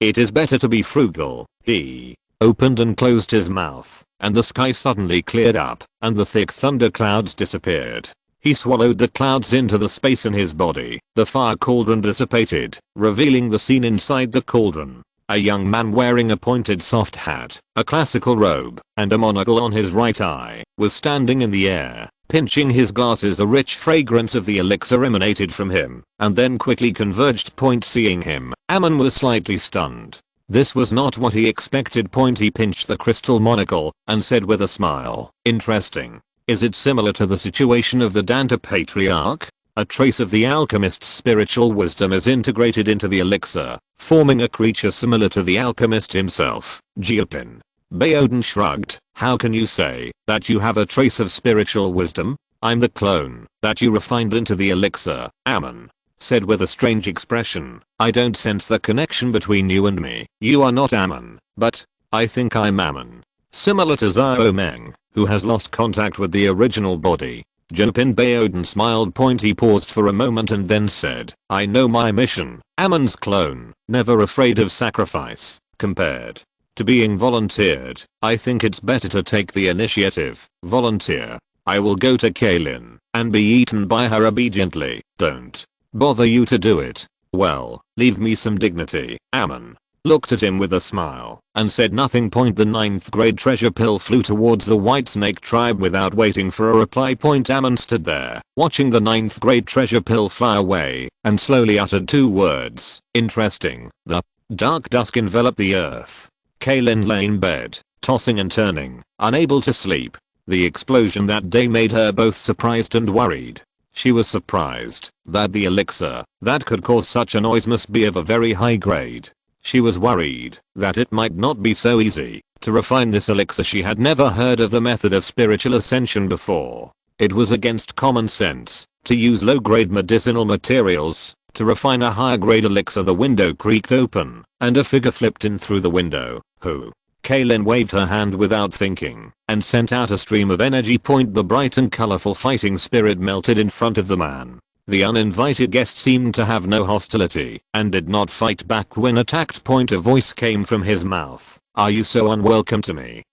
it is better to be frugal. He opened and closed his mouth, and the sky suddenly cleared up, and the thick thunder clouds disappeared. He swallowed the clouds into the space in his body. The fire cauldron dissipated, revealing the scene inside the cauldron. A young man wearing a pointed soft hat, a classical robe, and a monocle on his right eye, was standing in the air, pinching his glasses. A rich fragrance of the elixir emanated from him, and then quickly converged. Seeing him, Amon was slightly stunned. This was not what he expected. He pinched the crystal monocle, and said with a smile, interesting. Is it similar to the situation of the Danta Patriarch? A trace of the alchemist's spiritual wisdom is integrated into the elixir, forming a creature similar to the alchemist himself. Jiupin. Baoden shrugged. How can you say that you have a trace of spiritual wisdom? I'm the clone that you refined into the elixir, Amon said with a strange expression. I don't sense the connection between you and me. You are not Amon, but I think I'm Amon. Similar to Xiao Meng, who has lost contact with the original body. Jiupin Baoden smiled. He paused for a moment and then said, I know my mission. Amon's clone, never afraid of sacrifice. Compared to being volunteered, I think it's better to take the initiative. Volunteer. I will go to Kaylin and be eaten by her obediently. Don't bother you to do it. Well, leave me some dignity. Amon looked at him with a smile and said nothing. The 9th grade treasure pill flew towards the white snake tribe without waiting for a reply. Amon stood there, watching the 9th grade treasure pill fly away, and slowly uttered 2 words. Interesting. The dark dusk enveloped the earth. Kaylin lay in bed, tossing and turning, unable to sleep. The explosion that day made her both surprised and worried. She was surprised that the elixir that could cause such a noise must be of a very high grade. She was worried that it might not be so easy to refine this elixir. She had never heard of the method of spiritual ascension before. It was against common sense to use low-grade medicinal materials to refine a higher grade elixir. The window creaked open, and a figure flipped in through the window. Who? Kaylin waved her hand without thinking, and sent out a stream of energy. The bright and colorful fighting spirit melted in front of the man. The uninvited guest seemed to have no hostility, and did not fight back when attacked. A voice came from his mouth. Are you so unwelcome to me?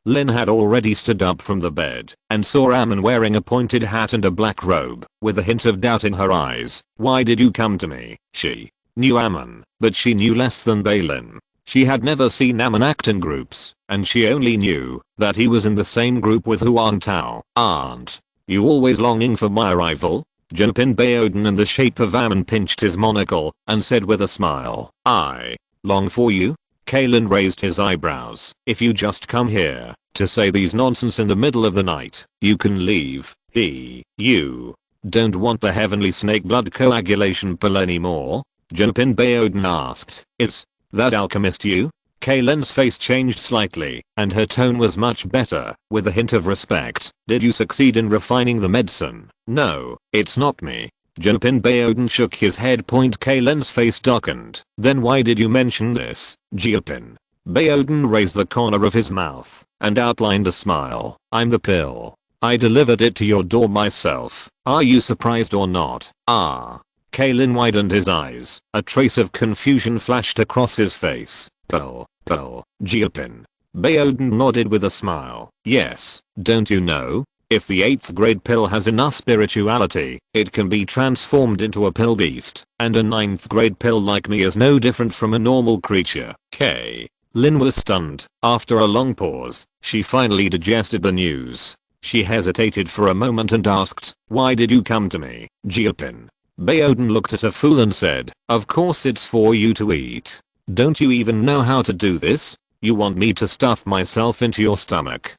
Lin had already stood up from the bed, and saw Amon wearing a pointed hat and a black robe, with a hint of doubt in her eyes. Why did you come to me? She knew Amon, but she knew less than Balin. She had never seen Amon act in groups, and she only knew that he was in the same group with Huang Tao. Aren't you always longing for my arrival? Jiupin Baoden in the shape of Amon pinched his monocle and said with a smile, I long for you? Kaylin raised his eyebrows. If you just come here to say these nonsense in the middle of the night, you can leave. You don't want the heavenly snake blood coagulation pill anymore? Jiupin Baoden asked. Is that alchemist you? Kaylin's face changed slightly, and her tone was much better, with a hint of respect. Did you succeed in refining the medicine? No, it's not me. Jiupin Baoden shook his head. Kaylin's face darkened. Then why did you mention this? Jiupin Baoden raised the corner of his mouth and outlined a smile. I'm the pill. I delivered it to your door myself. Are you surprised or not? Kaylin widened his eyes. A trace of confusion flashed across his face. Pill. Jiupin Baoden nodded with a smile. Yes, don't you know? If the 8th grade pill has enough spirituality, it can be transformed into a pill beast, and a 9th grade pill like me is no different from a normal creature. Lin was stunned. After a long pause, she finally digested the news. She hesitated for a moment and asked, why did you come to me? Jiupin Baoden looked at her fool and said, of course it's for you to eat. Don't you even know how to do this? You want me to stuff myself into your stomach?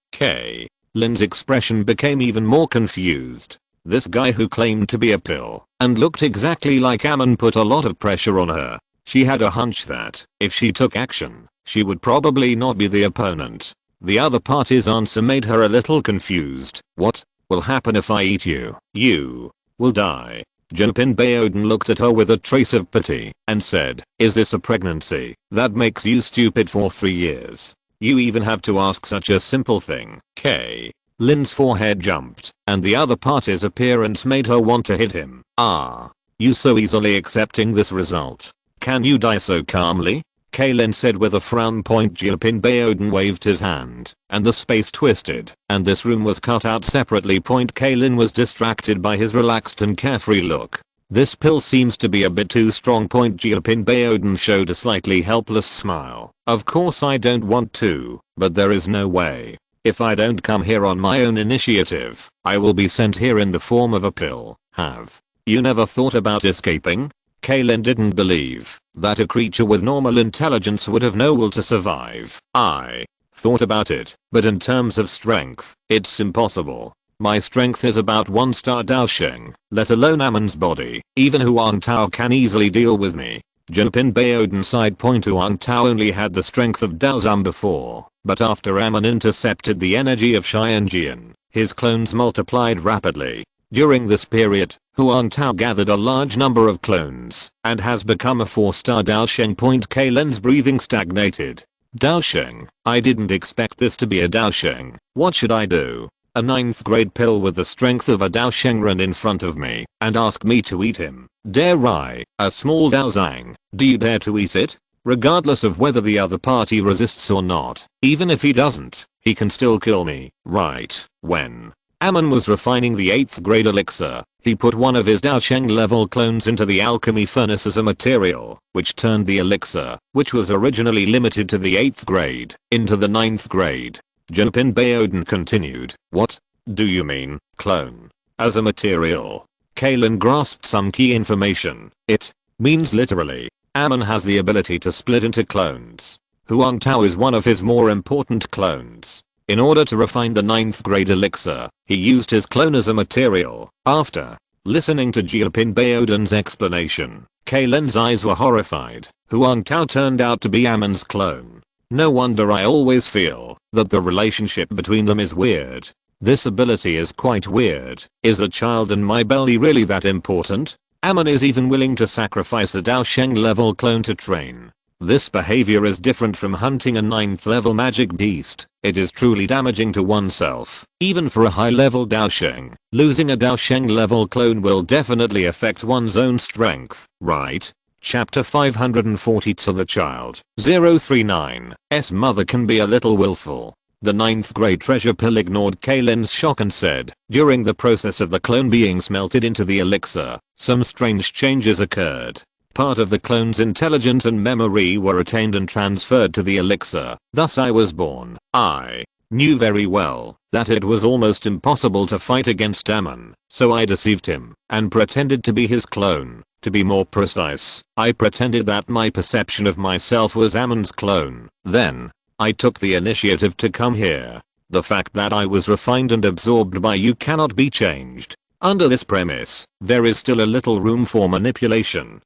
Lin's expression became even more confused. This guy who claimed to be a pill and looked exactly like Amon put a lot of pressure on her. She had a hunch that if she took action, she would probably not be the opponent. The other party's answer made her a little confused. What will happen if I eat you? You will die. Jinping Baoden looked at her with a trace of pity and said, is this a pregnancy that makes you stupid for 3 years? You even have to ask such a simple thing. K. Lin's forehead jumped, and the other party's appearance made her want to hit him. Ah. You so easily accepting this result. Can you die so calmly? Kaylin said with a frown. Jinping Baoden waved his hand, and the space twisted, and this room was cut out separately. Kaylin was distracted by his relaxed and carefree look. This pill seems to be a bit too strong. Jinping Baoden showed a slightly helpless smile. Of course I don't want to, but there is no way. If I don't come here on my own initiative, I will be sent here in the form of a pill. Have you never thought about escaping? Kaylin didn't believe that a creature with normal intelligence would have known will to survive. I thought about it, but in terms of strength, it's impossible. My strength is about 1 star Daosheng, let alone Amon's body. Even Huang Tao can easily deal with me. Jinping Baoden sighed. Huang Tao only had the strength of Daozum before, but after Amon intercepted the energy of Yan Jin, his clones multiplied rapidly. During this period, Huang Tao gathered a large number of clones and has become a 4-star Daosheng. Kaylin's breathing stagnated. Daosheng? I didn't expect this to be a Daosheng. What should I do? A 9th grade pill with the strength of a Daosheng ran in front of me and asked me to eat him. Dare I? A small Daozang. Do you dare to eat it? Regardless of whether the other party resists or not, even if he doesn't, he can still kill me, right? When Amon was refining the 8th grade elixir, he put one of his Daosheng level clones into the alchemy furnace as a material, which turned the elixir, which was originally limited to the 8th grade, into the 9th grade. Jinping Baoden continued, what do you mean, clone? As a material? Kaylin grasped some key information. It means literally, Amon has the ability to split into clones. Huang Tao is one of his more important clones. In order to refine the 9th grade elixir, he used his clone as a material. After listening to Jinping Baoden's explanation, Kaylin's eyes were horrified. Huang Tao turned out to be Amon's clone. No wonder I always feel that the relationship between them is weird. This ability is quite weird. Is a child in my belly really that important? Amon is even willing to sacrifice a Daosheng level clone to train. This behavior is different from hunting a 9th level magic beast. It is truly damaging to oneself. Even for a high level Daosheng, losing a Daosheng level clone will definitely affect one's own strength, right? Chapter 540. To the child. 039's mother can be a little willful. The 9th grade treasure pill ignored Kaylin's shock and said, during the process of the clone being smelted into the elixir, some strange changes occurred. Part of the clone's intelligence and memory were retained and transferred to the elixir. Thus I was born. I knew very well that it was almost impossible to fight against Amon, so I deceived him and pretended to be his clone. To be more precise, I pretended that my perception of myself was Amon's clone. Then, I took the initiative to come here. The fact that I was refined and absorbed by you cannot be changed. Under this premise, there is still a little room for manipulation.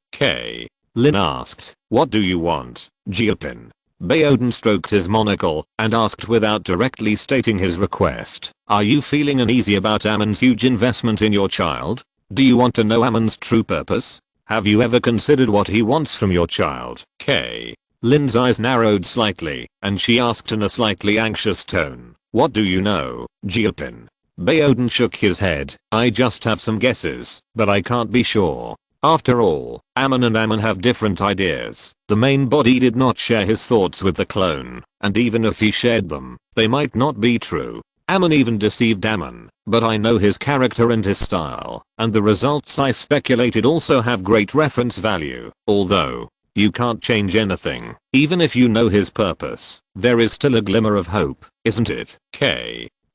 Lin asked, what do you want, Jinping? Baoden stroked his monocle and asked without directly stating his request, are you feeling uneasy about Amon's huge investment in your child? Do you want to know Amon's true purpose? Have you ever considered what he wants from your child? Lin's eyes narrowed slightly, and she asked in a slightly anxious tone, what do you know, Jinping? Baoden shook his head. I just have some guesses, but I can't be sure. After all, Amon and Amon have different ideas. The main body did not share his thoughts with the clone, and even if he shared them, they might not be true. Amon even deceived Amon, but I know his character and his style, and the results I speculated also have great reference value. Although, you can't change anything, even if you know his purpose, there is still a glimmer of hope, isn't it?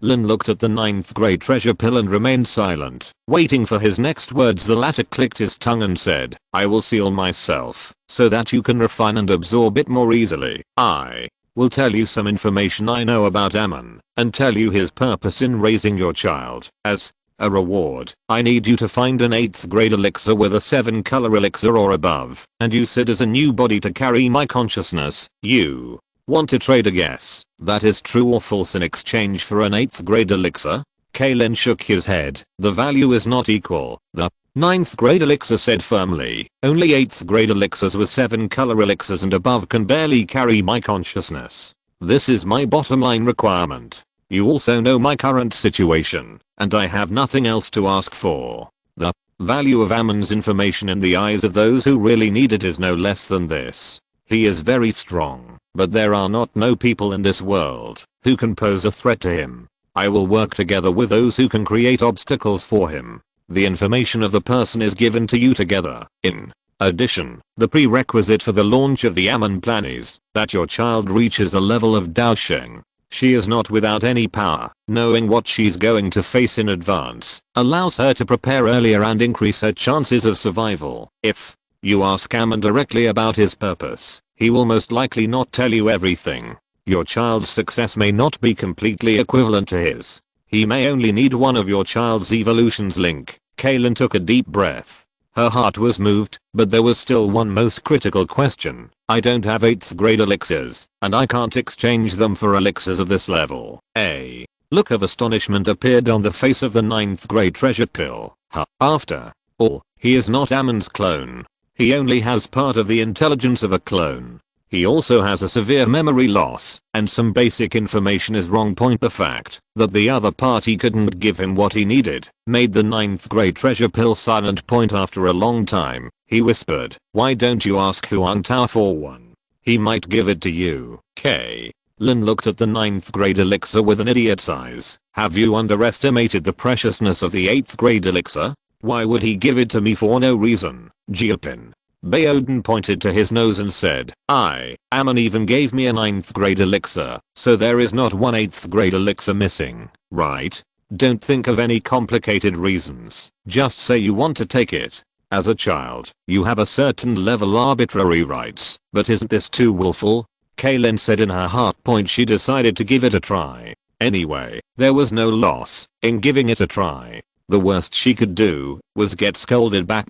Lin looked at the 9th grade treasure pill and remained silent, waiting for his next words. The latter clicked his tongue and said, I will seal myself, so that you can refine and absorb it more easily. I will tell you some information I know about Amon, and tell you his purpose in raising your child. As a reward, I need you to find an 8th grade elixir with a 7 color elixir or above, and use it as a new body to carry my consciousness. You want to trade a guess that is true or false in exchange for an 8th grade elixir? Kalen shook his head. The value is not equal. The 9th grade elixir said firmly. Only 8th grade elixirs with 7 color elixirs and above can barely carry my consciousness. This is my bottom line requirement. You also know my current situation, and I have nothing else to ask for. The value of Amon's information in the eyes of those who really need it is no less than this. He is very strong, but there are no people in this world who can pose a threat to him. I will work together with those who can create obstacles for him. The information of the person is given to you together. In addition, the prerequisite for the launch of the Amon plan is that your child reaches a level of Daosheng. She is not without any power. Knowing what she's going to face in advance allows her to prepare earlier and increase her chances of survival. If you ask Amon directly about his purpose, he will most likely not tell you everything. Your child's success may not be completely equivalent to his. He may only need one of your child's evolution's link. Kaylin took a deep breath. Her heart was moved, but there was still one most critical question. I don't have 8th grade elixirs, and I can't exchange them for elixirs of this level. A look of astonishment appeared on the face of the 9th grade treasure pill. After all, he is not Amon's clone. He only has part of the intelligence of a clone. He also has a severe memory loss, and some basic information is wrong. The fact that the other party couldn't give him what he needed made the 9th grade treasure pill silent. After a long time, he whispered, "Why don't you ask Huang Tao for one? He might give it to you." Lin looked at the 9th grade elixir with an idiot's eyes. "Have you underestimated the preciousness of the 8th grade elixir? Why would he give it to me for no reason?" Jiupin Baoden pointed to his nose and said, Amon even gave me a 9th grade elixir, so there is not one 8th grade elixir missing, right? Don't think of any complicated reasons, just say you want to take it. As a child, you have a certain level arbitrary rights, but isn't this too willful? Kaylin said in her heart. She decided to give it a try. Anyway, there was no loss in giving it a try. The worst she could do was get scolded back.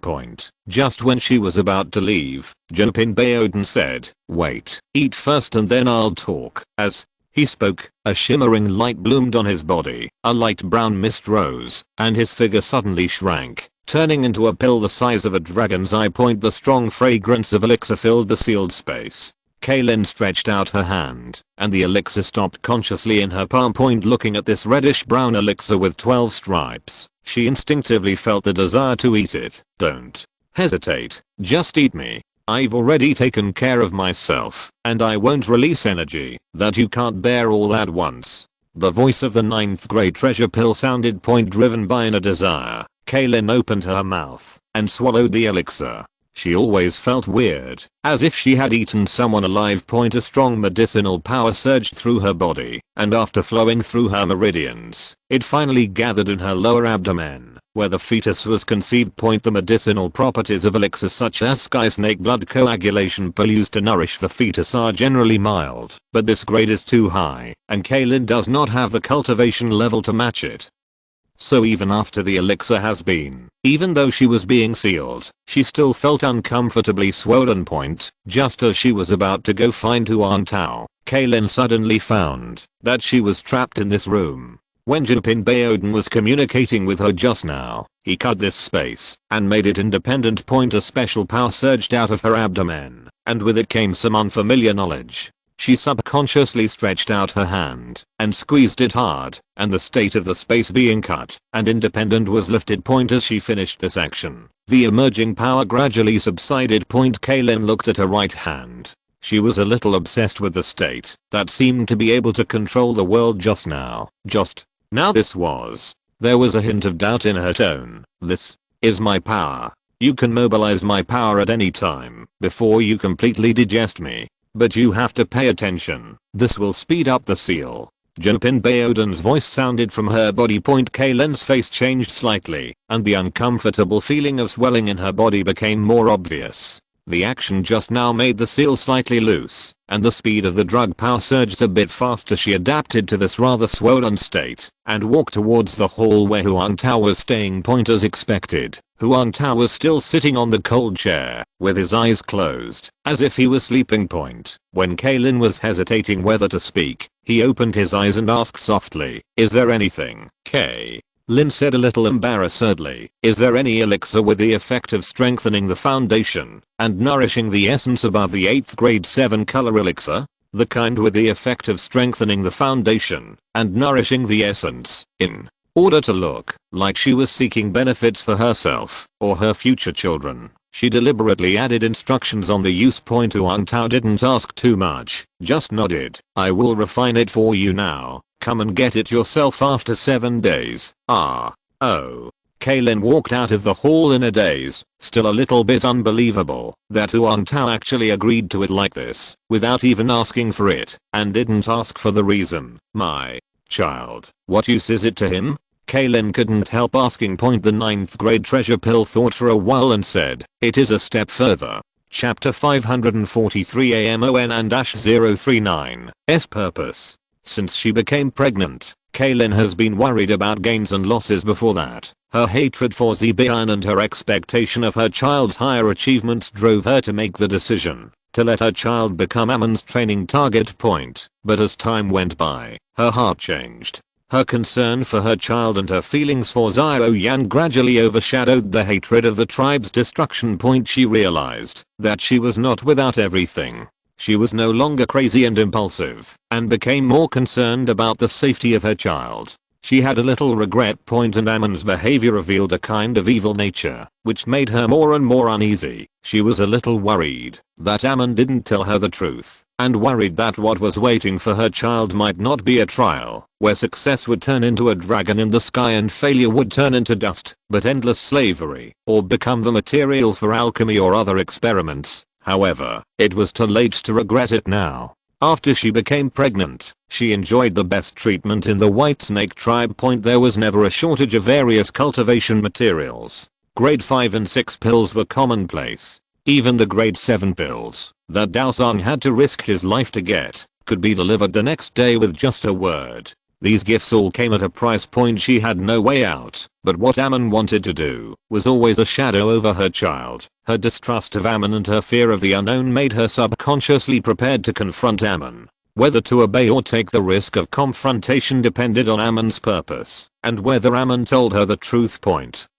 Just when she was about to leave, Jinping Baoden said, "Wait, eat first and then I'll talk." As he spoke, a shimmering light bloomed on his body, a light brown mist rose, and his figure suddenly shrank, turning into a pill the size of a dragon's eye. The strong fragrance of elixir filled the sealed space. Kaylin stretched out her hand, and the elixir stopped consciously in her palm. Looking at this reddish brown elixir with 12 stripes, she instinctively felt the desire to eat it. "Don't hesitate, just eat me. I've already taken care of myself, and I won't release energy that you can't bear all at once." The voice of the 9th grade treasure pill sounded driven by a desire. Kaylin opened her mouth and swallowed the elixir. She always felt weird, as if she had eaten someone alive. A strong medicinal power surged through her body, and after flowing through her meridians, it finally gathered in her lower abdomen, where the fetus was conceived. The medicinal properties of elixirs such as sky snake blood coagulation pill used to nourish the fetus are generally mild, but this grade is too high, and Kaylin does not have the cultivation level to match it. So even after the elixir has been, even though she was being sealed, she still felt uncomfortably swollen. Just as she was about to go find Huang Tao, Kaylin suddenly found that she was trapped in this room. When Jinping Baoden was communicating with her just now, he cut this space and made it independent. A special power surged out of her abdomen, and with it came some unfamiliar knowledge. She subconsciously stretched out her hand and squeezed it hard, and the state of the space being cut and independent was lifted. As she finished this action, the emerging power gradually subsided. Kaylin looked at her right hand. She was a little obsessed with the state that seemed to be able to control the world just now. There was a hint of doubt in her tone. "This is my power. You can mobilize my power at any time before you completely digest me. But you have to pay attention. This will speed up the seal." Jinping Baoden's voice sounded from her body. Kaylin's face changed slightly, and the uncomfortable feeling of swelling in her body became more obvious. The action just now made the seal slightly loose, and the speed of the drug power surged a bit fast as she adapted to this rather swollen state, and walked towards the hall where Huang Tao was staying. As expected, Huang Tao was still sitting on the cold chair, with his eyes closed, as if he was sleeping. When Kaylin was hesitating whether to speak, he opened his eyes and asked softly, "Is there anything?" Lin said a little embarrassedly, "Is there any elixir with the effect of strengthening the foundation and nourishing the essence above the 8th grade 7 color elixir? The kind with the effect of strengthening the foundation and nourishing the essence, in order to look like she was seeking benefits for herself or her future children." She deliberately added instructions on the use. Huang Tao didn't ask too much, just nodded. "I will refine it for you now. Come and get it yourself after 7 days. Oh. Kaylin walked out of the hall in a daze, still a little bit unbelievable that Huang Tao actually agreed to it like this, without even asking for it, and didn't ask for the reason. "My child, what use is it to him?" Kaylin couldn't help asking. The 9th grade treasure pill thought for a while and said, "It is a step further." Chapter 543 Amon-039's purpose. Since she became pregnant, Kaylin has been worried about gains and losses before that. Her hatred for Zibian and her expectation of her child's higher achievements drove her to make the decision to let her child become Amon's training target. But as time went by, her heart changed. Her concern for her child and her feelings for Xiao Yan gradually overshadowed the hatred of the tribe's destruction. She realized that she was not without everything. She was no longer crazy and impulsive, and became more concerned about the safety of her child. She had a little regret. And Amon's behavior revealed a kind of evil nature, which made her more and more uneasy. She was a little worried that Amon didn't tell her the truth, and worried that what was waiting for her child might not be a trial, where success would turn into a dragon in the sky and failure would turn into dust, but endless slavery, or become the material for alchemy or other experiments. However, it was too late to regret it now. After she became pregnant, she enjoyed the best treatment in the White Snake tribe. There was never a shortage of various cultivation materials. Grade 5 and 6 pills were commonplace. Even the grade 7 pills that Daosang had to risk his life to get could be delivered the next day with just a word. These gifts all came at a price. She had no way out, but what Amon wanted to do was always a shadow over her child. Her distrust of Amon and her fear of the unknown made her subconsciously prepared to confront Amon. Whether to obey or take the risk of confrontation depended on Amon's purpose, and whether Amon told her the truth.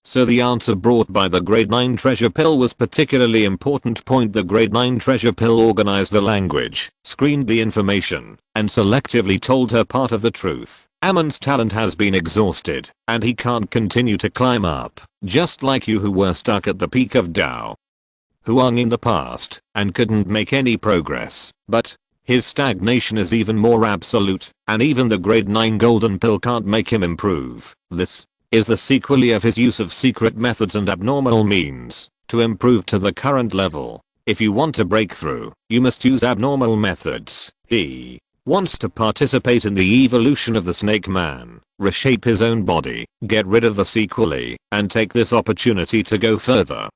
So the answer brought by the grade 9 treasure pill was particularly important. The grade 9 treasure pill organized the language, screened the information, and selectively told her part of the truth. Amon's talent has been exhausted, and he can't continue to climb up, just like you who were stuck at the peak of Dao Huang in the past, and couldn't make any progress, but his stagnation is even more absolute, and even the grade 9 golden pill can't make him improve. This is the sequelae of his use of secret methods and abnormal means to improve to the current level. If you want to break through, you must use abnormal methods. He wants to participate in the evolution of the snake man, reshape his own body, get rid of the sequelae, and take this opportunity to go further.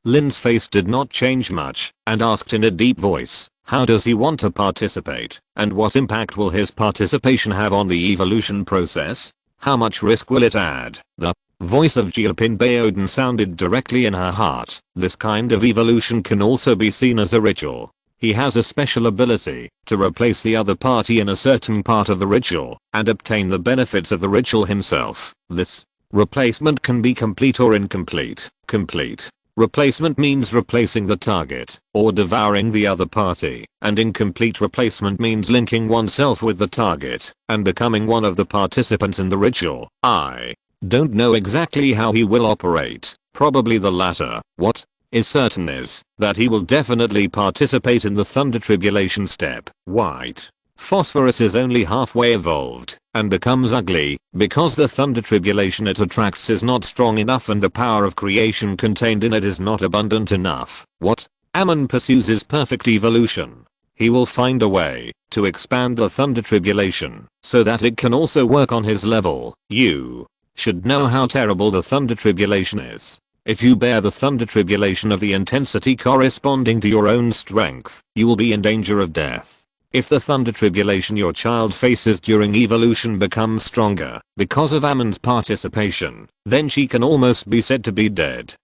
Lin's face did not change much, and asked in a deep voice, how does he want to participate, and what impact will his participation have on the evolution process? How much risk will it add? The voice of Jiapin Baoden sounded directly in her heart. This kind of evolution can also be seen as a ritual. He has a special ability to replace the other party in a certain part of the ritual, and obtain the benefits of the ritual himself. This replacement can be complete or incomplete. Complete replacement means replacing the target, or devouring the other party, and incomplete replacement means linking oneself with the target, and becoming one of the participants in the ritual. I don't know exactly how he will operate, probably the latter. What is certain is that he will definitely participate in the Thunder Tribulation step. White phosphorus is only halfway evolved, and becomes ugly, because the Thunder Tribulation it attracts is not strong enough and the power of creation contained in it is not abundant enough. What Amon pursues is perfect evolution. He will find a way to expand the Thunder Tribulation, so that it can also work on his level. You should know how terrible the Thunder Tribulation is. If you bear the thunder tribulation of the intensity corresponding to your own strength, you will be in danger of death. If the thunder tribulation your child faces during evolution becomes stronger because of Amon's participation, then she can almost be said to be dead.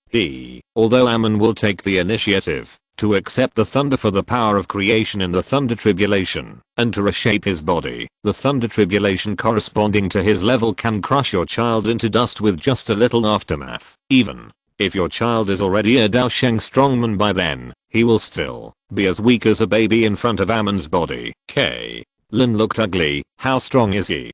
Although Amon will take the initiative to accept the thunder for the power of creation in the thunder tribulation, and to reshape his body, the thunder tribulation corresponding to his level can crush your child into dust with just a little aftermath. Even if your child is already a Daosheng strongman by then, he will still be as weak as a baby in front of Amon's body. Lin looked ugly. How strong is he?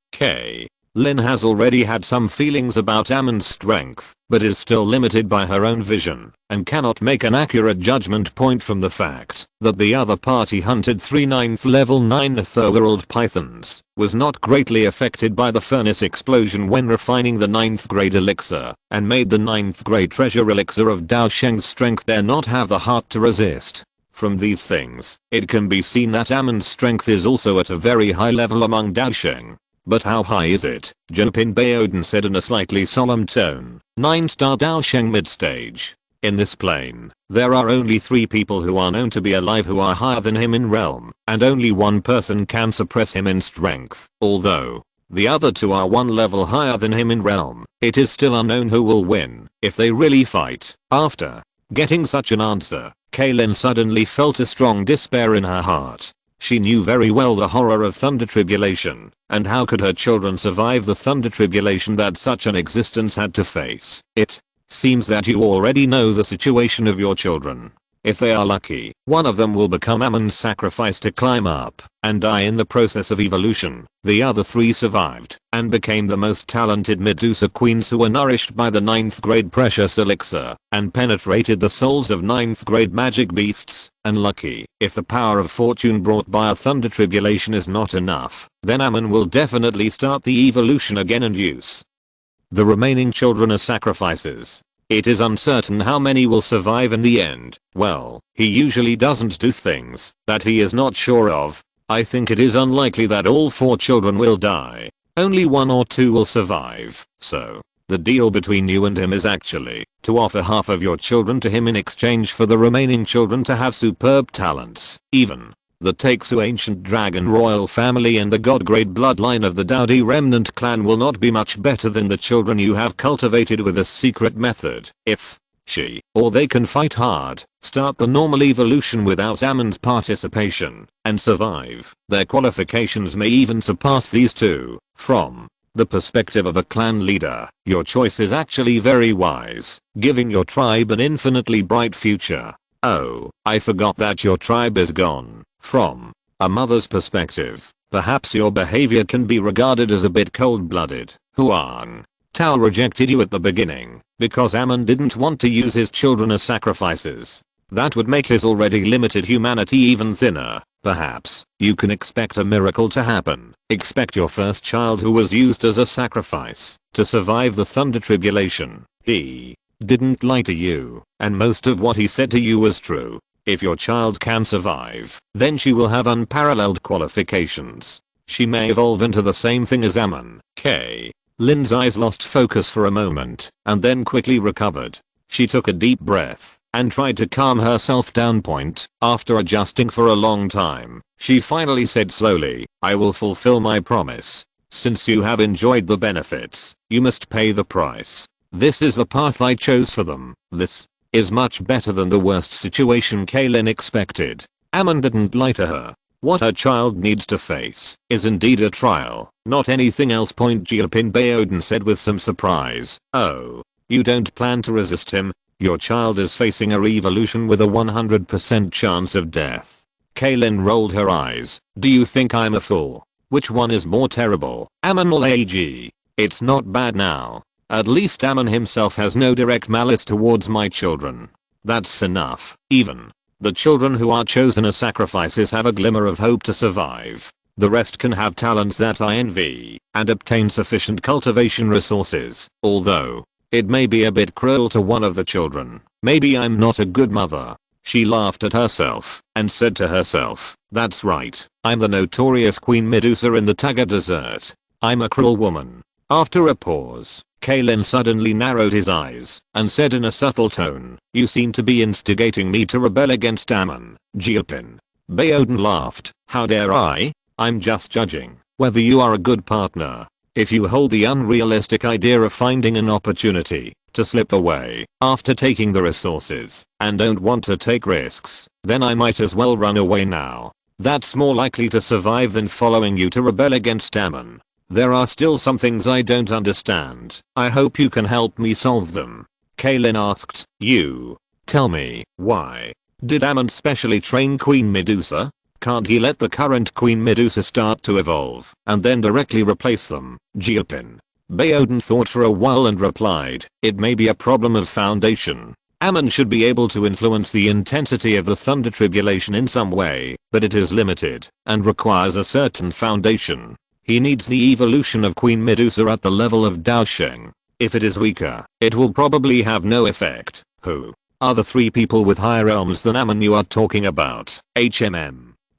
Lin has already had some feelings about Amon's strength, but is still limited by her own vision, and cannot make an accurate judgment point from the fact that the other party hunted 3 9th level 9th Otherworld pythons, was not greatly affected by the furnace explosion when refining the 9th grade elixir, and made the 9th grade treasure elixir of Daosheng's strength dare not have the heart to resist. From these things, it can be seen that Amon's strength is also at a very high level among Daosheng. But how high is it? Jinping Baoden said in a slightly solemn tone. 9-star Daosheng mid-stage. In this plane, there are only 3 people who are known to be alive who are higher than him in realm, and only 1 person can suppress him in strength. Although the other 2 are 1 level higher than him in realm, it is still unknown who will win if they really fight. After getting such an answer, Kaylin suddenly felt a strong despair in her heart. She knew very well the horror of thunder tribulation, and how could her children survive the thunder tribulation that such an existence had to face. It seems that you already know the situation of your children. If they are lucky, one of them will become Amon's sacrifice to climb up and die in the process of evolution. The other 3 survived and became the most talented Medusa queens who were nourished by the 9th grade precious elixir and penetrated the souls of 9th grade magic beasts. Unlucky, if the power of fortune brought by a thunder tribulation is not enough, then Amon will definitely start the evolution again and use the remaining children as sacrifices. It is uncertain how many will survive in the end. Well, he usually doesn't do things that he is not sure of. I think it is unlikely that all 4 children will die. Only 1 or 2 will survive. So, the deal between you and him is actually to offer half of your children to him in exchange for the remaining children to have superb talents. Even the Taixu ancient dragon royal family and the god-grade bloodline of the Daodi remnant clan will not be much better than the children you have cultivated with a secret method. If she or they can fight hard, start the normal evolution without Amon's participation, and survive, their qualifications may even surpass these 2. From the perspective of a clan leader, your choice is actually very wise, giving your tribe an infinitely bright future. Oh, I forgot that your tribe is gone. From a mother's perspective, perhaps your behavior can be regarded as a bit cold-blooded. Huang Tao rejected you at the beginning because Amon didn't want to use his children as sacrifices. That would make his already limited humanity even thinner. Perhaps you can expect a miracle to happen. Expect your first child who was used as a sacrifice to survive the thunder tribulation. He didn't lie to you, and most of what he said to you was true. If your child can survive, then she will have unparalleled qualifications. She may evolve into the same thing as Amon. Lin's eyes lost focus for a moment, and then quickly recovered. She took a deep breath, and tried to calm herself down. After adjusting for a long time, she finally said slowly, I will fulfill my promise. Since you have enjoyed the benefits, you must pay the price. This is the path I chose for them. This is much better than the worst situation Kaylin expected. Amon didn't lie to her. What her child needs to face is indeed a trial, not anything else. Jiapin Baoden said with some surprise. Oh, you don't plan to resist him? Your child is facing a revolution with a 100% chance of death. Kaylin rolled her eyes. Do you think I'm a fool? Which one is more terrible, Amon or AG? It's not bad now. At least Amon himself has no direct malice towards my children. That's enough. Even the children who are chosen as sacrifices have a glimmer of hope to survive. The rest can have talents that I envy and obtain sufficient cultivation resources. Although it may be a bit cruel to one of the children. Maybe I'm not a good mother. She laughed at herself and said to herself, that's right. I'm the notorious Queen Medusa in the Taga Desert. I'm a cruel woman. After a pause, Kalen suddenly narrowed his eyes and said in a subtle tone, "You seem to be instigating me to rebel against Amon, Jiupin." Baoden laughed. "How dare I? I'm just judging whether you are a good partner. If you hold the unrealistic idea of finding an opportunity to slip away after taking the resources and don't want to take risks, then I might as well run away now. That's more likely to survive than following you to rebel against Amon. There are still some things I don't understand. I hope you can help me solve them." Kalen asked, "You tell me, why did Amon specially train Queen Medusa? Can't he let the current Queen Medusa start to evolve and then directly replace them?" Jiupin. Baoden thought for a while and replied, "It may be a problem of foundation. Amon should be able to influence the intensity of the thunder tribulation in some way, but it is limited and requires a certain foundation. He needs the evolution of Queen Medusa at the level of Daosheng. If it is weaker, it will probably have no effect." "Who are the 3 people with higher realms than Amon you are talking about?"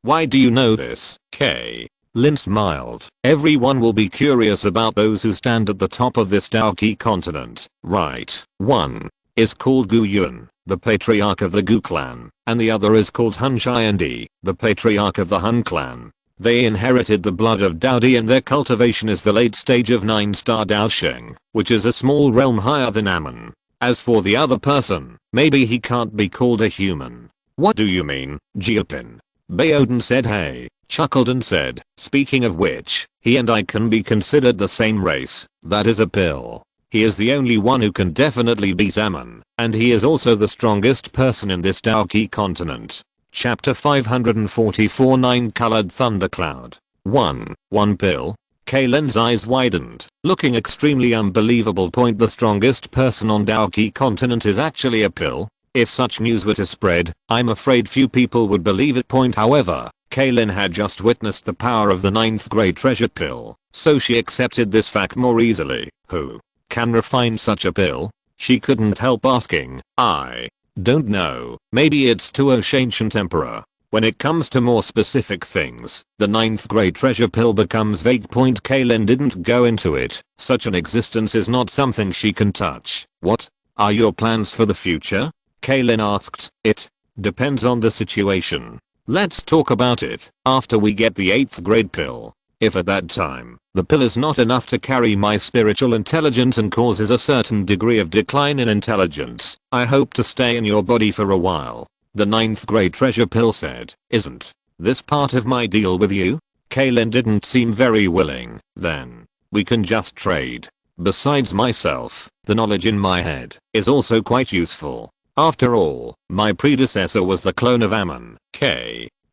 "Why do you know this, K?" Lin smiled. "Everyone will be curious about those who stand at the top of this Daoki continent, right? One is called Gu Yun, the patriarch of the Gu clan, and the other is called Hun Xiandi, the patriarch of the Hun clan. They inherited the blood of Daodi and their cultivation is the late stage of 9-star Daosheng, which is a small realm higher than Amon. As for the other person, maybe he can't be called a human." "What do you mean, Jiupin?" Baoden said. "Hey," chuckled and said, "Speaking of which, he and I can be considered the same race. That is a pill. He is the only one who can definitely beat Amon, and he is also the strongest person in this Daoki continent." Chapter 544 9-Colored Thundercloud. 1. One pill? Kalen's eyes widened, looking extremely unbelievable. The strongest person on Daoki continent is actually a pill? If such news were to spread, I'm afraid few people would believe it. However, Kalen had just witnessed the power of the 9th grade treasure pill, so she accepted this fact more easily. Who can refine such a pill? She couldn't help asking. "I don't know, maybe it's Tuo's ancient emperor." When it comes to more specific things, the 9th grade treasure pill becomes vague. Kalen didn't go into it. Such an existence is not something she can touch. "What are your plans for the future?" Kalen asked. "It depends on the situation. Let's talk about it after we get the 8th grade pill. If at that time, the pill is not enough to carry my spiritual intelligence and causes a certain degree of decline in intelligence, I hope to stay in your body for a while," the 9th grade treasure pill said. "Isn't this part of my deal with you?" Kalen didn't seem very willing. "Then we can just trade. Besides myself, the knowledge in my head is also quite useful. After all, my predecessor was the clone of Amon."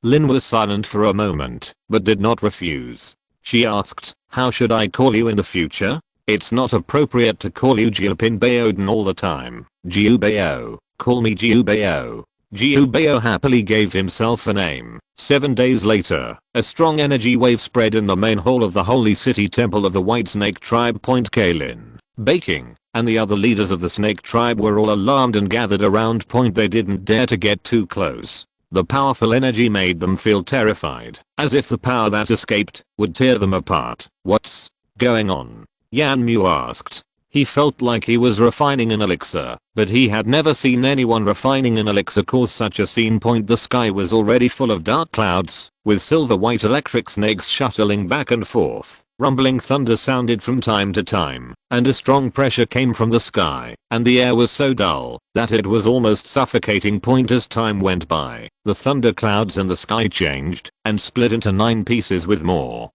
Lin was silent for a moment, but did not refuse. She asked, "How should I call you in the future?" "It's not appropriate to call you Jiupin Baoden all the time. Jiubao, call me Jiubao." Jiubao happily gave himself a name. 7 days later, a strong energy wave spread in the main hall of the holy city temple of the White Snake tribe. Kalen, Baking, and the other leaders of the snake tribe were all alarmed and gathered around. They didn't dare to get too close. The powerful energy made them feel terrified, as if the power that escaped would tear them apart. "What's going on?" Yan Mu asked. He felt like he was refining an elixir, but he had never seen anyone refining an elixir cause such a scene. The sky was already full of dark clouds, with silver-white electric snakes shuttling back and forth. Rumbling thunder sounded from time to time, and a strong pressure came from the sky, and the air was so dull that it was almost suffocating. As time went by, the thunder clouds in the sky changed and split into 9 pieces with more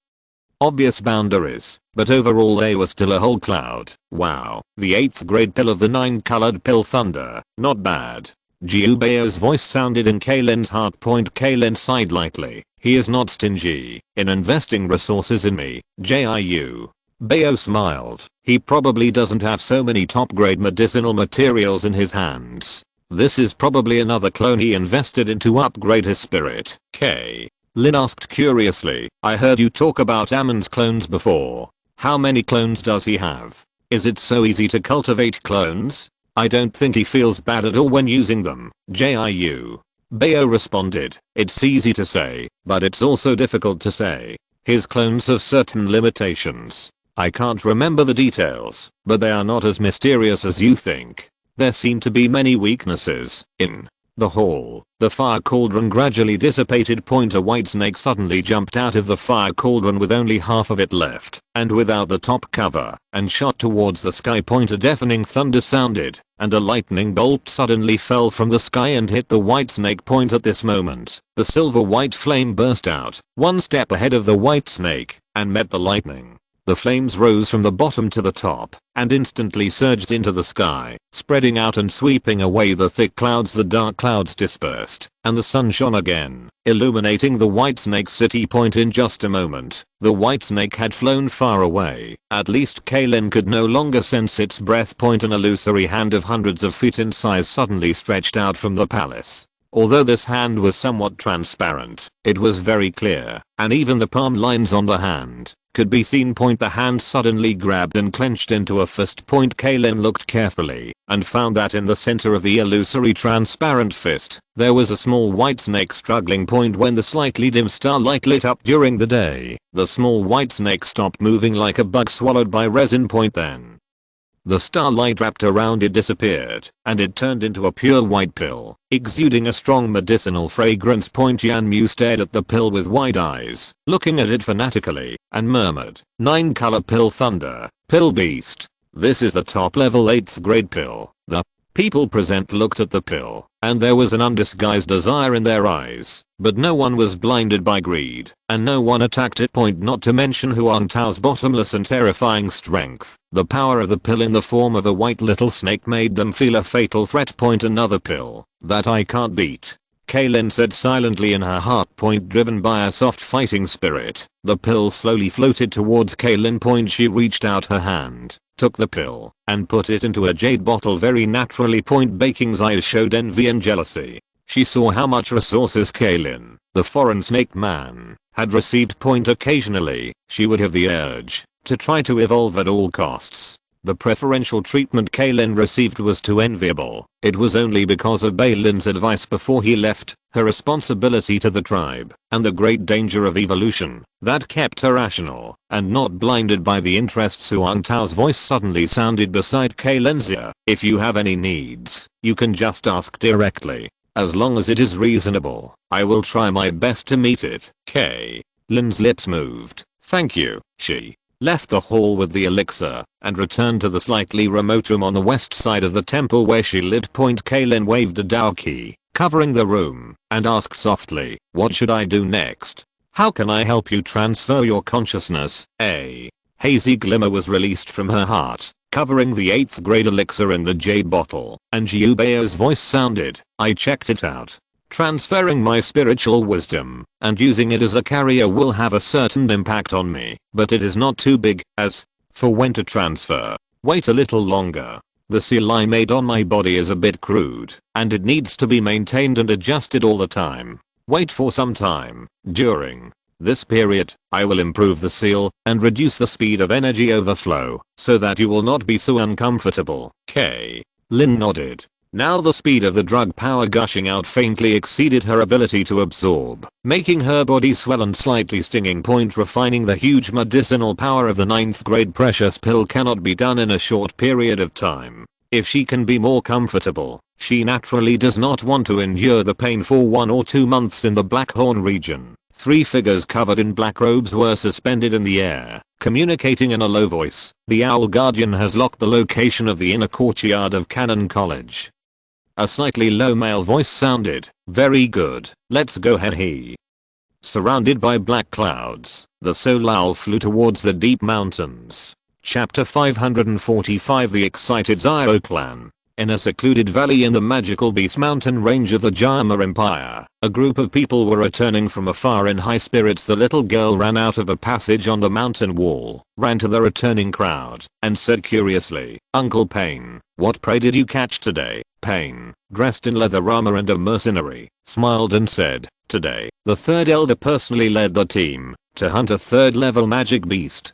obvious boundaries, but overall they were still a whole cloud. "Wow, the 8th grade pill of the 9-colored pill thunder, not bad." Jiubao's voice sounded in Kalen's heart. Kalen sighed lightly. "He is not stingy in investing resources in me, Jiu. Bao smiled. "He probably doesn't have so many top-grade medicinal materials in his hands. This is probably another clone he invested in to upgrade his spirit." Lin asked curiously. "I heard you talk about Amon's clones before. How many clones does he have? Is it so easy to cultivate clones?" "I don't think he feels bad at all when using them, Jiu. Bao responded. "It's easy to say, but it's also difficult to say. His clones have certain limitations. I can't remember the details, but they are not as mysterious as you think. There seem to be many weaknesses. In the hall, the fire cauldron gradually dissipated. A white snake suddenly jumped out of the fire cauldron with only half of it left, and without the top cover, and shot towards the sky. A deafening thunder sounded, and a lightning bolt suddenly fell from the sky and hit the white snake. At this moment, the silver white flame burst out, one step ahead of the white snake, and met the lightning. The flames rose from the bottom to the top, and instantly surged into the sky, spreading out and sweeping away the thick clouds. The dark clouds dispersed, and the sun shone again, illuminating the white snake's city. In just a moment, the white snake had flown far away. At least Kaylin could no longer sense its breath. An illusory hand of hundreds of feet in size suddenly stretched out from the palace. Although this hand was somewhat transparent, it was very clear, and even the palm lines on the hand could be seen. The hand suddenly grabbed and clenched into a fist. Kaylin looked carefully and found that in the center of the illusory transparent fist, there was a small white snake struggling. When the slightly dim starlight lit up during the day, the small white snake stopped moving like a bug swallowed by resin. Then the starlight wrapped around it disappeared, and it turned into a pure white pill, exuding a strong medicinal fragrance. Yan Mu stared at the pill with wide eyes, looking at it fanatically, and murmured, 9-color pill thunder, pill beast. This is the top level 8th grade pill. The people present looked at the pill, and there was an undisguised desire in their eyes, but no one was blinded by greed, and no one attacked it. Not to mention Huang Tao's bottomless and terrifying strength. The power of the pill in the form of a white little snake made them feel a fatal threat. Another pill that I can't beat, Kaylin said silently in her heart. Driven by a soft fighting spirit, the pill slowly floated towards Kaylin. She reached out her hand, took the pill, and put it into a jade bottle very naturally. Baking's eyes showed envy and jealousy. She saw how much resources Kaylin, the foreign snake man, had received. Occasionally, she would have the urge to try to evolve at all costs. The preferential treatment Kaylin received was too enviable. It was only because of Balin's advice before he left, her responsibility to the tribe, and the great danger of evolution, that kept her rational, and not blinded by the interests. Huang Tao's voice suddenly sounded beside Kaylin's ear. If you have any needs, you can just ask directly. As long as it is reasonable, I will try my best to meet it. Kaylin's lips moved. Thank you. She left the hall with the elixir, and returned to the slightly remote room on the west side of the temple where she lived. Kaylin waved a Dao key, covering the room, and asked softly, what should I do next? How can I help you transfer your consciousness? A hazy glimmer was released from her heart, covering the 8th grade elixir in the jade bottle, and Jiubeo's voice sounded, I checked it out. Transferring my spiritual wisdom and using it as a carrier will have a certain impact on me, but it is not too big. As for when to transfer, wait a little longer. The seal I made on my body is a bit crude, and it needs to be maintained and adjusted all the time. Wait for some time. During this period, I will improve the seal and reduce the speed of energy overflow so that you will not be so uncomfortable. Lin nodded. Now the speed of the drug power gushing out faintly exceeded her ability to absorb, making her body swell and slightly stinging. Refining the huge medicinal power of the 9th grade precious pill cannot be done in a short period of time. If she can be more comfortable, she naturally does not want to endure the pain for 1 or 2 months in the Blackhorn region. 3 figures covered in black robes were suspended in the air, communicating in a low voice. The Owl Guardian has locked the location of the inner courtyard of Cannon College. A slightly low male voice sounded, very good, let's go ahead. He surrounded by black clouds, the Soul Owl flew towards the deep mountains. Chapter 545 The Excited Zio Clan. In a secluded valley in the magical Beast Mountain range of the Jama Empire, a group of people were returning from afar in high spirits. The little girl ran out of a passage on the mountain wall, ran to the returning crowd, and said curiously, Uncle Payne, what prey did you catch today? Payne, dressed in leather armor and a mercenary, smiled and said, today, the 3rd elder personally led the team to hunt a 3rd level magic beast,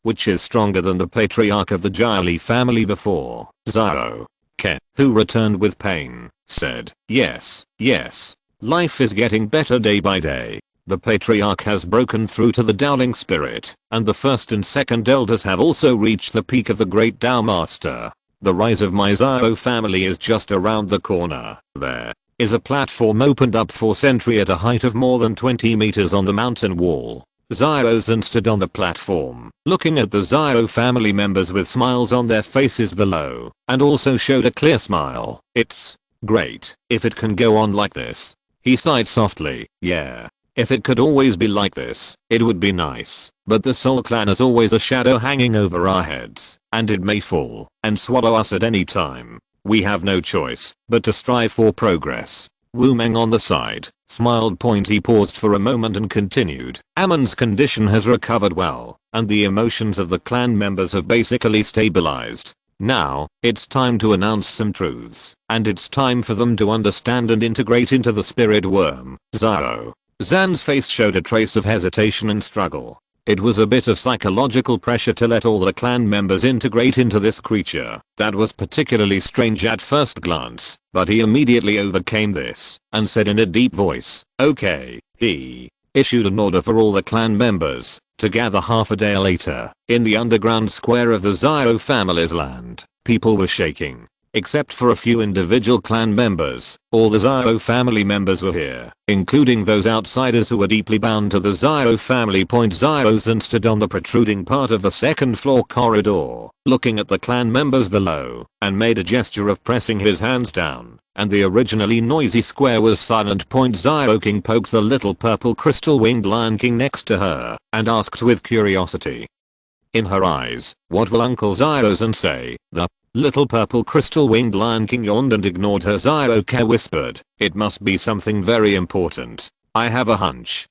which is stronger than the patriarch of the Jali family before. Zio, who returned with Payne, said, yes, life is getting better day by day. The patriarch has broken through to the Dowling spirit, and the first and second elders have also reached the peak of the great Tao master. The rise of my Zhao family is just around the corner. There is a platform opened up for sentry at a height of more than 20 meters on the mountain wall. Zhao Zhan stood on the platform, looking at the Zhao family members with smiles on their faces below, and also showed a clear smile. It's great if it can go on like this. He sighed softly. Yeah. If it could always be like this, it would be nice. But the Soul Clan is always a shadow hanging over our heads, and it may fall and swallow us at any time. We have no choice but to strive for progress. Wu Meng on the side smiled. He paused for a moment and continued. Amon's condition has recovered well, and the emotions of the clan members have basically stabilized. Now, it's time to announce some truths, and it's time for them to understand and integrate into the spirit worm. Zhao Zhan's face showed a trace of hesitation and struggle. It was a bit of psychological pressure to let all the clan members integrate into this creature. That was particularly strange at first glance, but he immediately overcame this and said in a deep voice, "Okay." He issued an order for all the clan members to gather half a day later in the underground square of the Zhao family's land. People were shaking. Except for a few individual clan members, all the Zhao family members were here, including those outsiders who were deeply bound to the Zhao family. Zhao Zhan stood on the protruding part of the second floor corridor, looking at the clan members below, and made a gesture of pressing his hands down, and the originally noisy square was silent. Zhao King poked the little purple crystal winged lion king next to her, and asked with curiosity in her eyes, "What will Uncle Zhao Zhan say?" The little purple crystal winged lion king yawned and ignored her. Zhao Ke whispered, "It must be something very important. I have a hunch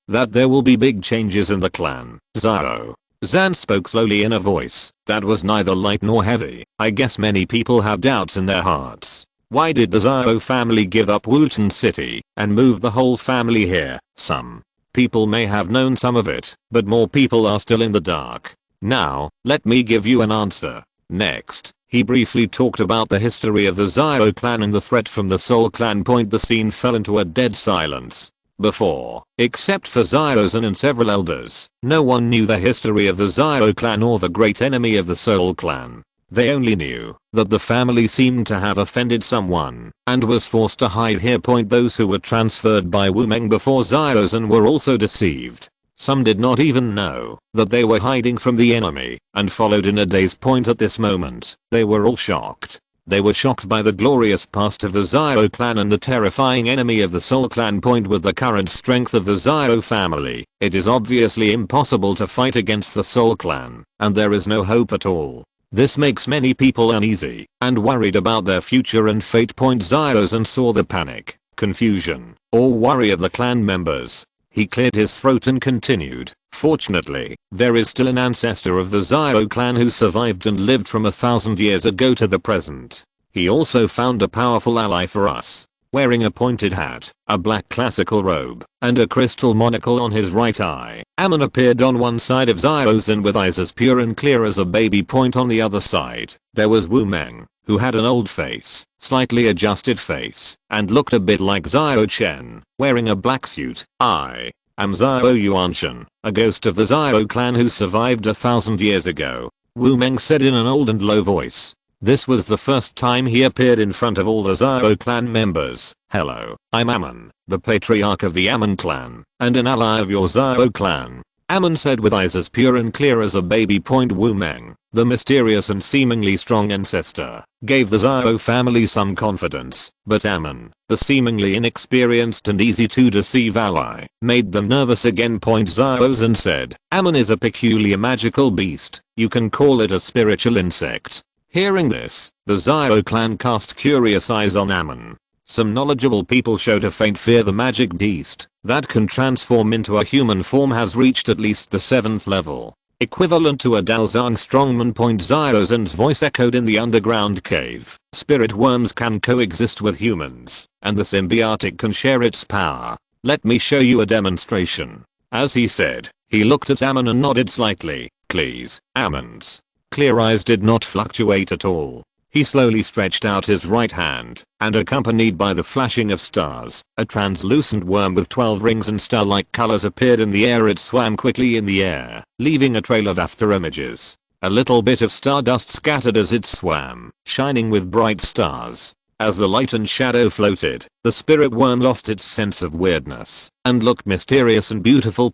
that there will be big changes in the clan." Zhao Zhan spoke slowly in a voice that was neither light nor heavy. "I guess many people have doubts in their hearts. Why did the Zhao family give up Wutan City and move the whole family here? Some people may have known some of it, but more people are still in the dark. Now, let me give you an answer." Next, he briefly talked about the history of the Zhao clan and the threat from the Soul Clan. The scene fell into a dead silence. Before, except for Zhao Zhan and several elders, no one knew the history of the Zhao clan or the great enemy of the Soul Clan. They only knew that the family seemed to have offended someone and was forced to hide here. Those who were transferred by Wu Meng before Zhao Zhan were also deceived. Some did not even know that they were hiding from the enemy and followed in a daze. At this moment, they were all shocked. They were shocked by the glorious past of the Zhao clan and the terrifying enemy of the Soul Clan. With the current strength of the Zhao family, it is obviously impossible to fight against the Soul Clan, and there is no hope at all. This makes many people uneasy and worried about their future and fate. Zhao Zhan saw the panic, confusion, or worry of the clan members. He cleared his throat and continued, "Fortunately, there is still an ancestor of the Zhao clan who survived and lived from 1,000 years ago to the present. He also found a powerful ally for us. Wearing a pointed hat, a black classical robe, and a crystal monocle on his right eye, Amon appeared on one side of Zhao Zhan with eyes as pure and clear as a baby. On the other side, there was Wu Meng, who had an old face, slightly adjusted face, and looked a bit like Zhao Chen, wearing a black suit. "I am Zhao Yuanshan, a ghost of the Zhao clan who survived 1,000 years ago," Wu Meng said in an old and low voice. This was the first time he appeared in front of all the Zhao clan members. "Hello, I'm Amon, the patriarch of the Amon clan, and an ally of your Zhao clan," Amon said with eyes as pure and clear as a baby. Wu Meng, the mysterious and seemingly strong ancestor, gave the Zhao family some confidence, but Amon, the seemingly inexperienced and easy to deceive ally, made them nervous again. Zhao Zhan said, "Amon is a peculiar magical beast. You can call it a spiritual insect." Hearing this, the Zhao clan cast curious eyes on Amon. Some knowledgeable people showed a faint fear the magic beast that can transform into a human form has reached at least the 7th level, equivalent to a Dalzang strongman. Zhao Zhan's voice echoed in the underground cave. Spirit worms can coexist with humans, and the symbiotic can share its power. Let me show you a demonstration. As he said, he looked at Amon and nodded slightly. Please, Amon's clear eyes did not fluctuate at all. He slowly stretched out his right hand, and accompanied by the flashing of stars, a translucent worm with 12 rings and star-like colors appeared in the air. It swam quickly in the air, leaving a trail of after images. A little bit of stardust scattered as it swam, shining with bright stars. As the light and shadow floated, the spirit worm lost its sense of weirdness and looked mysterious and beautiful.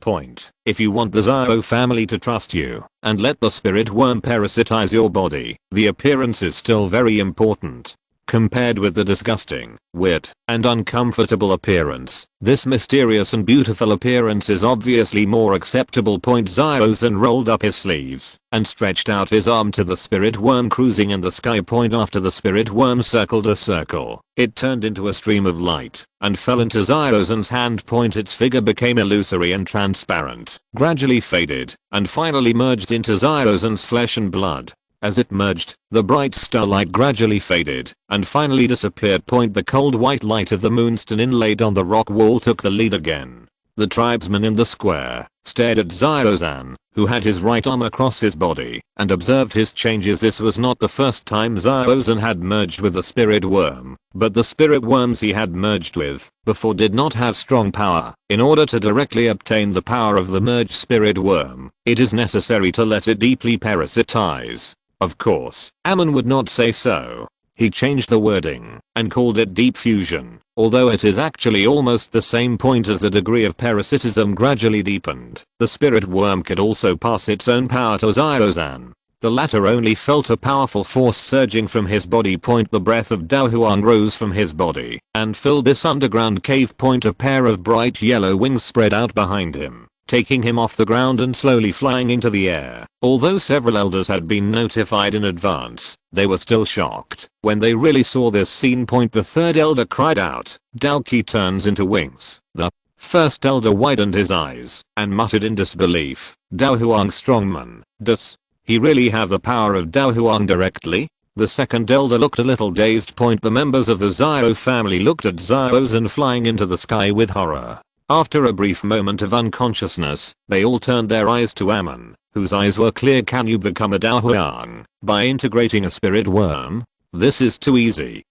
If you want the Douluo family to trust you and let the spirit worm parasitize your body, the appearance is still very important. Compared with the disgusting, weird, and uncomfortable appearance, this mysterious and beautiful appearance is obviously more acceptable. Douluo rolled up his sleeves and stretched out his arm to the spirit worm cruising in the sky. After the spirit worm circled a circle, it turned into a stream of light and fell into Douluo's hand. Its figure became illusory and transparent, gradually faded, and finally merged into Douluo's flesh and blood. As it merged, the bright starlight gradually faded and finally disappeared. The cold white light of the moonstone inlaid on the rock wall took the lead again. The tribesman in the square stared at Douluo, who had his right arm across his body, and observed his changes. This was not the first time Douluo had merged with the spirit worm, but the spirit worms he had merged with before did not have strong power. In order to directly obtain the power of the merged spirit worm, it is necessary to let it deeply parasitize. Of course, Amon would not say so. He changed the wording and called it deep fusion, although it is actually almost the same point as the degree of parasitism gradually deepened. The spirit worm could also pass its own power to Douluo. The latter only felt a powerful force surging from his body. The breath of Douluo rose from his body and filled this underground cave. A pair of bright yellow wings spread out behind him, taking him off the ground and slowly flying into the air. Although several elders had been notified in advance, they were still shocked when they really saw this scene. The third elder cried out, "Daoki turns into wings." The first elder widened his eyes and muttered in disbelief, "Douluo strongman, does he really have the power of Douluo directly?" The second elder looked a little dazed. The members of the Douluo family looked at Douluo flying into the sky with horror. After a brief moment of unconsciousness, they all turned their eyes to Amon, whose eyes were clear. "Can you become a Douluo by integrating a spirit worm? This is too easy,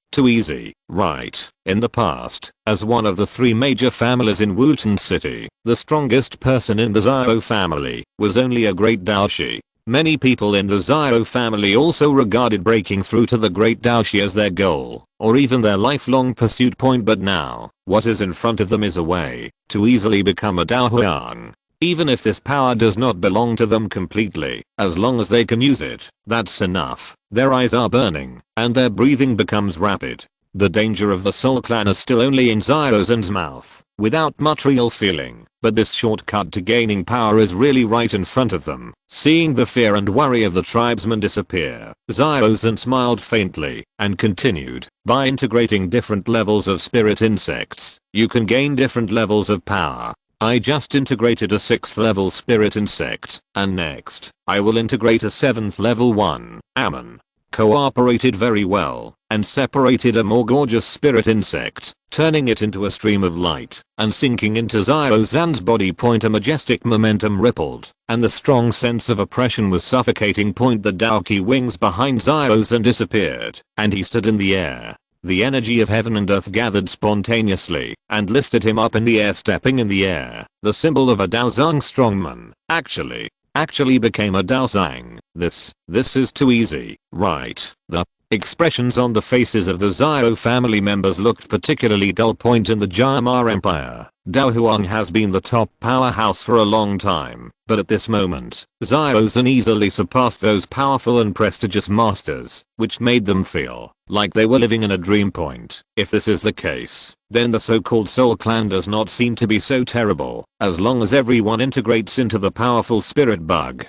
right?" In the past, as one of the 3 major families in Wutan City, the strongest person in the Douluo family was only a great Daoshi. Many people in the Douluo family also regarded breaking through to the great Daoshi as their goal, or even their lifelong pursuit. But now, what is in front of them is a way to easily become a Douluo. Even if this power does not belong to them completely, as long as they can use it, that's enough. Their eyes are burning, and their breathing becomes rapid. The danger of the Soul Clan is still only in Douluo's mouth, without much real feeling, but this shortcut to gaining power is really right in front of them. Seeing the fear and worry of the tribesmen disappear, Douluo smiled faintly and continued, "By integrating different levels of spirit insects, you can gain different levels of power. I just integrated a 6th level spirit insect, and next, I will integrate a 7th level one." Amon cooperated very well and separated a more gorgeous spirit insect, turning it into a stream of light and sinking into Douluo's body. A majestic momentum rippled, and the strong sense of oppression was suffocating. The Daoki wings behind Douluo disappeared, and he stood in the air. The energy of heaven and earth gathered spontaneously and lifted him up in the air. Stepping in the air, the symbol of a Daozang strongman actually became a Daozang. This is too easy, right? The expressions on the faces of the Douluo family members looked particularly dull. In the Jama Empire, Douluo has been the top powerhouse for a long time, but at this moment, Douluo easily surpassed those powerful and prestigious masters, which made them feel like they were living in a dream. If this is the case, then the so-called Soul Clan does not seem to be so terrible, as long as everyone integrates into the powerful spirit bug.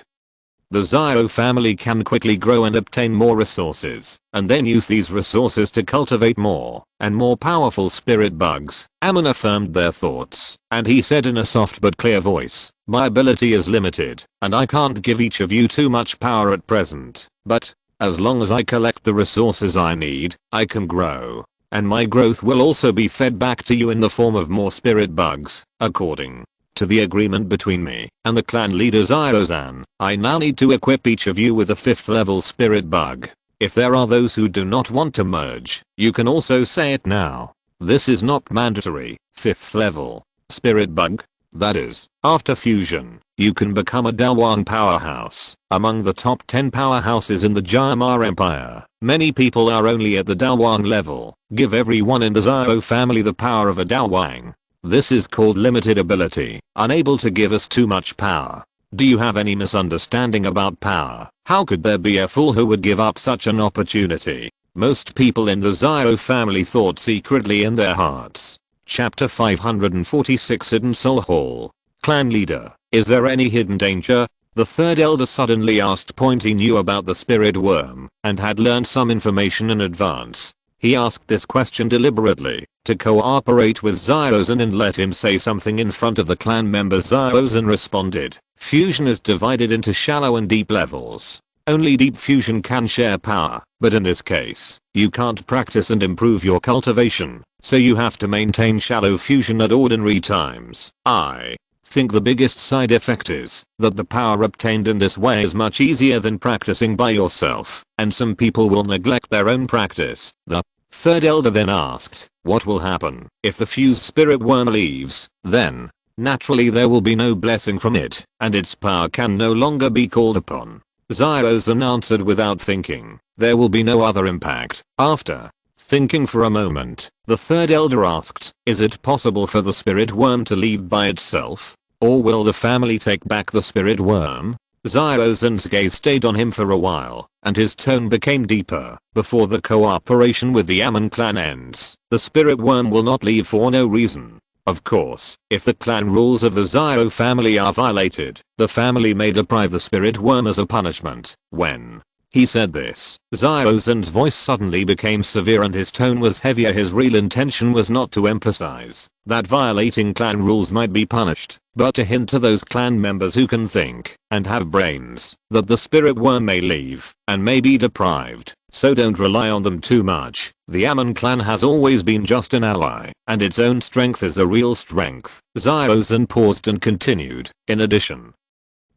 The Douluo family can quickly grow and obtain more resources, and then use these resources to cultivate more and more powerful spirit bugs. Amon affirmed their thoughts, and he said in a soft but clear voice, "My ability is limited, and I can't give each of you too much power at present, but as long as I collect the resources I need, I can grow. And my growth will also be fed back to you in the form of more spirit bugs, according to the agreement between me and the clan leader Douluo. I now need to equip each of you with a 5th level spirit bug. If there are those who do not want to merge, you can also say it now. This is not mandatory. 5th level. Spirit bug. That is, after fusion, you can become a Daowang powerhouse, among the top 10 powerhouses in the Jia Empire. Many people are only at the Daowang level. Give everyone in the Xiao family the power of a Daowang. This is called limited ability, unable to give us too much power. Do you have any misunderstanding about power? How could there be a fool who would give up such an opportunity? Most people in the Xiao family thought secretly in their hearts. Chapter 546 Hidden Soul Hall. Clan leader, is there any hidden danger? The third elder suddenly asked. He knew about the spirit worm and had learned some information in advance. He asked this question deliberately to cooperate with Xiaozhen and let him say something in front of the clan members. Xiaozhen responded, fusion is divided into shallow and deep levels. Only deep fusion can share power, but in this case, you can't practice and improve your cultivation, so you have to maintain shallow fusion at ordinary times. I think the biggest side effect is that the power obtained in this way is much easier than practicing by yourself, and some people will neglect their own practice. The third elder then asked, what will happen if the fused spirit worm leaves? Then, naturally there will be no blessing from it, and its power can no longer be called upon. Xiaozhen answered without thinking, there will be no other impact. After thinking for a moment, the third elder asked, is it possible for the spirit worm to leave by itself? Or will the family take back the spirit worm? Xiaozhen's gaze stayed on him for a while, and his tone became deeper. Before the cooperation with the Amon clan ends, the spirit worm will not leave for no reason. Of course, if the clan rules of the Xiao family are violated, the family may deprive the spirit worm as a punishment. When he said this, Xiaozhen's voice suddenly became severe and his tone was heavier. His real intention was not to emphasize that violating clan rules might be punished, but to hint to those clan members who can think and have brains that the spirit worm may leave and may be deprived. So don't rely on them too much. The Amon clan has always been just an ally, and its own strength is a real strength. Xiaozhen paused and continued, in addition,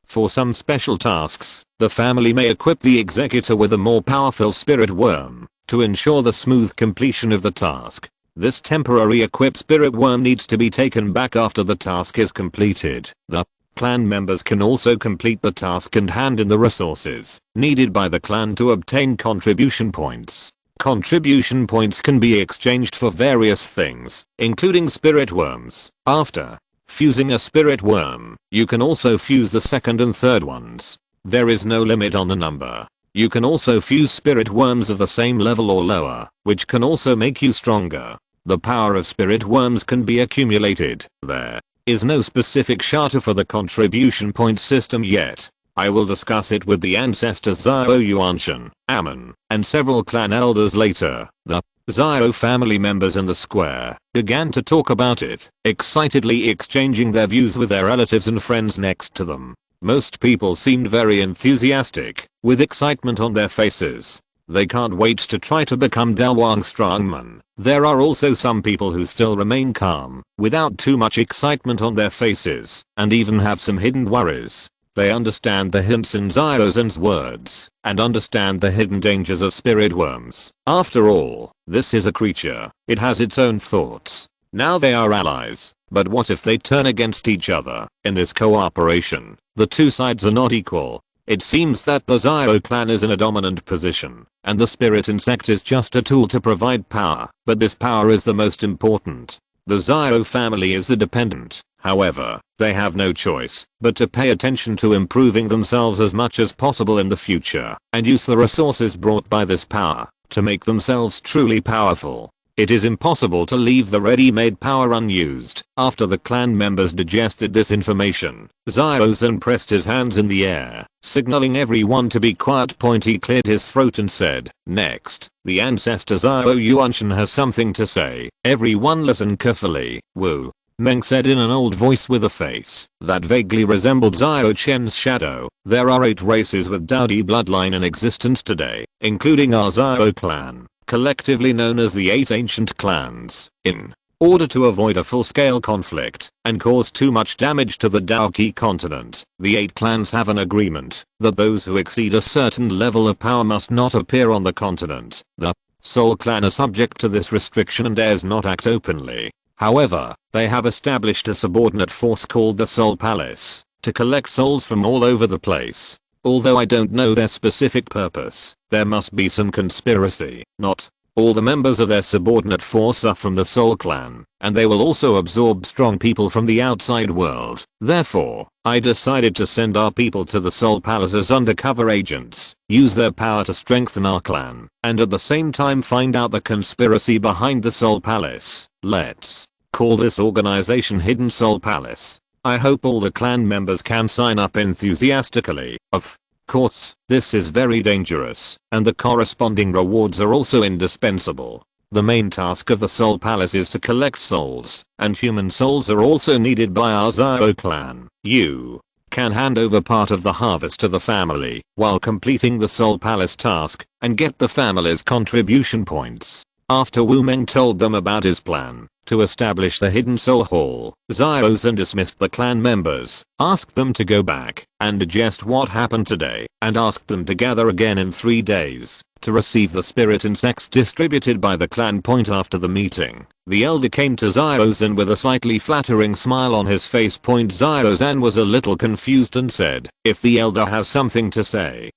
for some special tasks, the family may equip the executor with a more powerful spirit worm to ensure the smooth completion of the task. This temporary equipped spirit worm needs to be taken back after the task is completed. The clan members can also complete the task and hand in the resources needed by the clan to obtain contribution points. Contribution points can be exchanged for various things, including spirit worms. After fusing a spirit worm, you can also fuse the second and third ones. There is no limit on the number. You can also fuse spirit worms of the same level or lower, which can also make you stronger. The power of spirit worms can be accumulated. There is no specific charter for the contribution point system yet. I will discuss it with the ancestors Xiao Yuanshan, Amon, and several clan elders later. The Xiao family members in the square began to talk about it, excitedly exchanging their views with their relatives and friends next to them. Most people seemed very enthusiastic, with excitement on their faces. They can't wait to try to become Daowang strongmen. There are also some people who still remain calm, without too much excitement on their faces, and even have some hidden worries. They understand the hints in Xiaozhen's words, and understand the hidden dangers of spirit worms. After all, this is a creature. It has its own thoughts. Now they are allies, but what if they turn against each other? In this cooperation, the two sides are not equal. It seems that the Xiao clan is in a dominant position, and the spirit insect is just a tool to provide power, but this power is the most important. The Xiao family is the dependent. However, they have no choice but to pay attention to improving themselves as much as possible in the future, and use the resources brought by this power to make themselves truly powerful. It is impossible to leave the ready-made power unused. After the clan members digested this information, Xiaozhen pressed his hands in the air, signaling everyone to be quiet. He cleared his throat and said, next, the ancestor Xiao Yuanshan has something to say. Everyone listen carefully. Wu Meng said in an old voice with a face that vaguely resembled Xiao Chen's shadow. There are 8 races with Daodi bloodline in existence today, including our Xiao clan, collectively known as the 8 ancient clans. In order to avoid a full-scale conflict and cause too much damage to the Daoki continent. The 8 clans have an agreement that those who exceed a certain level of power must not appear on the continent. The Soul Clan are subject to this restriction and dares not act openly. However, they have established a subordinate force called the Soul Palace to collect souls from all over the place. Although I don't know their specific purpose, there must be some conspiracy. Not all the members of their subordinate force are from the Soul Clan, and they will also absorb strong people from the outside world. Therefore, I decided to send our people to the Soul Palace as undercover agents, use their power to strengthen our clan, and at the same time find out the conspiracy behind the Soul Palace. Let's call this organization Hidden Soul Palace. I hope all the clan members can sign up enthusiastically. Of course, this is very dangerous, and the corresponding rewards are also indispensable. The main task of the Soul Palace is to collect souls, and human souls are also needed by our Zhao clan. You can hand over part of the harvest to the family while completing the Soul Palace task and get the family's contribution points. After Wu Meng told them about his plan to establish the Hidden Soul Hall, Zhao Zhen dismissed the clan members, asked them to go back and digest what happened today, and asked them to gather again in 3 days to receive the spirit insects distributed by the clan. After the meeting, the elder came to Zhao Zhen with a slightly flattering smile on his face. Zhao Zhen was a little confused and said, "If the elder has something to say,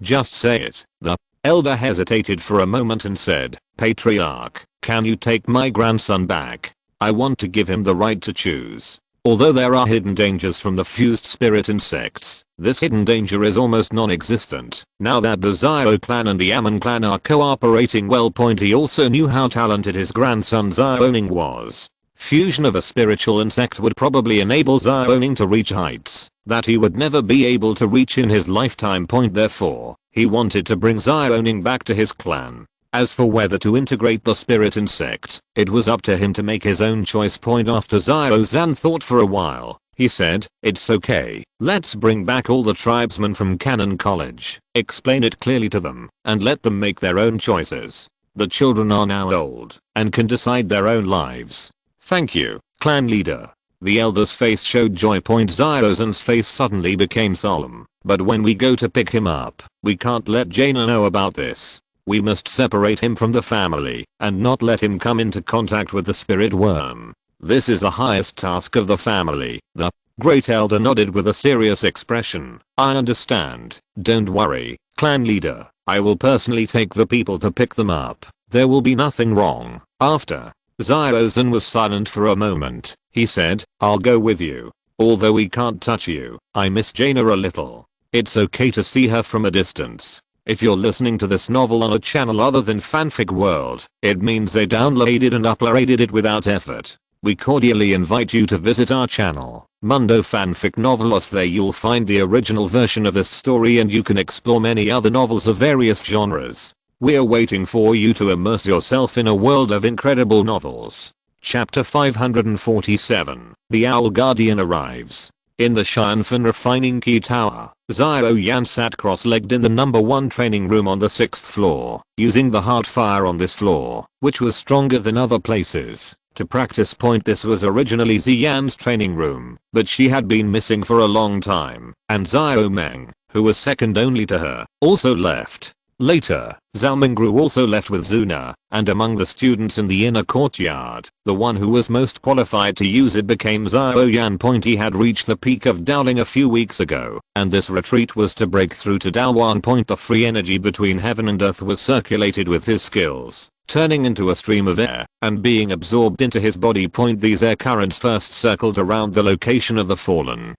just say it." The elder hesitated for a moment and said, "Patriarch, can you take my grandson back? I want to give him the right to choose." Although there are hidden dangers from the fused spirit insects, this hidden danger is almost non-existent. Now that the Zhao clan and the Amon clan are cooperating well. He also knew how talented his grandson Zhao was. Fusion of a spiritual insect would probably enable Zhao to reach heights that he would never be able to reach in his lifetime. Therefore, he wanted to bring Zhao back to his clan. As for whether to integrate the spirit insect, it was up to him to make his own choice. After Zhao Zhan thought for a while, he said, "It's okay, let's bring back all the tribesmen from Canon College, explain it clearly to them, and let them make their own choices. The children are now old and can decide their own lives." "Thank you, clan leader." The elder's face showed joy. Zhao Zhen's face suddenly became solemn. "But when we go to pick him up, we can't let Jaina know about this. We must separate him from the family and not let him come into contact with the spirit worm. This is the highest task of the family." The great elder nodded with a serious expression. "I understand. Don't worry, clan leader. I will personally take the people to pick them up. There will be nothing wrong." After Zhao Zhen was silent for a moment, he said, "I'll go with you. Although we can't touch you, I miss Jaina a little. It's okay to see her from a distance." If you're listening to this novel on a channel other than Fanfic World, it means they downloaded and uploaded it without effort. We cordially invite you to visit our channel, Mundo Fanfic Novelos. There you'll find the original version of this story and you can explore many other novels of various genres. We're waiting for you to immerse yourself in a world of incredible novels. Chapter 547, The Owl Guardian arrives. In the Xianfen refining key tower, Zhao Yan sat cross-legged in the number 1 training room on the 6th floor, using the heart fire on this floor, which was stronger than other places, to practice. This was originally Ziyan's training room, but she had been missing for a long time, and Zhao Meng, who was second only to her, also left. Later, Zhao Mengru also left with Zuna, and among the students in the inner courtyard, the one who was most qualified to use it became Zhao Yan. He had reached the peak of Dowling a few weeks ago, and this retreat was to break through to Daowan. The free energy between heaven and earth was circulated with his skills, turning into a stream of air and being absorbed into his body. These air currents first circled around the location of the fallen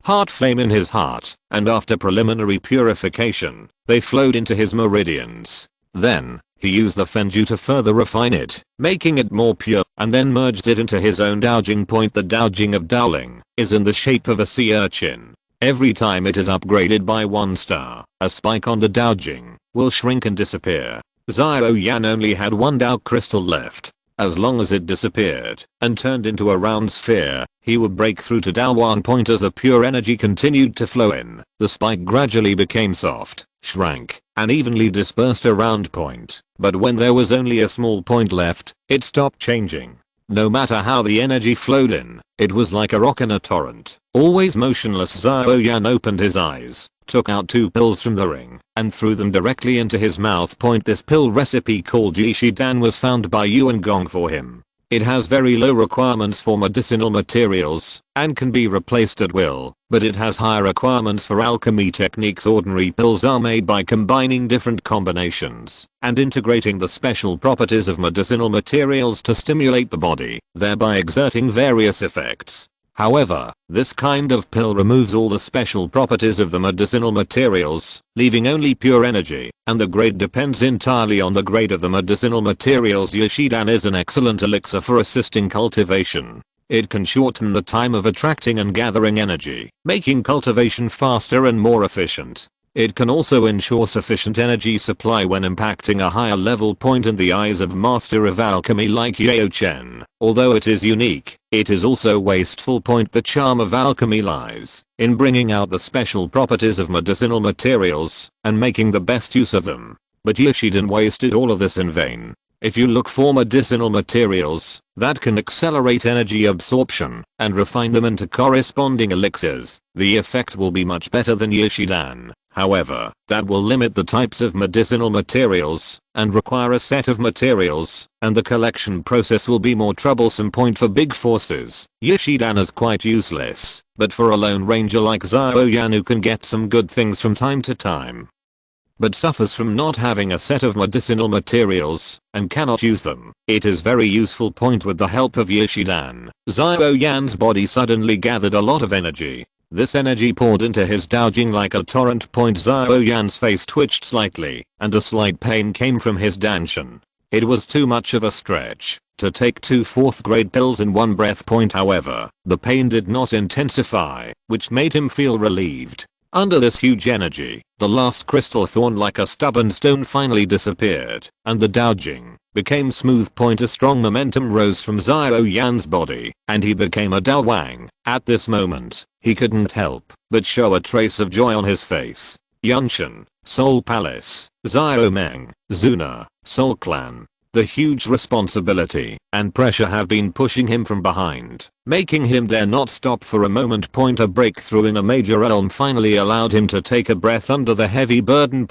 heart flame in his heart, and after preliminary purification, they flowed into his meridians. Then, he used the Fenju to further refine it, making it more pure, and then merged it into his own Daojing. The Daojing of Dowling is in the shape of a sea urchin. Every time it is upgraded by 1 star, a spike on the Daojing will shrink and disappear. Zhao Yan only had 1 Dao crystal left. As long as it disappeared and turned into a round sphere, he would break through to Daowan. As the pure energy continued to flow in, the spike gradually became soft, shrank, and evenly dispersed around. But when there was only a small point left, it stopped changing. No matter how the energy flowed in, it was like a rock in a torrent. Always motionless, Xiao Yan opened his eyes, took out 2 pills from the ring, and threw them directly into his mouth. This pill recipe called Yishidan was found by Yuan Gong for him. It has very low requirements for medicinal materials, and can be replaced at will, but it has higher requirements for alchemy techniques. Ordinary pills are made by combining different combinations, and integrating the special properties of medicinal materials to stimulate the body, thereby exerting various effects. However, this kind of pill removes all the special properties of the medicinal materials, leaving only pure energy, and the grade depends entirely on the grade of the medicinal materials. Yishidan is an excellent elixir for assisting cultivation. It can shorten the time of attracting and gathering energy, making cultivation faster and more efficient. It can also ensure sufficient energy supply when impacting a higher level point in the eyes of master of alchemy like Yao Chen. Although it is unique, it is also wasteful. The charm of alchemy lies in bringing out the special properties of medicinal materials and making the best use of them. But Yishidan wasted all of this in vain. If you look for medicinal materials that can accelerate energy absorption and refine them into corresponding elixirs, the effect will be much better than Yishidan. However, that will limit the types of medicinal materials and require a set of materials, and the collection process will be more troublesome. For big forces, Yishidan is quite useless, but for a lone ranger like Xiao Yan who can get some good things from time to time, but suffers from not having a set of medicinal materials and cannot use them, it is very useful. With the help of Yishidan, Xiao Yan's body suddenly gathered a lot of energy. This energy poured into his Daojing like a torrent. Xiao Yan's face twitched slightly, and a slight pain came from his Danshan. It was too much of a stretch to take 2 4th grade pills in one breath. However, the pain did not intensify, which made him feel relieved. Under this huge energy, the last crystal thorn like a stubborn stone finally disappeared, and the Daojing became smooth. A strong momentum rose from Xiao Yan's body, and he became a Dao Wang. At this moment, he couldn't help but show a trace of joy on his face. Yan Jin, Soul Palace, Xiao Meng, Zuna, Soul Clan. The huge responsibility and pressure have been pushing him from behind, making him dare not stop for a moment. A breakthrough in a major realm finally allowed him to take a breath under the heavy burden.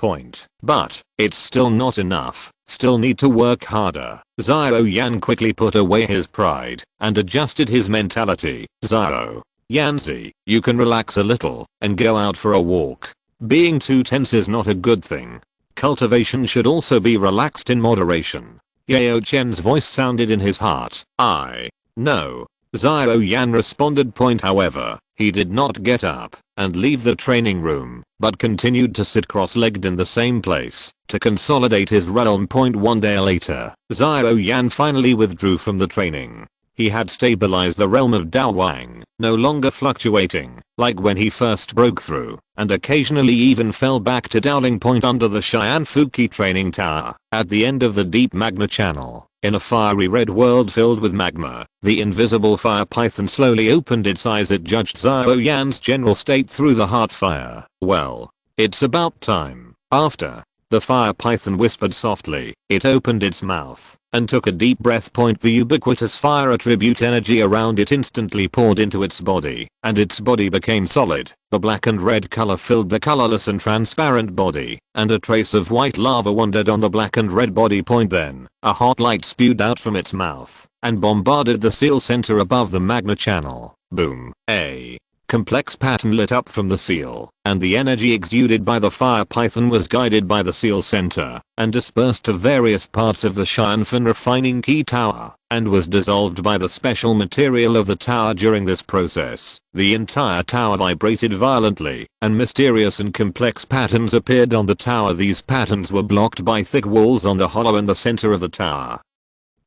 But it's still not enough, still need to work harder. Xiao Yan quickly put away his pride and adjusted his mentality. Xiao Yanzi, you can relax a little and go out for a walk. Being too tense is not a good thing. Cultivation should also be relaxed in moderation. Yao Chen's voice sounded in his heart. I know. Xiao Yan responded. However, he did not get up and leave the training room, but continued to sit cross-legged in the same place to consolidate his realm. 1 day later, Xiao Yan finally withdrew from the training. He had stabilized the realm of Dao Wang, no longer fluctuating, like when he first broke through, and occasionally even fell back to Dowling Point under the Shianfuki training tower. At the end of the deep magma channel, in a fiery red world filled with magma, the invisible fire python slowly opened its eyes. It judged Xiao Yan's general state through the heart fire. Well, it's about time. After the fire python whispered softly, it opened its mouth and took a deep breath. The ubiquitous fire attribute energy around it instantly poured into its body, and its body became solid. The black and red color filled the colorless and transparent body, and a trace of white lava wandered on the black and red body. Then, a hot light spewed out from its mouth and bombarded the seal center above the magma channel. Boom. A complex pattern lit up from the seal, and the energy exuded by the fire python was guided by the seal center and dispersed to various parts of the Shianfan refining key tower, and was dissolved by the special material of the tower. During this process, the entire tower vibrated violently, and mysterious and complex patterns appeared on the tower. These patterns were blocked by thick walls on the hollow in the center of the tower,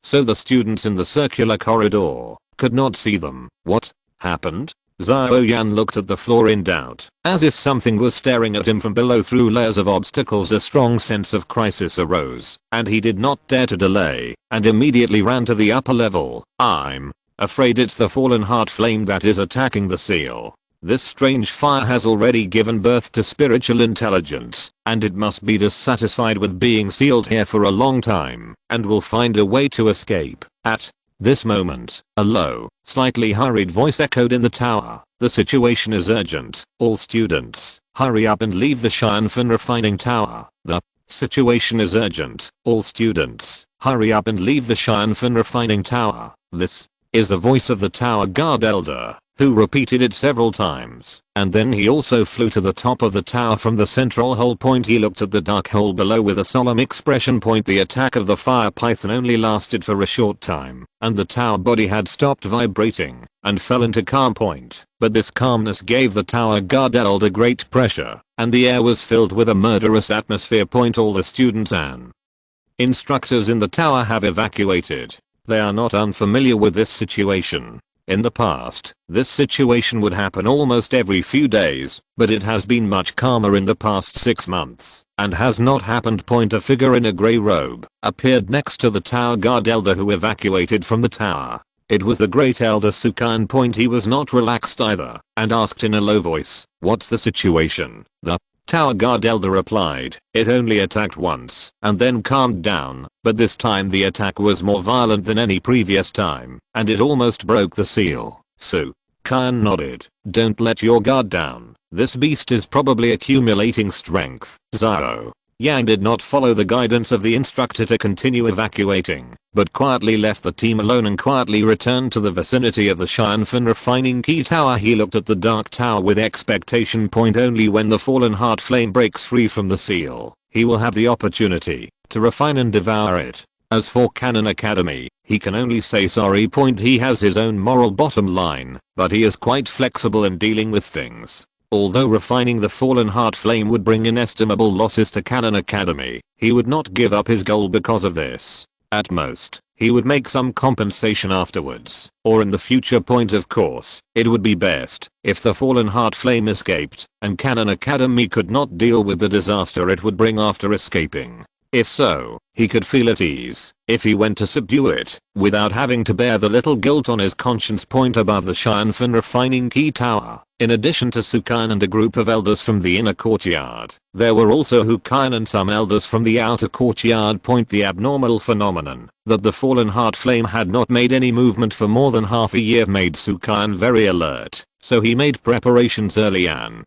so the students in the circular corridor could not see them. What happened? Xiao Yan looked at the floor in doubt, as if something was staring at him from below. Through layers of obstacles, a strong sense of crisis arose, and he did not dare to delay, and immediately ran to the upper level. I'm afraid it's the fallen heart flame that is attacking the seal. This strange fire has already given birth to spiritual intelligence, and it must be dissatisfied with being sealed here for a long time, and will find a way to escape. At This moment, a low, slightly hurried voice echoed in the tower. The situation is urgent. All students, hurry up and leave the Xianfen refining tower. The situation is urgent. All students, hurry up and leave the Xianfen refining tower. This is the voice of the tower guard elder, who repeated it several times, and then he also flew to the top of the tower from the central hole point. He looked at the dark hole below with a solemn expression. The attack of the fire python only lasted for a short time, and the tower body had stopped vibrating, and fell into calm point, but this calmness gave the tower guard elder great pressure, and the air was filled with a murderous atmosphere. All the students and instructors in the tower have evacuated. They are not unfamiliar with this situation. In the past, this situation would happen almost every few days, but it has been much calmer in the past 6 months, and has not happened. A figure in a grey robe appeared next to the tower guard elder who evacuated from the tower. It was the great elder Sukan. He was not relaxed either, and asked in a low voice, "What's the situation?" The tower guard elder replied, "It only attacked once, and then calmed down, but this time the attack was more violent than any previous time, and it almost broke the seal." Sukan nodded. "Don't let your guard down. This beast is probably accumulating strength." Zhao Yang did not follow the guidance of the instructor to continue evacuating, but quietly left the team alone and quietly returned to the vicinity of the Xianfen refining key tower. He looked at the dark tower with expectation. Only when the fallen heart flame breaks free from the seal, he will have the opportunity to refine and devour it. As for Canon Academy, he can only say sorry. He has his own moral bottom line, but he is quite flexible in dealing with things. Although refining the fallen heart flame would bring inestimable losses to Canon Academy, he would not give up his goal because of this. At most, he would make some compensation afterwards, or in the future. Of course, it would be best if the fallen heart flame escaped, and Canon Academy could not deal with the disaster it would bring after escaping. If so, he could feel at ease if he went to subdue it, without having to bear the little guilt on his conscience. Above the Xianfen refining key tower, in addition to Sukan and a group of elders from the inner courtyard, there were also Hukain and some elders from the outer courtyard. The abnormal phenomenon that the fallen heart flame had not made any movement for more than half a year made Sukan very alert, so he made preparations early and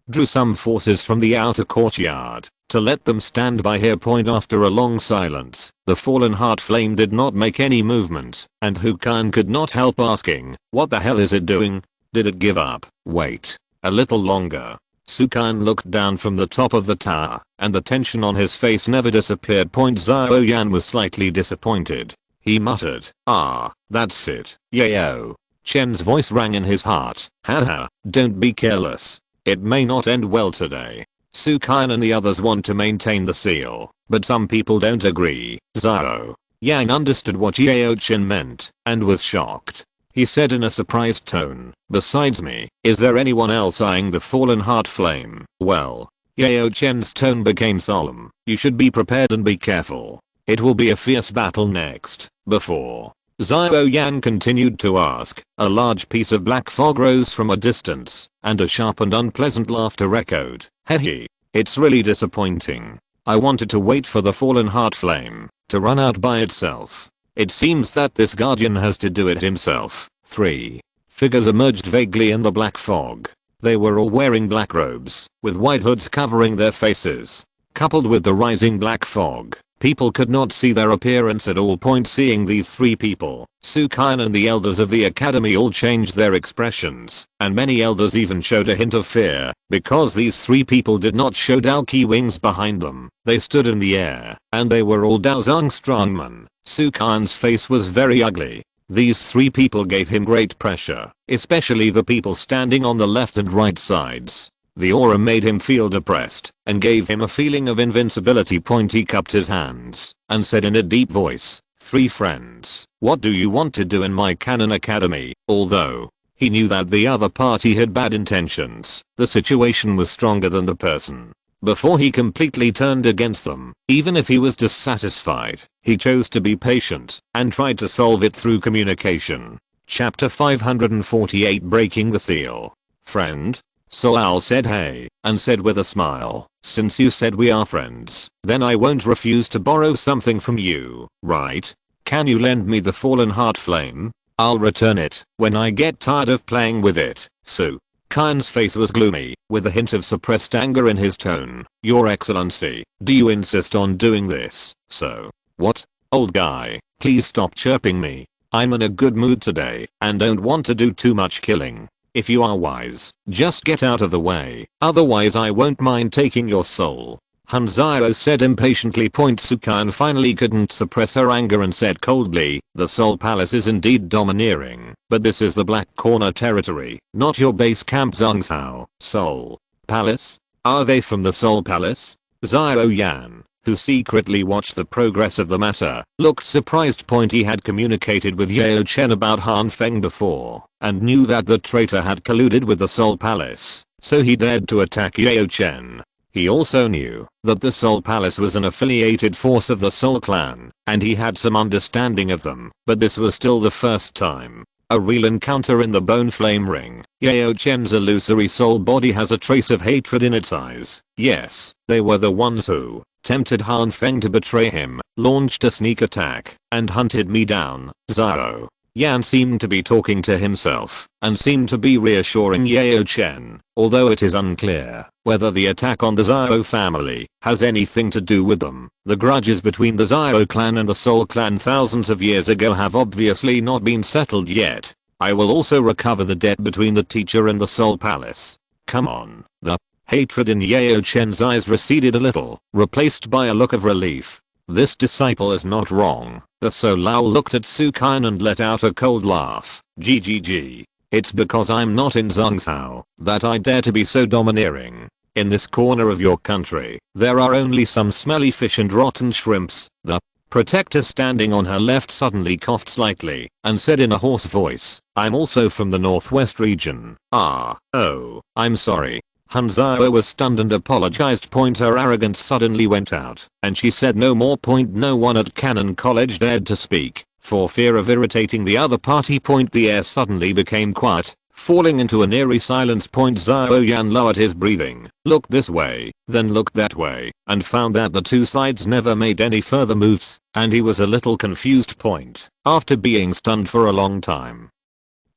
drew some forces from the outer courtyard to let them stand by here. After a long silence, the fallen heart flame did not make any movement, and Hukan could not help asking, "What the hell is it doing? Did it give up?" "Wait a little longer." Sukan looked down from the top of the tower, and the tension on his face never disappeared. Zhao Yan was slightly disappointed. He muttered, "Ah, that's it." Yao Chen's voice rang in his heart. "Haha, don't be careless. It may not end well today. Sukan and the others want to maintain the seal, but some people don't agree." Zhao Yang understood what Yao Chen meant, and was shocked. He said in a surprised tone, "Besides me, is there anyone else eyeing the fallen heart flame?" "Well." Yao Chen's tone became solemn. "You should be prepared and be careful. It will be a fierce battle next." Before Zhao Yan continued to ask, a large piece of black fog rose from a distance, and a sharp and unpleasant laughter echoed. "Hehe. It's really disappointing. I wanted to wait for the fallen heart flame to run out by itself. It seems that this guardian has to do it himself." 3 figures emerged vaguely in the black fog. They were all wearing black robes, with white hoods covering their faces. Coupled with the rising black fog, people could not see their appearance at all. Seeing these 3 people, Sukan and the elders of the academy all changed their expressions, and many elders even showed a hint of fear, because these 3 people did not show Daoqi wings behind them. They stood in the air, and they were all Daozang strongmen. Sukan's face was very ugly. These 3 people gave him great pressure, especially the people standing on the left and right sides. The aura made him feel depressed, and gave him a feeling of invincibility. He cupped his hands, and said in a deep voice, "3 friends, what do you want to do in my Canon Academy?" Although he knew that the other party had bad intentions, the situation was stronger than the person before he completely turned against them. Even if he was dissatisfied, he chose to be patient, and tried to solve it through communication. Chapter 548 Breaking the Seal. "Friend?" Soal said hey, and said with a smile, "Since you said we are friends, then I won't refuse to borrow something from you, right?" Can you lend me the fallen heart flame? I'll return it when I get tired of playing with it. Su. Kyan's face was gloomy, with a hint of suppressed anger in his tone. Your Excellency, do you insist on doing this? So. What? Old guy, please stop chirping me. I'm in a good mood today and don't want to do too much killing. If you are wise, just get out of the way, otherwise I won't mind taking your soul. Hanziro said impatiently. Kyan finally couldn't suppress her anger and said coldly, the Soul Palace is indeed domineering, but this is the Black Corner territory, not your base camp. Zhangzhou. Soul Palace? Are they from the Soul Palace? Zhao Yan, who secretly watched the progress of the matter, looked surprised. He had communicated with Yao Chen about Han Feng before, and knew that the traitor had colluded with the Soul Palace, so he dared to attack Yao Chen. He also knew that the Soul Palace was an affiliated force of the Soul Clan, and he had some understanding of them, but this was still the first time. A real encounter in the Bone Flame Ring. Yao Chen's illusory soul body has a trace of hatred in its eyes. Yes, they were the ones who tempted Han Feng to betray him, launched a sneak attack, and hunted me down. Zhao Yan seemed to be talking to himself, and seemed to be reassuring Yao Chen, although it is unclear whether the attack on the Zhao family has anything to do with them. The grudges between the Zhao clan and the Soul clan thousands of years ago have obviously not been settled yet. I will also recover the debt between the teacher and the Soul Palace. Come on. The hatred in Yao Chen's eyes receded a little, replaced by a look of relief. This disciple is not wrong. The Solao looked at Su Kyan and let out a cold laugh. GGG. It's because I'm not in Zhangzhou that I dare to be so domineering. In this corner of your country, there are only some smelly fish and rotten shrimps. The protector standing on her left suddenly coughed slightly and said in a hoarse voice, I'm also from the northwest region. Oh, I'm sorry. Hanziro was stunned and apologized. Her arrogance suddenly went out, and she said no more. No one at Cannon College dared to speak, for fear of irritating the other party. The air suddenly became quiet, falling into an eerie silence. Zhao Yan lowered his breathing, looked this way, then looked that way, and found that the two sides never made any further moves, and he was a little confused. After being stunned for a long time,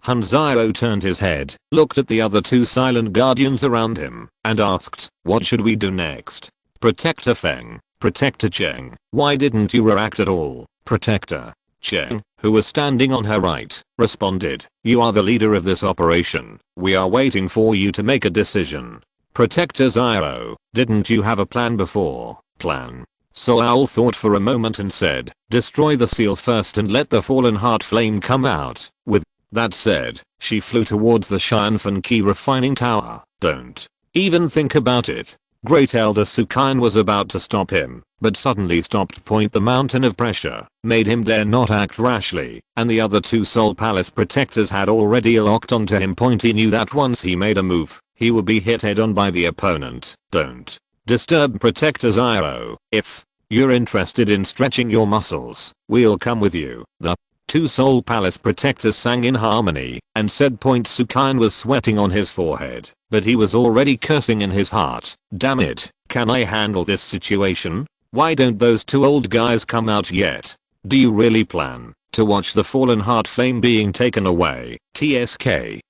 Hanziro turned his head, looked at the other two silent guardians around him, and asked, what should we do next? Protector Feng, Protector Cheng, why didn't you react at all? Protector Cheng, who was standing on her right, responded, you are the leader of this operation. We are waiting for you to make a decision. Protector Zhao, didn't you have a plan before? Plan? Soal thought for a moment and said, destroy the seal first and let the fallen heart flame come out. With that said, she flew towards the Xianfen Key refining tower. Don't even think about it. Great Elder Su Kyan was about to stop him, but suddenly stopped. The mountain of pressure made him dare not act rashly, and the other two Soul Palace protectors had already locked onto him. He knew that once he made a move, he would be hit head on by the opponent. Don't disturb Protector Zhao. If you're interested in stretching your muscles, we'll come with you. The two Soul Palace protectors sang in harmony and said. Su Kyan was sweating on his forehead, but he was already cursing in his heart. Damn it, can I handle this situation? Why don't those two old guys come out yet? Do you really plan to watch the fallen heart flame being taken away? TSK,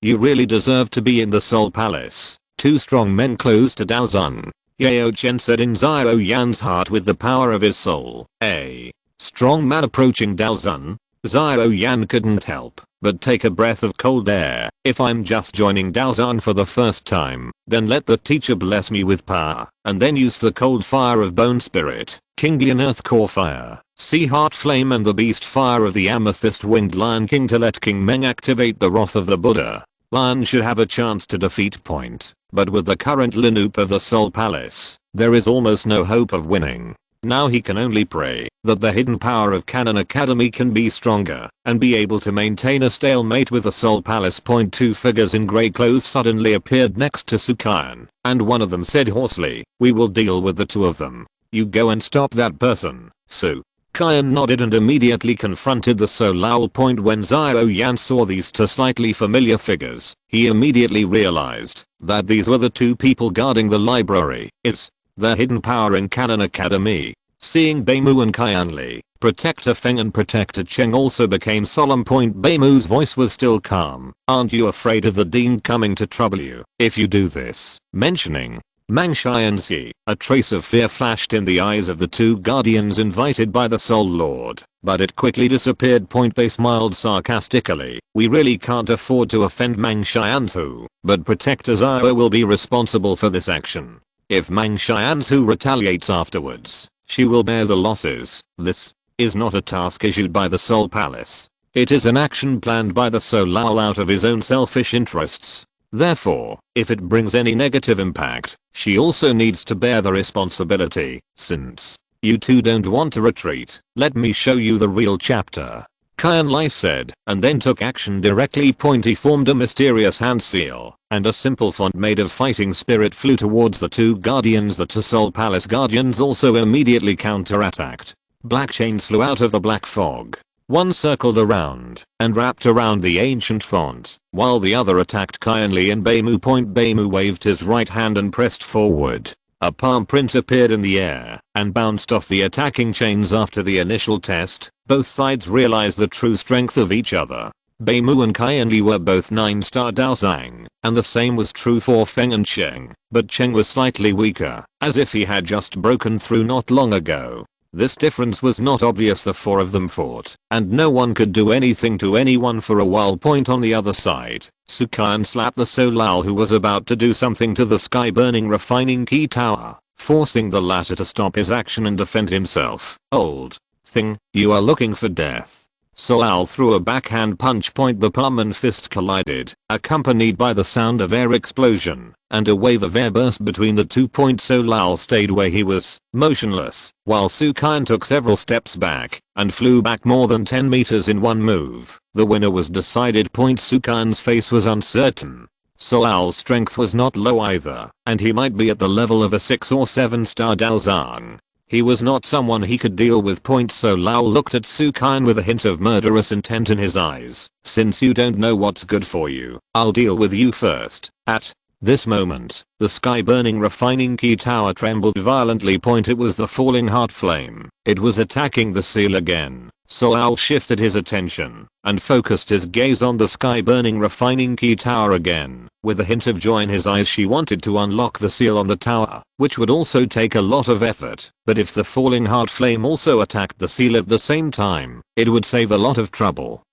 you really deserve to be in the Soul Palace. Two strong men close to Dao Zun. Yao Chen said in Zhao Yan's heart with the power of his soul. A strong man approaching Dao Zun. Zhao Yan couldn't help but take a breath of cold air. If I'm just joining Dao Zun for the first time, then let the teacher bless me with power, and then use the cold fire of Bone Spirit, Kinglian Earth Core Fire, Sea Heart Flame and the Beast Fire of the Amethyst Winged Lion King to let King Meng activate the wrath of the Buddha. Lion should have a chance to defeat but with the current lineup of the Soul Palace, there is almost no hope of winning. Now he can only pray that the hidden power of Cannon Academy can be stronger and be able to maintain a stalemate with the Soul Palace. Two figures in grey clothes suddenly appeared next to Su Kyan, and one of them said hoarsely, we will deal with the two of them. You go and stop that person. Su Kyan nodded and immediately confronted the Solao. When Zhao Yan saw these two slightly familiar figures, he immediately realized that these were the two people guarding the library. It's the hidden power in Cannon Academy. Seeing Beimu and Qianli, Protector Feng and Protector Cheng also became solemn. Beimu's voice was still calm. Aren't you afraid of the Dean coming to trouble you if you do this? Mentioning Mang Xianxi, a trace of fear flashed in the eyes of the two guardians invited by the Soul Lord, but it quickly disappeared. They smiled sarcastically. We really can't afford to offend Mang Xianzu, but Protector Zhao will be responsible for this action. If Mang Xianzu retaliates afterwards, she will bear the losses. This is not a task issued by the Soul Palace. It is an action planned by the Soul Lao out of his own selfish interests. Therefore, if it brings any negative impact, she also needs to bear the responsibility. Since you two don't want to retreat, let me show you the real chapter, Qianli said, and then took action directly. He formed a mysterious hand seal, and a simple font made of fighting spirit flew towards the two guardians. The two Soul Palace guardians also immediately counterattacked. Black chains flew out of the black fog. One circled around and wrapped around the ancient font, while the other attacked Qianli and Beimu. Beimu waved his right hand and pressed forward. A palm print appeared in the air and bounced off the attacking chains. After the initial test, both sides realized the true strength of each other. Beimu and Qianli were both 9-star Daozang, and the same was true for Feng and Cheng, but Cheng was slightly weaker, as if he had just broken through not long ago. This difference was not obvious. The four of them fought, and no one could do anything to anyone for a while. On the other side, Su Qian slapped the Soul Lao who was about to do something to the sky-burning refining key tower, forcing the latter to stop his action and defend himself. Old thing, you are looking for death. Soul Lao threw a backhand punch. The palm and fist collided, accompanied by the sound of air explosion, and a wave of air burst between the two. Soul Lao stayed where he was, motionless, while Su Qian took several steps back and flew back more than 10 meters in one move. The winner was decided. Su Qian's face was uncertain. Soul Lao's strength was not low either, and he might be at the level of a 6 or 7-star Daozang. He was not someone he could deal with. Soul Lao looked at Su Qian with a hint of murderous intent in his eyes. Since you don't know what's good for you, I'll deal with you first. At this moment, the sky-burning refining key tower trembled violently. It was the falling heart flame. It was attacking the seal again. Soul Lao shifted his attention and focused his gaze on the sky-burning refining key tower again. With a hint of joy in his eyes, she wanted to unlock the seal on the tower, which would also take a lot of effort. But if the falling heart flame also attacked the seal at the same time, it would save a lot of trouble.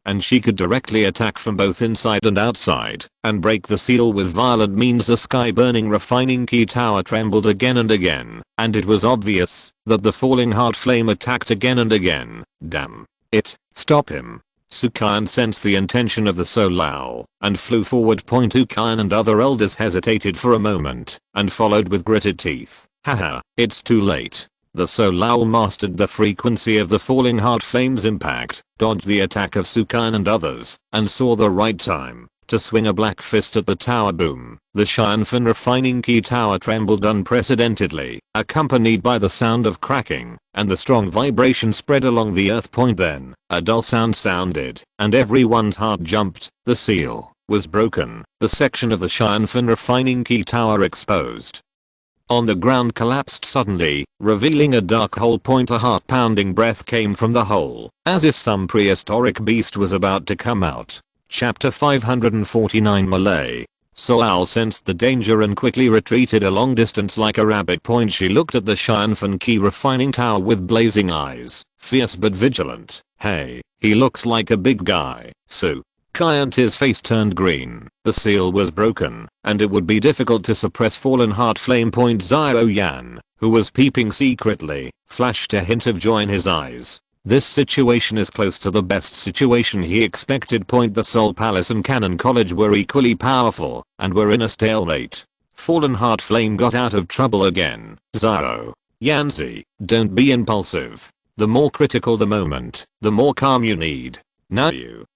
And she could directly attack from both inside and outside and break the seal with violent means. The sky-burning refining key tower trembled again and again, and it was obvious that the falling heart flame attacked again and again. Damn it, stop him. Su Qian sensed the intention of the Soul Lao and flew forward. Su Qian and other elders hesitated for a moment and followed with gritted teeth. Haha, it's too late. The Soul Lao mastered the frequency of the falling heart flame's impact, dodged the attack of Su Qian and others, and saw the right time to swing a black fist at the tower. Boom. The Xianfen refining key tower trembled unprecedentedly, accompanied by the sound of cracking, and the strong vibration spread along the earth. Then, a dull sound sounded, and everyone's heart jumped. The seal was broken, the section of the Xianfen refining key tower exposed on the ground collapsed suddenly, revealing a dark hole. A heart-pounding breath came from the hole, as if some prehistoric beast was about to come out. Chapter 549 Malay. Soul Lao sensed the danger and quickly retreated a long distance like a rabbit. She looked at the Xianfen key refining tower with blazing eyes, fierce but vigilant. Hey, he looks like a big guy. Su Qian's face turned green. The seal was broken, and it would be difficult to suppress fallen heart flame. Zhao Yan, who was peeping secretly, flashed a hint of joy in his eyes. This situation is close to the best situation he expected. The Soul Palace and Cannon College were equally powerful, and were in a stalemate. Fallen heart flame got out of trouble again. Zhao Yanzi, don't be impulsive. The more critical the moment, the more calm you need. Now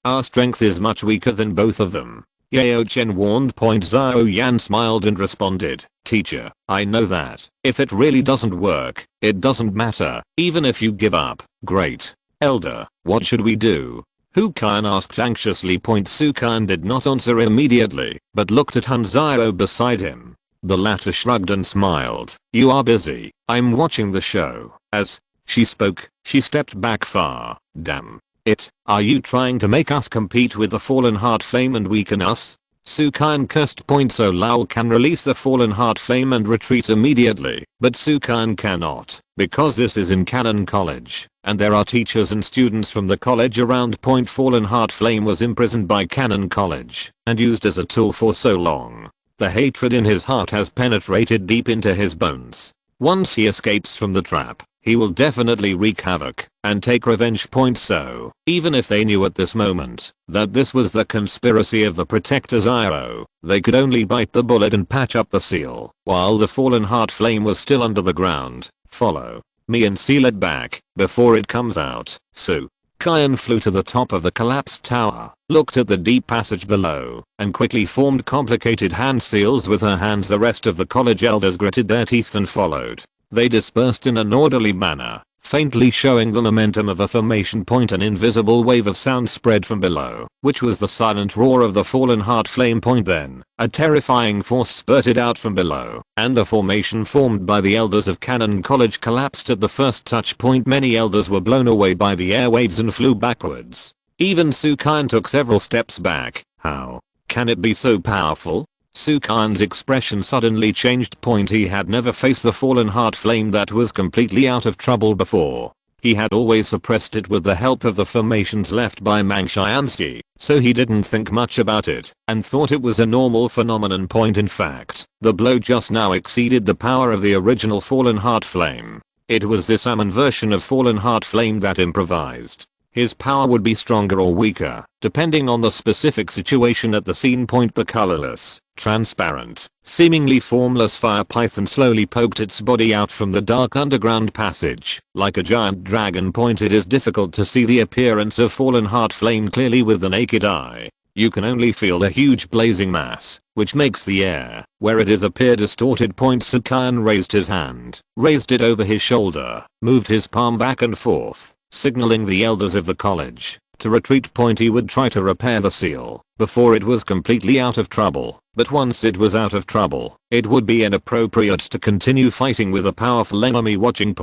our strength is much weaker than both of them. Yao Chen warned. Zhao Yan smiled and responded, teacher, I know that. If it really doesn't work, it doesn't matter, even if you give up. Great. Elder, what should we do? Hu Qian asked anxiously. Su Qian did not answer immediately, but looked at Han Zhao beside him. The latter shrugged and smiled. "You are busy. I'm watching the show." As she spoke, she stepped back far. "Damn it, are you trying to make us compete with the fallen heart flame and weaken us?" Sukan cursed. So Lal can release the fallen heart flame and retreat immediately, but Sukan cannot, because this is in Canon College, and there are teachers and students from the college around. Fallen heart flame was imprisoned by Canon College and used as a tool for so long. The hatred in his heart has penetrated deep into his bones. Once he escapes from the trap, he will definitely wreak havoc and take revenge. So, even if they knew at this moment that this was the conspiracy of the Protector Zyro, they could only bite the bullet and patch up the seal while the fallen heart flame was still under the ground. "Follow me and seal it back before it comes out." So, Kyan flew to the top of the collapsed tower, looked at the deep passage below, and quickly formed complicated hand seals with her hands. The rest of the college elders gritted their teeth and followed. They dispersed in an orderly manner, faintly showing the momentum of a formation. An invisible wave of sound spread from below, which was the silent roar of the fallen heart flame. Then, a terrifying force spurted out from below, and the formation formed by the elders of Canon College collapsed at the first touch point. Many elders were blown away by the airwaves and flew backwards. Even Sukan took several steps back. How can it be so powerful? Sukan's expression suddenly changed. He had never faced the fallen heart flame that was completely out of trouble before. He had always suppressed it with the help of the formations left by Mangxianxi, so he didn't think much about it and thought it was a normal phenomenon. In fact, the blow just now exceeded the power of the original fallen heart flame. It was this Amon version of fallen heart flame that improvised. His power would be stronger or weaker, depending on the specific situation at the scene. The colorless, transparent, seemingly formless fire python slowly poked its body out from the dark underground passage, like a giant dragon. It is difficult to see the appearance of fallen heart flame clearly with the naked eye. You can only feel the huge blazing mass, which makes the air where it is appear distorted. Sukan raised his hand, raised it over his shoulder, moved his palm back and forth, signaling the elders of the college to retreat. He would try to repair the seal before it was completely out of trouble, but once it was out of trouble, it would be inappropriate to continue fighting with a powerful enemy watching.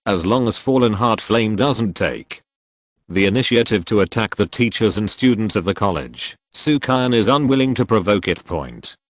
As long as fallen heart flame doesn't take the initiative to attack the teachers and students of the college, Sukan is unwilling to provoke it.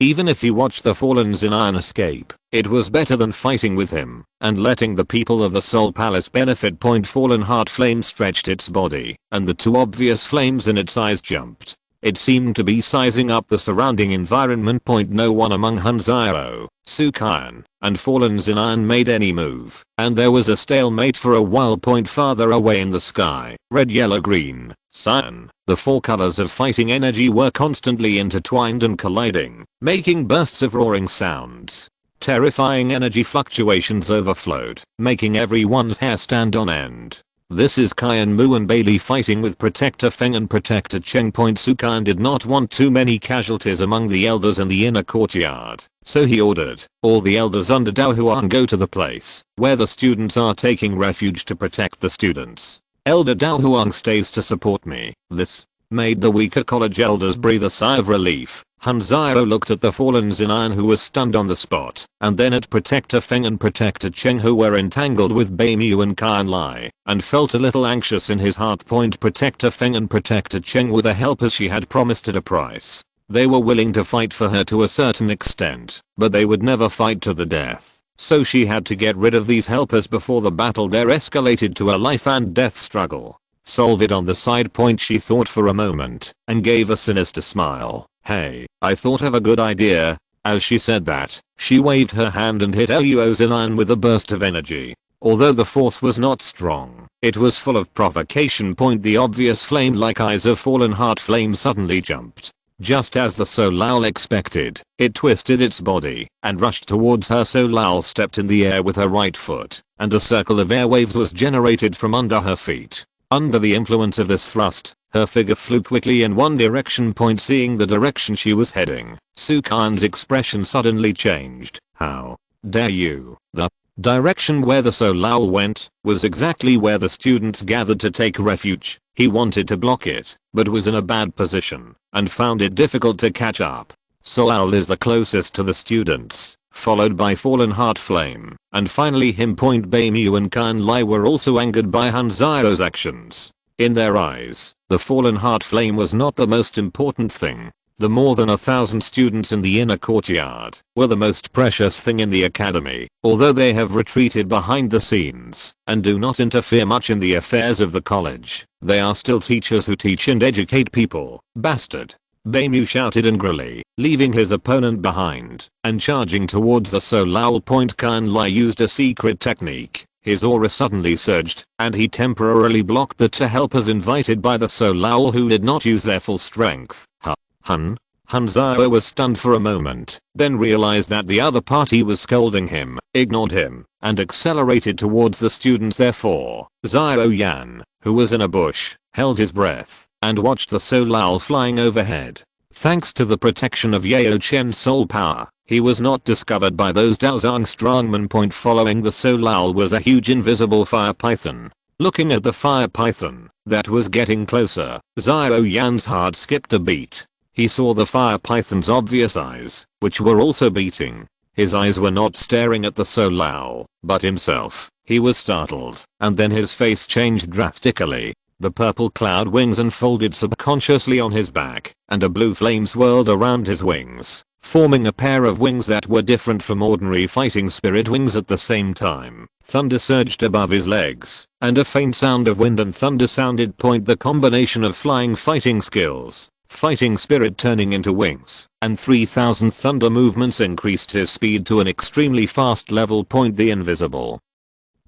Even if he watched the Fallens in iron escape, it was better than fighting with him and letting the people of the Soul Palace benefit. Fallen heart flame stretched its body, and the two obvious flames in its eyes jumped. It seemed to be sizing up the surrounding environment. No one among Hanziro, Sukan, and Fallens in iron made any move, and there was a stalemate for a while. Farther away in the sky, red, yellow, green, cyan, the four colors of fighting energy were constantly intertwined and colliding, making bursts of roaring sounds. Terrifying energy fluctuations overflowed, making everyone's hair stand on end. This is Kyan Mu and Bailey fighting with Protector Feng and Protector Cheng. Sukan did not want too many casualties among the elders in the inner courtyard, so he ordered all the elders under Dao Huang go to the place where the students are taking refuge to protect the students. Elder Dao Huang stays to support me. This made the weaker college elders breathe a sigh of relief. Hanziro looked at the Fallens in iron who was stunned on the spot, and then at Protector Feng and Protector Cheng who were entangled with Beimu and Kyan Lai, and felt a little anxious in his heart. Protector Feng and Protector Cheng were the helpers she had promised at a price. They were willing to fight for her to a certain extent, but they would never fight to the death. So she had to get rid of these helpers before the battle there escalated to a life and death struggle. Solve it on the side. She thought for a moment, and gave a sinister smile. "Hey, I thought of a good idea." As she said that, she waved her hand and hit Luo's in iron with a burst of energy. Although the force was not strong, it was full of provocation. The obvious flame-like eyes of fallen heart flame suddenly jumped. Just as the Solal expected, it twisted its body and rushed towards her. Solal stepped in the air with her right foot, and a circle of airwaves was generated from under her feet. Under the influence of this thrust, her figure flew quickly in one direction. Seeing the direction she was heading, Sukan's expression suddenly changed. "How dare you?" The direction where the Solal went was exactly where the students gathered to take refuge. He wanted to block it, but was in a bad position and found it difficult to catch up. Solal is the closest to the students, followed by Fallen Heart Flame, and finally him. Baimu and Kan Lai were also angered by Hanzao's actions. In their eyes, the Fallen Heart Flame was not the most important thing. The more than 1,000 students in the inner courtyard were the most precious thing in the academy. Although they have retreated behind the scenes and do not interfere much in the affairs of the college, they are still teachers who teach and educate people. Bastard! Baimu shouted angrily, leaving his opponent behind and charging towards the Solal. Kan Lai used a secret technique. His aura suddenly surged, and he temporarily blocked the two helpers invited by the Solal who did not use their full strength. Hanzao was stunned for a moment, then realized that the other party was scolding him, ignored him, and accelerated towards the students. Therefore, Zhao Yan, who was in a bush, held his breath and watched the Solal flying overhead. Thanks to the protection of Yao Chen's soul power, he was not discovered by those Daozang strongmen. Following the Solal was a huge invisible fire python. Looking at the fire python that was getting closer, Zhao Yan's heart skipped a beat. He saw the fire python's obvious eyes, which were also beating. His eyes were not staring at the Solal, but himself. He was startled, and then his face changed drastically. The purple cloud wings unfolded subconsciously on his back, and a blue flame swirled around his wings, forming a pair of wings that were different from ordinary fighting spirit wings. At the same time, thunder surged above his legs, and a faint sound of wind and thunder sounded. The combination of flying fighting skills, fighting spirit turning into wings, and 3,000 thunder movements increased his speed to an extremely fast level. The invisible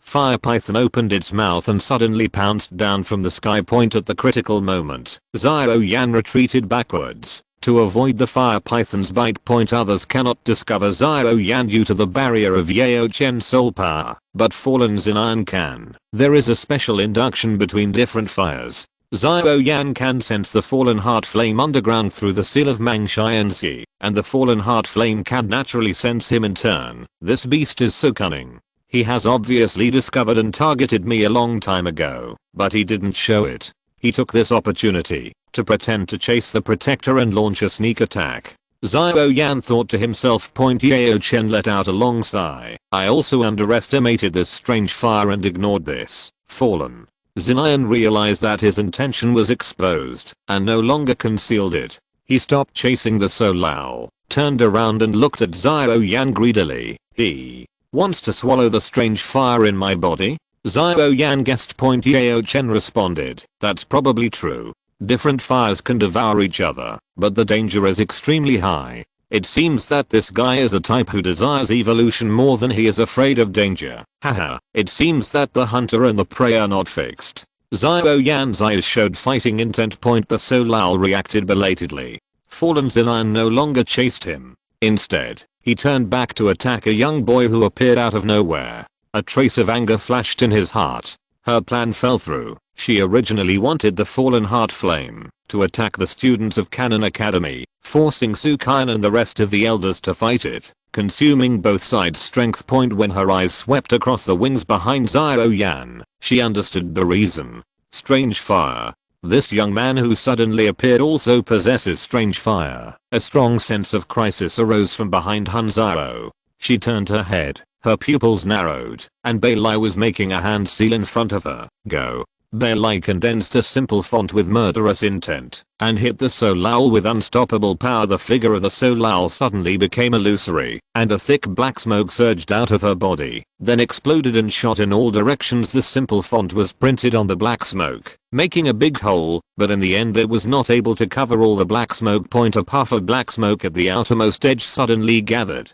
fire python opened its mouth and suddenly pounced down from the sky. At the critical moment, Zhao Yan retreated backwards to avoid the fire python's bite. Others cannot discover Zhao Yan due to the barrier of Yao Chen's soul power, but Fallen Zion can. There is a special induction between different fires. Zhao Yan can sense the Fallen Heart Flame underground through the seal of Mangshianxi, and the Fallen Heart Flame can naturally sense him in turn. This beast is so cunning. He has obviously discovered and targeted me a long time ago, but he didn't show it. He took this opportunity to pretend to chase the protector and launch a sneak attack. Zhao Yan thought to himself. Yao Chen let out a long sigh. I also underestimated this strange fire and ignored this. Fallen Zion realized that his intention was exposed and no longer concealed it. He stopped chasing the Solal, turned around and looked at Zhao Yan greedily. He wants to swallow the strange fire in my body? Zhao Yan guessed. Yao Chen responded. That's probably true. Different fires can devour each other, but the danger is extremely high. It seems that this guy is a type who desires evolution more than he is afraid of danger. Haha, it seems that the hunter and the prey are not fixed. Zhao Yan's eyes showed fighting intent. The Solal reacted belatedly. Fallen Zion no longer chased him. Instead, he turned back to attack a young boy who appeared out of nowhere. A trace of anger flashed in his heart. Her plan fell through. She originally wanted the Fallen Heart Flame to attack the students of Canon Academy, forcing Sukain and the rest of the elders to fight it, consuming both sides' strength. When her eyes swept across the wings behind Zhao Yan, she understood the reason. Strange fire. This young man who suddenly appeared also possesses strange fire. A strong sense of crisis arose from behind Hanzao. She turned her head, her pupils narrowed, and Beilai was making a hand seal in front of her. Go. Beilai condensed a simple font with murderous intent and hit the Solal with unstoppable power. The figure of the Solal suddenly became illusory, and a thick black smoke surged out of her body, then exploded and shot in all directions. The simple font was printed on the black smoke, making a big hole, but in the end it was not able to cover all the black smoke. A puff of black smoke at the outermost edge suddenly gathered,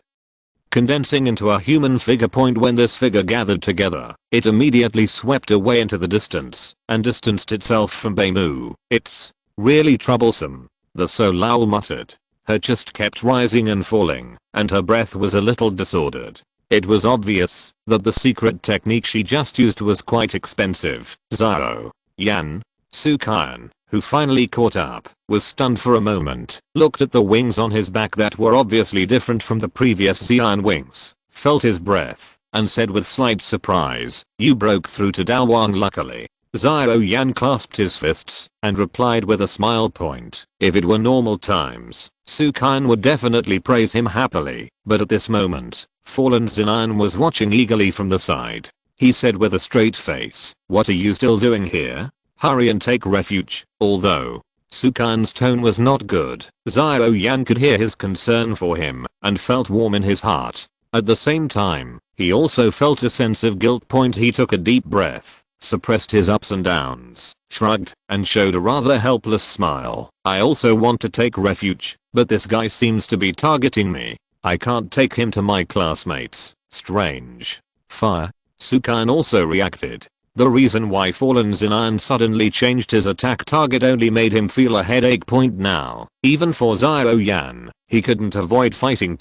condensing into a human figure. When this figure gathered together, it immediately swept away into the distance and distanced itself from Baimu. It's really troublesome, the Solal muttered. Her chest kept rising and falling, and her breath was a little disordered. It was obvious that the secret technique she just used was quite expensive. Zhao Yan, Sukain, who finally caught up, was stunned for a moment, looked at the wings on his back that were obviously different from the previous Xian wings, felt his breath, and said with slight surprise, you broke through to Daowang luckily. Xiao Yan clasped his fists and replied with a smile point. If it were normal times, Su Kaian would definitely praise him happily, but at this moment, Fallen Xinan was watching eagerly from the side. He said with a straight face, "What are you still doing here? Hurry and take refuge." Although Su Kaian's tone was not good, Xiao Yan could hear his concern for him and felt warm in his heart. At the same time, he also felt a sense of guilt. He took a deep breath, suppressed his ups and downs, shrugged, and showed a rather helpless smile. "I also want to take refuge, but this guy seems to be targeting me. I can't take him to my classmates. Strange." Fire. Su Kaian also reacted. The reason why Fallen Xinan suddenly changed his attack target only made him feel a headache. Now, even for Xiao Yan, he couldn't avoid fighting.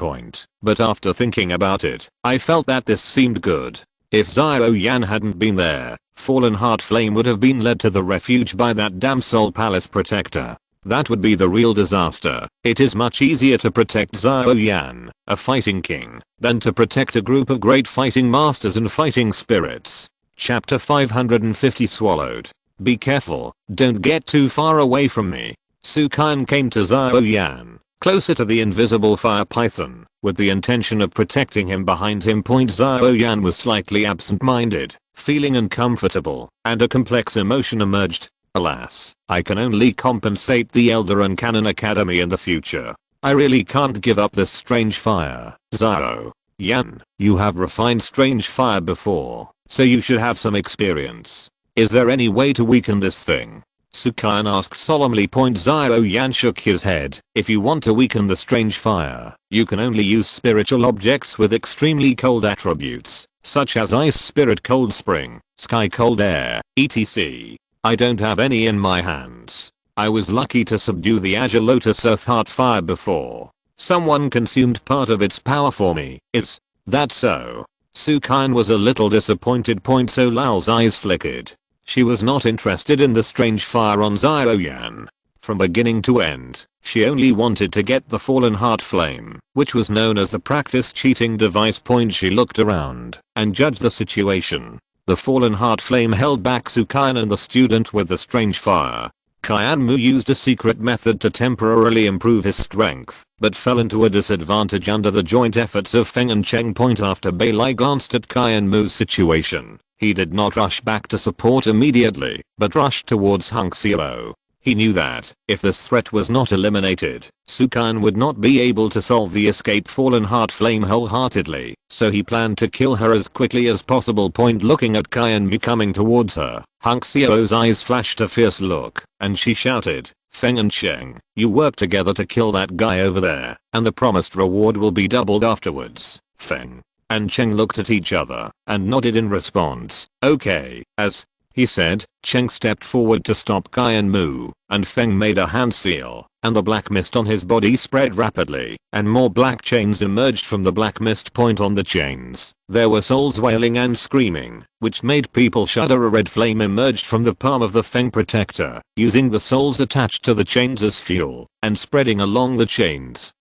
But after thinking about it, I felt that this seemed good. If Xiao Yan hadn't been there, Fallen Heart Flame would have been led to the refuge by that damn Soul Palace protector. That would be the real disaster. It is much easier to protect Xiao Yan, a fighting king, than to protect a group of great fighting masters and fighting spirits. Chapter 550 Swallowed. Be careful, don't get too far away from me. Su Kaian came to Xiao Yan, closer to the invisible fire python, with the intention of protecting him behind him. Xiao Yan was slightly absent-minded, feeling uncomfortable, and a complex emotion emerged. Alas, I can only compensate the Elder and Canon Academy in the future. I really can't give up this strange fire. Xiao Yan, you have refined strange fire before, so you should have some experience. Is there any way to weaken this thing? Su Kaian asked solemnly. Xiao Yan shook his head. If you want to weaken the strange fire, you can only use spiritual objects with extremely cold attributes, such as Ice Spirit Cold Spring, Sky Cold Air, etc. I don't have any in my hands. I was lucky to subdue the Azure Lotus Earth Heart Fire before. Someone consumed part of its power for me. Is that so? Su Kaian was a little disappointed. So Lao's eyes flickered. She was not interested in the strange fire on Xiao Yan. From beginning to end, she only wanted to get the Fallen Heart Flame, which was known as the practice cheating device. She looked around and judged the situation. The Fallen Heart Flame held back Su Kaian and the student with the strange fire. Kaian Mu used a secret method to temporarily improve his strength, but fell into a disadvantage under the joint efforts of Feng and Cheng. After Beilai glanced at Kaian Mu's situation, he did not rush back to support immediately, but rushed towards Hung Xiao. He knew that, if this threat was not eliminated, Su Kaian would not be able to solve the escape Fallen Heart Flame wholeheartedly, so he planned to kill her as quickly as possible. Looking at Kaian Mu coming towards her, Hung Xiao's eyes flashed a fierce look, and she shouted, "Feng and Cheng, you work together to kill that guy over there, and the promised reward will be doubled afterwards." Feng and Cheng looked at each other and nodded in response. "Okay." As he said, Cheng stepped forward to stop Kaian Mu, and Feng made a hand seal, and the black mist on his body spread rapidly, and more black chains emerged from the black mist. On the chains, there were souls wailing and screaming, which made people shudder. A red flame emerged from the palm of the Feng protector, using the souls attached to the chains as fuel, and spreading along the chains.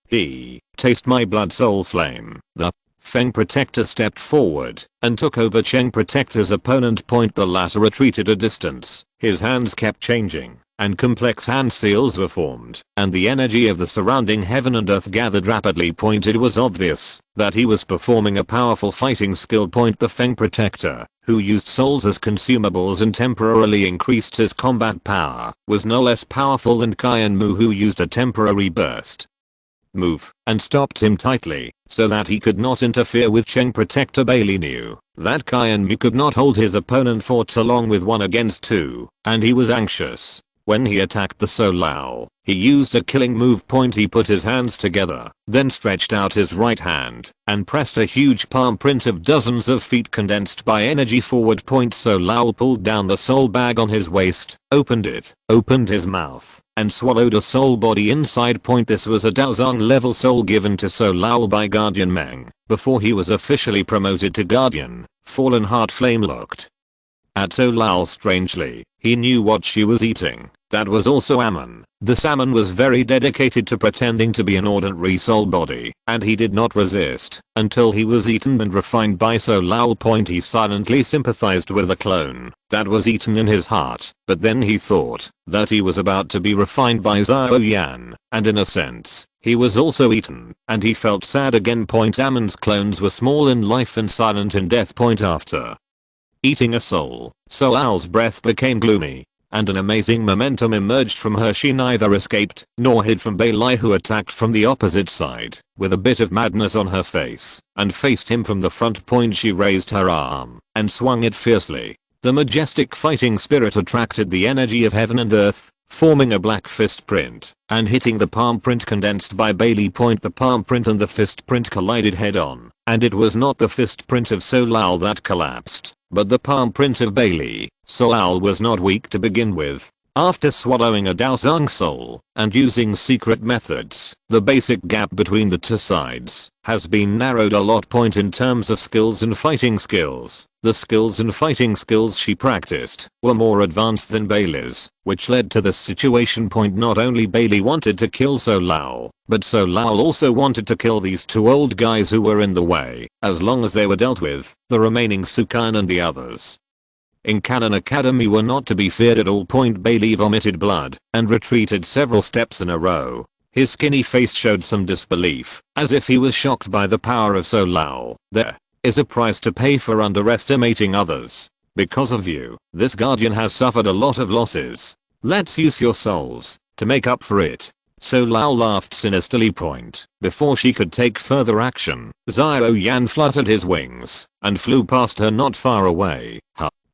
Taste my blood, soul flame." The Feng protector stepped forward and took over Cheng protector's opponent. The latter retreated a distance. His hands kept changing, and complex hand seals were formed, and the energy of the surrounding heaven and earth gathered rapidly. It was obvious that he was performing a powerful fighting skill. The Feng protector, who used souls as consumables and temporarily increased his combat power, was no less powerful than Kaian Mu, who used a temporary burst move and stopped him tightly so that he could not interfere with Cheng protector. Bailey knew that Kaian Mu could not hold his opponent for too long with 1 against 2, and he was anxious. When he attacked the So Lao, he used a killing move. He put his hands together, then stretched out his right hand and pressed a huge palm print of dozens of feet condensed by energy forward. So Lao pulled down the soul bag on his waist, opened it, opened his mouth, and swallowed a soul body inside. This was a Daozong level soul given to So Lao by Guardian Meng before he was officially promoted to Guardian. Fallen Heart Flame looked at So Lao strangely. He knew what she was eating. That was also Amon. This Amon was very dedicated to pretending to be an ordinary soul body, and he did not resist until he was eaten and refined by So Lao. He silently sympathized with the clone that was eaten in his heart, but then he thought that he was about to be refined by Xiao Yan, and in a sense, he was also eaten, and he felt sad again. Amon's clones were small in life and silent in death. After eating a soul, So Lao's breath became gloomy, and an amazing momentum emerged from her. She neither escaped nor hid from Bailey, who attacked from the opposite side with a bit of madness on her face and faced him from the front. She raised her arm and swung it fiercely. The majestic fighting spirit attracted the energy of heaven and earth, forming a black fist print and hitting the palm print condensed by Bailey. The palm print and the fist print collided head on, and it was not the fist print of So Lao that collapsed, but the palm print of Bailey. So Lao was not weak to begin with. After swallowing a Daozang soul and using secret methods, the basic gap between the two sides has been narrowed a lot. In terms of skills and fighting skills, the skills and fighting skills she practiced were more advanced than Bailey's, which led to this situation. Not only Bailey wanted to kill So Lao, but So Lao also wanted to kill these two old guys who were in the way, as long as they were dealt with, the remaining Sukan and the others in Canon Academy were not to be feared at all. Bailey vomited blood and retreated several steps in a row. His skinny face showed some disbelief, as if he was shocked by the power of So Lao. There is a price to pay for underestimating others. Because of you, this guardian has suffered a lot of losses. Let's use your souls to make up for it. So Lao laughed sinisterly. Before she could take further action, Xiao Yan fluttered his wings and flew past her not far away.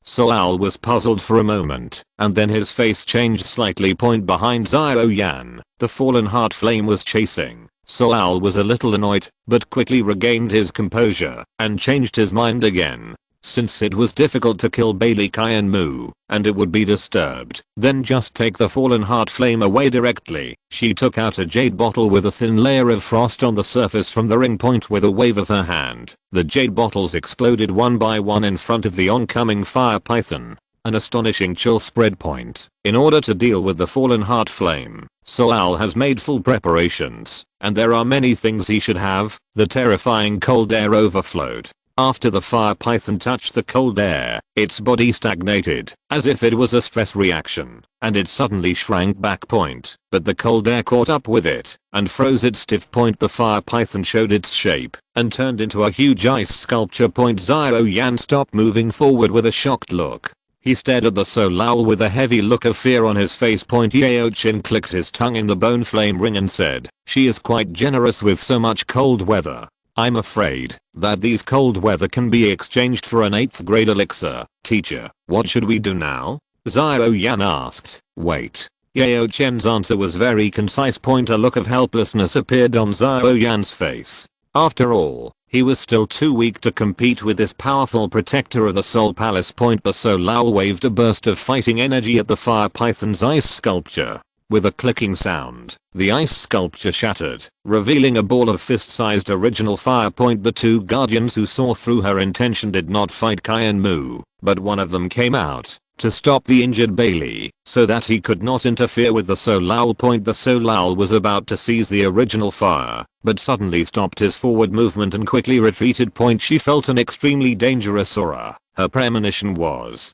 So Lao was puzzled for a moment, and then his face changed slightly. Behind Xiao Yan, the fallen heart flame was chasing. So Lao was a little annoyed, but quickly regained his composure and changed his mind again. Since it was difficult to kill Bailey Qianmu, and it would be disturbed, then just take the fallen heart flame away directly. She took out a jade bottle with a thin layer of frost on the surface from the ring. With a wave of her hand, the jade bottles exploded one by one in front of the oncoming fire python. An astonishing chill spread. In order to deal with the fallen heart flame, So Lao has made full preparations, and there are many things he should have. The terrifying cold air overflowed. After the fire python touched the cold air, its body stagnated, as if it was a stress reaction, and it suddenly shrank back. But the cold air caught up with it and froze it stiff. The fire python showed its shape and turned into a huge ice sculpture. Xiao Yan stopped moving forward with a shocked look. He stared at the So Lao with a heavy look of fear on his face. Yao Chin clicked his tongue in the bone flame ring and said, "She is quite generous with so much cold weather. I'm afraid that these cold weather can be exchanged for an 8th grade elixir. Teacher, what should we do now?" Xiao Yan asked. Wait. Yao Chen's answer was very concise. A look of helplessness appeared on Xiao Yan's face. After all, he was still too weak to compete with this powerful protector of the Soul Palace. The So Lao waved a burst of fighting energy at the fire python's ice sculpture. With a clicking sound, the ice sculpture shattered, revealing a ball of fist-sized original fire. The two guardians who saw through her intention did not fight Qianmu, but one of them came out to stop the injured Bailey so that he could not interfere with the So Lao. The So Lao was about to seize the original fire, but suddenly stopped his forward movement and quickly retreated. She felt an extremely dangerous aura. Her premonition was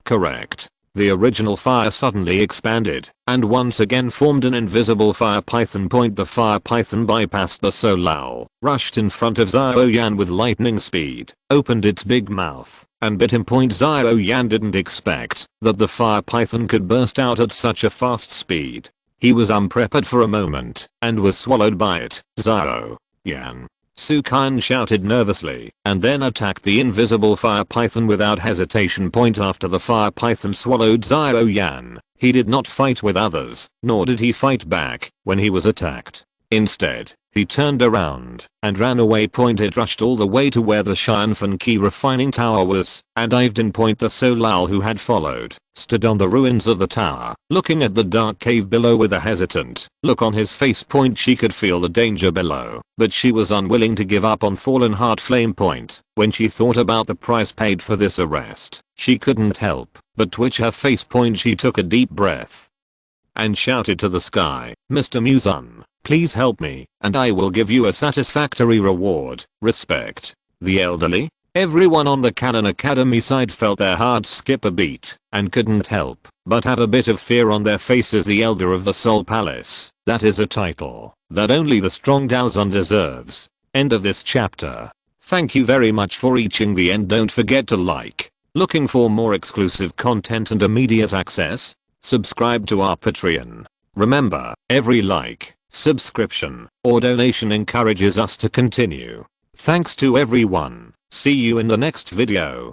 correct. The original fire suddenly expanded and once again formed an invisible fire python. The fire python bypassed the So Lao, rushed in front of Xiao Yan with lightning speed, opened its big mouth, and bit him. Xiao Yan didn't expect that the fire python could burst out at such a fast speed. He was unprepared for a moment and was swallowed by it. Xiao Yan. Sukan shouted nervously and then attacked the invisible fire python without hesitation. After the fire python swallowed Xiao Yan, he did not fight with others, nor did he fight back when he was attacked. Instead, he turned around and ran away. It rushed all the way to where the Xianfen Key refining tower was and dived in. The So Lao, who had followed, stood on the ruins of the tower, looking at the dark cave below with a hesitant look on his face. She could feel the danger below, but she was unwilling to give up on fallen heart flame. When she thought about the price paid for this arrest, she couldn't help but twitch her face. She took a deep breath and shouted to the sky, "Mr. Muzan, please help me, and I will give you a satisfactory reward, respect." The elderly? Everyone on the Canon Academy side felt their hearts skip a beat, and couldn't help but have a bit of fear on their faces. The Elder of the Soul Palace, that is a title that only the strong Daozun deserves. End of this chapter. Thank you very much for reaching the end. Don't forget to like. Looking for more exclusive content and immediate access? Subscribe to our Patreon. Remember, every like, subscription, or donation encourages us to continue. Thanks to everyone. See you in the next video.